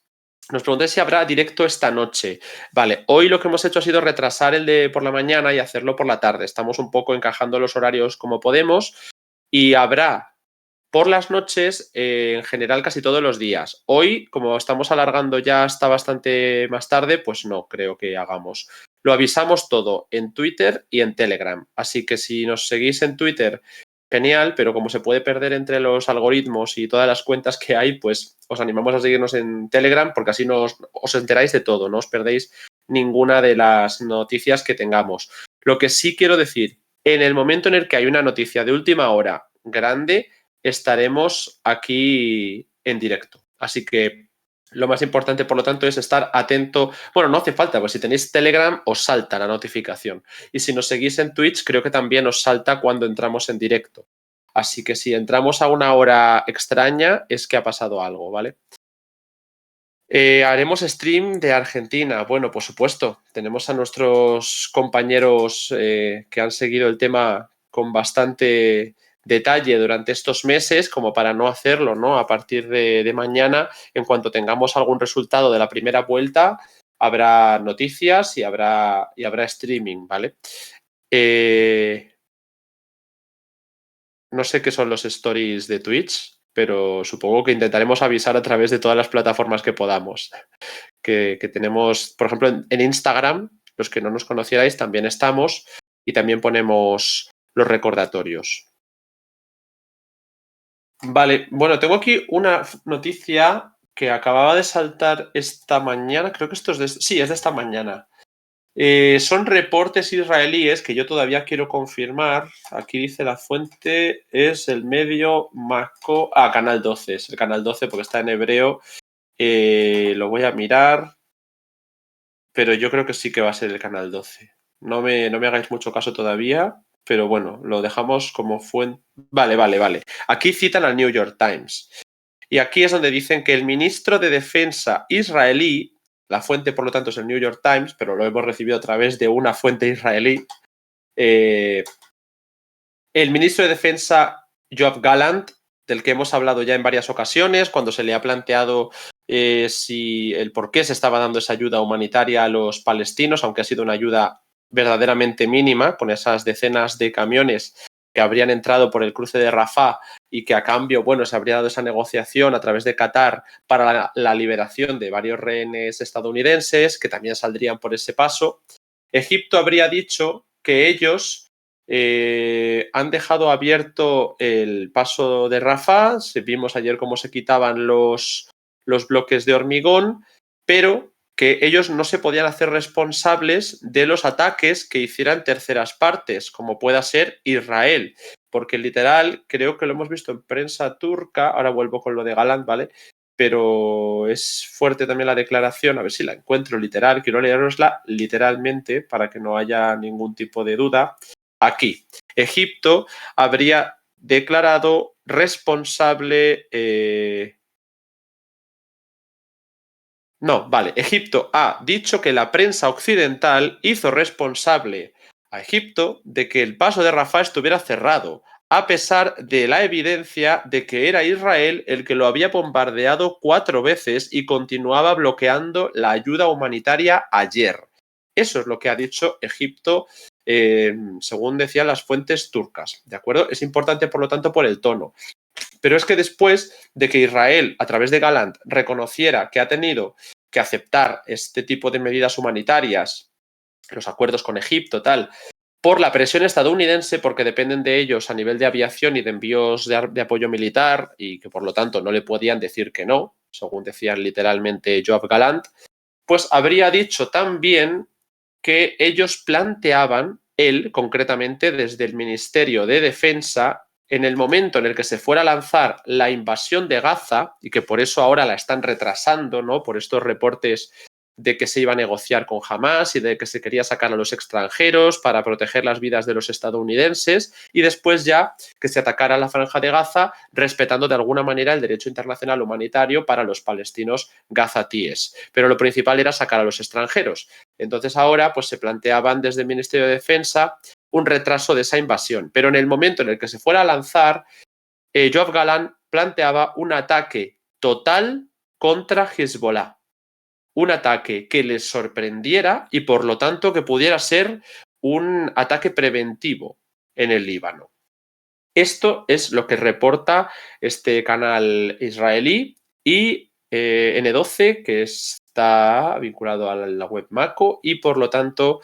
Nos preguntáis si habrá directo esta noche. Vale, hoy lo que hemos hecho ha sido retrasar el de por la mañana y hacerlo por la tarde. Estamos un poco encajando los horarios como podemos y habrá por las noches en general casi todos los días. Hoy, como estamos alargando ya hasta bastante más tarde, pues no creo que hagamos. Lo avisamos todo en Twitter y en Telegram. Así que si nos seguís en Twitter, genial, pero como se puede perder entre los algoritmos y todas las cuentas que hay, pues os animamos a seguirnos en Telegram porque así os enteráis de todo, no os perdéis ninguna de las noticias que tengamos. Lo que sí quiero decir, en el momento en el que hay una noticia de última hora grande, estaremos aquí en directo. Así que lo más importante, por lo tanto, es estar atento. Bueno, no hace falta, pues si tenéis Telegram os salta la notificación. Y si nos seguís en Twitch, creo que también os salta cuando entramos en directo. Así que si entramos a una hora extraña, es que ha pasado algo, ¿vale? Haremos stream de Argentina. Bueno, por supuesto, tenemos a nuestros compañeros que han seguido el tema con bastante detalle durante estos meses, como para no hacerlo, ¿no? A partir de mañana, en cuanto tengamos algún resultado de la primera vuelta, habrá noticias y habrá streaming, ¿vale? No sé qué son los stories de Twitch, pero supongo que intentaremos avisar a través de todas las plataformas que podamos. Que tenemos, por ejemplo, en Instagram, los que no nos conocierais, también estamos y también ponemos los recordatorios. Vale, bueno, tengo aquí una noticia que acababa de saltar esta mañana, creo que esto es es de esta mañana. Son reportes israelíes que yo todavía quiero confirmar. Aquí dice la fuente, es el medio Mako. Canal 12, es el Canal 12 porque está en hebreo. Lo voy a mirar, pero yo creo que sí que va a ser el Canal 12. No me hagáis mucho caso todavía, pero bueno, lo dejamos como fuente. Vale. Aquí citan al New York Times. Y aquí es donde dicen que el ministro de Defensa israelí, la fuente por lo tanto es el New York Times, pero lo hemos recibido a través de una fuente israelí, el ministro de Defensa Yoav Gallant, del que hemos hablado ya en varias ocasiones, cuando se le ha planteado el por qué se estaba dando esa ayuda humanitaria a los palestinos, aunque ha sido una ayuda verdaderamente mínima, con esas decenas de camiones que habrían entrado por el cruce de Rafah y que a cambio, bueno, se habría dado esa negociación a través de Qatar para la liberación de varios rehenes estadounidenses que también saldrían por ese paso. Egipto habría dicho que ellos han dejado abierto el paso de Rafah. Vimos ayer cómo se quitaban los bloques de hormigón, pero que ellos no se podían hacer responsables de los ataques que hicieran terceras partes, como pueda ser Israel, porque literal, creo que lo hemos visto en prensa turca, ahora vuelvo con lo de Galán, ¿vale? Pero es fuerte también la declaración, a ver si la encuentro literal, quiero leerosla literalmente para que no haya ningún tipo de duda. Aquí, Egipto habría declarado responsable... No, vale. Egipto ha dicho que la prensa occidental hizo responsable a Egipto de que el paso de Rafah estuviera cerrado, a pesar de la evidencia de que era Israel el que lo había bombardeado 4 veces y continuaba bloqueando la ayuda humanitaria ayer. Eso es lo que ha dicho Egipto, según decían las fuentes turcas, ¿de acuerdo? Es importante, por lo tanto, por el tono. Pero es que después de que Israel, a través de Gallant, reconociera que ha tenido que aceptar este tipo de medidas humanitarias, los acuerdos con Egipto, tal, por la presión estadounidense, porque dependen de ellos a nivel de aviación y de envíos de apoyo militar, y que por lo tanto no le podían decir que no, según decían literalmente Yoav Gallant, pues habría dicho también que ellos planteaban, él concretamente desde el Ministerio de Defensa, en el momento en el que se fuera a lanzar la invasión de Gaza, y que por eso ahora la están retrasando, ¿no? Por estos reportes de que se iba a negociar con Hamás y de que se quería sacar a los extranjeros para proteger las vidas de los estadounidenses, y después ya que se atacara la Franja de Gaza respetando de alguna manera el derecho internacional humanitario para los palestinos gazatíes. Pero lo principal era sacar a los extranjeros. Entonces ahora pues se planteaban desde el Ministerio de Defensa un retraso de esa invasión. Pero en el momento en el que se fuera a lanzar, Yoav Gallant planteaba un ataque total contra Hezbollah. Un ataque que les sorprendiera y por lo tanto que pudiera ser un ataque preventivo en el Líbano. Esto es lo que reporta este canal israelí y N12, que está vinculado a la web Mako, y por lo tanto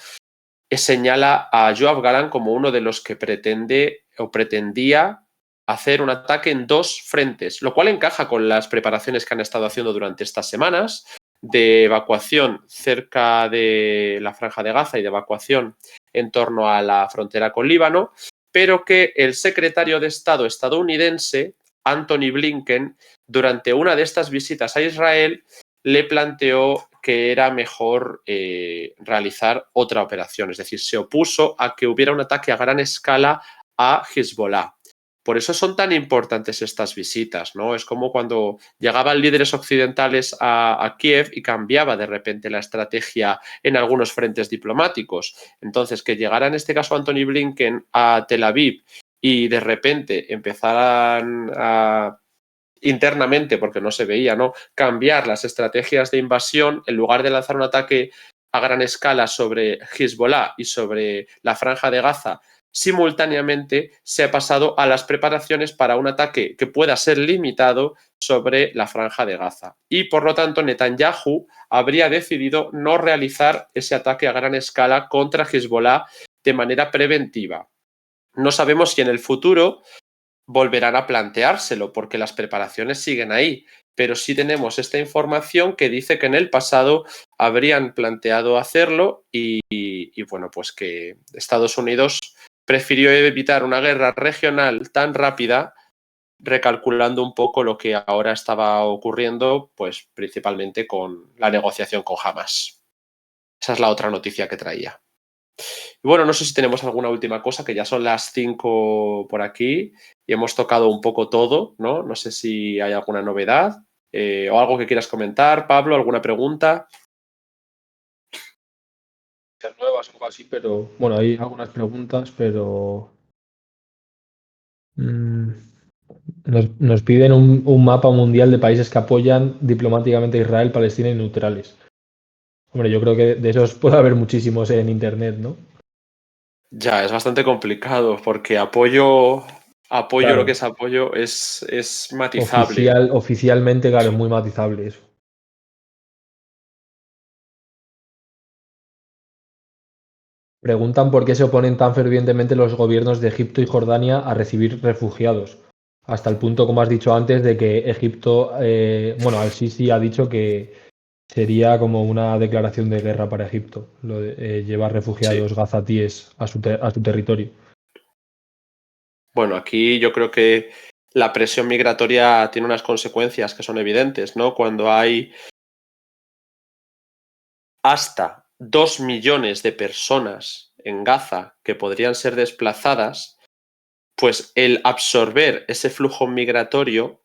señala a Yoav Gallant como uno de los que pretende o pretendía hacer un ataque en 2 frentes, lo cual encaja con las preparaciones que han estado haciendo durante estas semanas de evacuación cerca de la Franja de Gaza y de evacuación en torno a la frontera con Líbano, pero que el secretario de Estado estadounidense, Antony Blinken, durante una de estas visitas a Israel, le planteó que era mejor realizar otra operación, es decir, se opuso a que hubiera un ataque a gran escala a Hezbollah. Por eso son tan importantes estas visitas, ¿no? Es como cuando llegaban líderes occidentales a Kiev y cambiaba de repente la estrategia en algunos frentes diplomáticos. Entonces, que llegara en este caso Antony Blinken a Tel Aviv y de repente empezaran a internamente, porque no se veía, ¿no?, cambiar las estrategias de invasión, en lugar de lanzar un ataque a gran escala sobre Hezbollah y sobre la Franja de Gaza, simultáneamente se ha pasado a las preparaciones para un ataque que pueda ser limitado sobre la Franja de Gaza. Y por lo tanto Netanyahu habría decidido no realizar ese ataque a gran escala contra Hezbollah de manera preventiva. No sabemos si en el futuro volverán a planteárselo porque las preparaciones siguen ahí, pero sí tenemos esta información que dice que en el pasado habrían planteado hacerlo y bueno, pues que Estados Unidos prefirió evitar una guerra regional tan rápida, recalculando un poco lo que ahora estaba ocurriendo, pues principalmente con la negociación con Hamás. Esa es la otra noticia que traía. Y bueno, no sé si tenemos alguna última cosa, que ya son las 5 por aquí y hemos tocado un poco todo, ¿no? No sé si hay alguna novedad o algo que quieras comentar, Pablo, alguna pregunta. Nuevas o algo así, pero bueno, hay algunas preguntas, pero nos piden un mapa mundial de países que apoyan diplomáticamente a Israel, Palestina y neutrales. Hombre, yo creo que de esos puede haber muchísimos en internet, ¿no? Ya, es bastante complicado porque apoyo Claro. lo que es apoyo es matizable. Oficialmente, claro, es muy matizable eso. Preguntan por qué se oponen tan fervientemente los gobiernos de Egipto y Jordania a recibir refugiados. Hasta el punto, como has dicho antes, de que Egipto, Al-Sisi ha dicho que sería como una declaración de guerra para Egipto, lo de llevar refugiados gazatíes a su territorio. Bueno, aquí yo creo que la presión migratoria tiene unas consecuencias que son evidentes, ¿no? Cuando hay hasta 2 millones de personas en Gaza que podrían ser desplazadas, pues el absorber ese flujo migratorio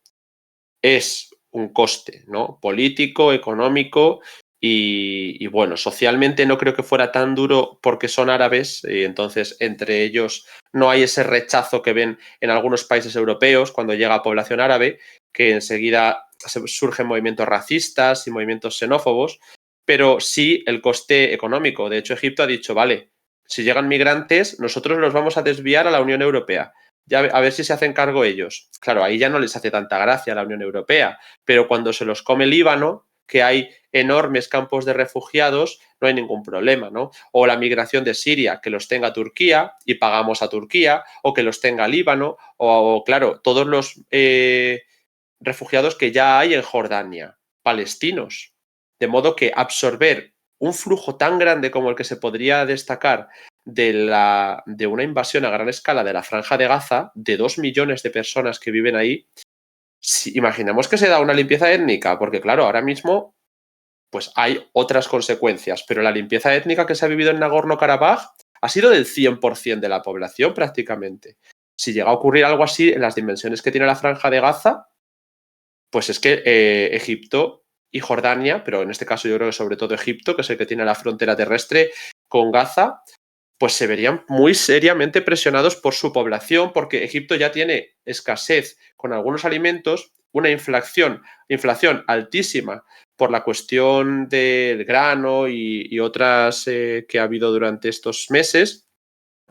es un coste, ¿no? Político, económico y bueno, socialmente no creo que fuera tan duro porque son árabes y entonces entre ellos no hay ese rechazo que ven en algunos países europeos cuando llega población árabe, que enseguida surgen movimientos racistas y movimientos xenófobos, pero sí el coste económico. De hecho, Egipto ha dicho, vale, si llegan migrantes, nosotros los vamos a desviar a la Unión Europea. Ya a ver si se hacen cargo ellos. Claro, ahí ya no les hace tanta gracia a la Unión Europea, pero cuando se los come Líbano, que hay enormes campos de refugiados, no hay ningún problema, ¿no? O la migración de Siria, que los tenga Turquía y pagamos a Turquía, o que los tenga Líbano, o claro, todos los refugiados que ya hay en Jordania, palestinos. De modo que absorber un flujo tan grande como el que se podría destacar de una invasión a gran escala de la Franja de Gaza, de 2 millones de personas que viven ahí, si imaginemos que se da una limpieza étnica, porque claro, ahora mismo pues hay otras consecuencias, pero la limpieza étnica que se ha vivido en Nagorno-Karabaj ha sido del 100% de la población prácticamente. Si llega a ocurrir algo así en las dimensiones que tiene la Franja de Gaza, pues es que Egipto y Jordania, pero en este caso yo creo que sobre todo Egipto, que es el que tiene la frontera terrestre con Gaza, pues se verían muy seriamente presionados por su población, porque Egipto ya tiene escasez con algunos alimentos, una inflación altísima por la cuestión del grano y otras que ha habido durante estos meses.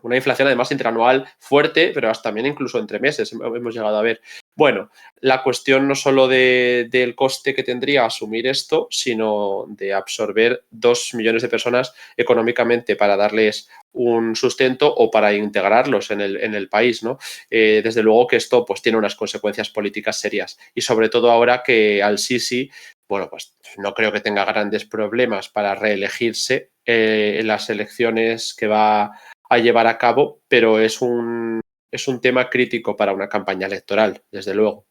Una inflación además interanual fuerte, pero hasta también incluso entre meses hemos llegado a ver. Bueno, la cuestión no solo del coste que tendría asumir esto, sino de absorber 2 millones de personas económicamente para darles un sustento o para integrarlos en el país, ¿no? Desde luego que esto pues tiene unas consecuencias políticas serias y sobre todo ahora que Al-Sisi, bueno, pues no creo que tenga grandes problemas para reelegirse en las elecciones que va a llevar a cabo, pero es un tema crítico para una campaña electoral, desde luego.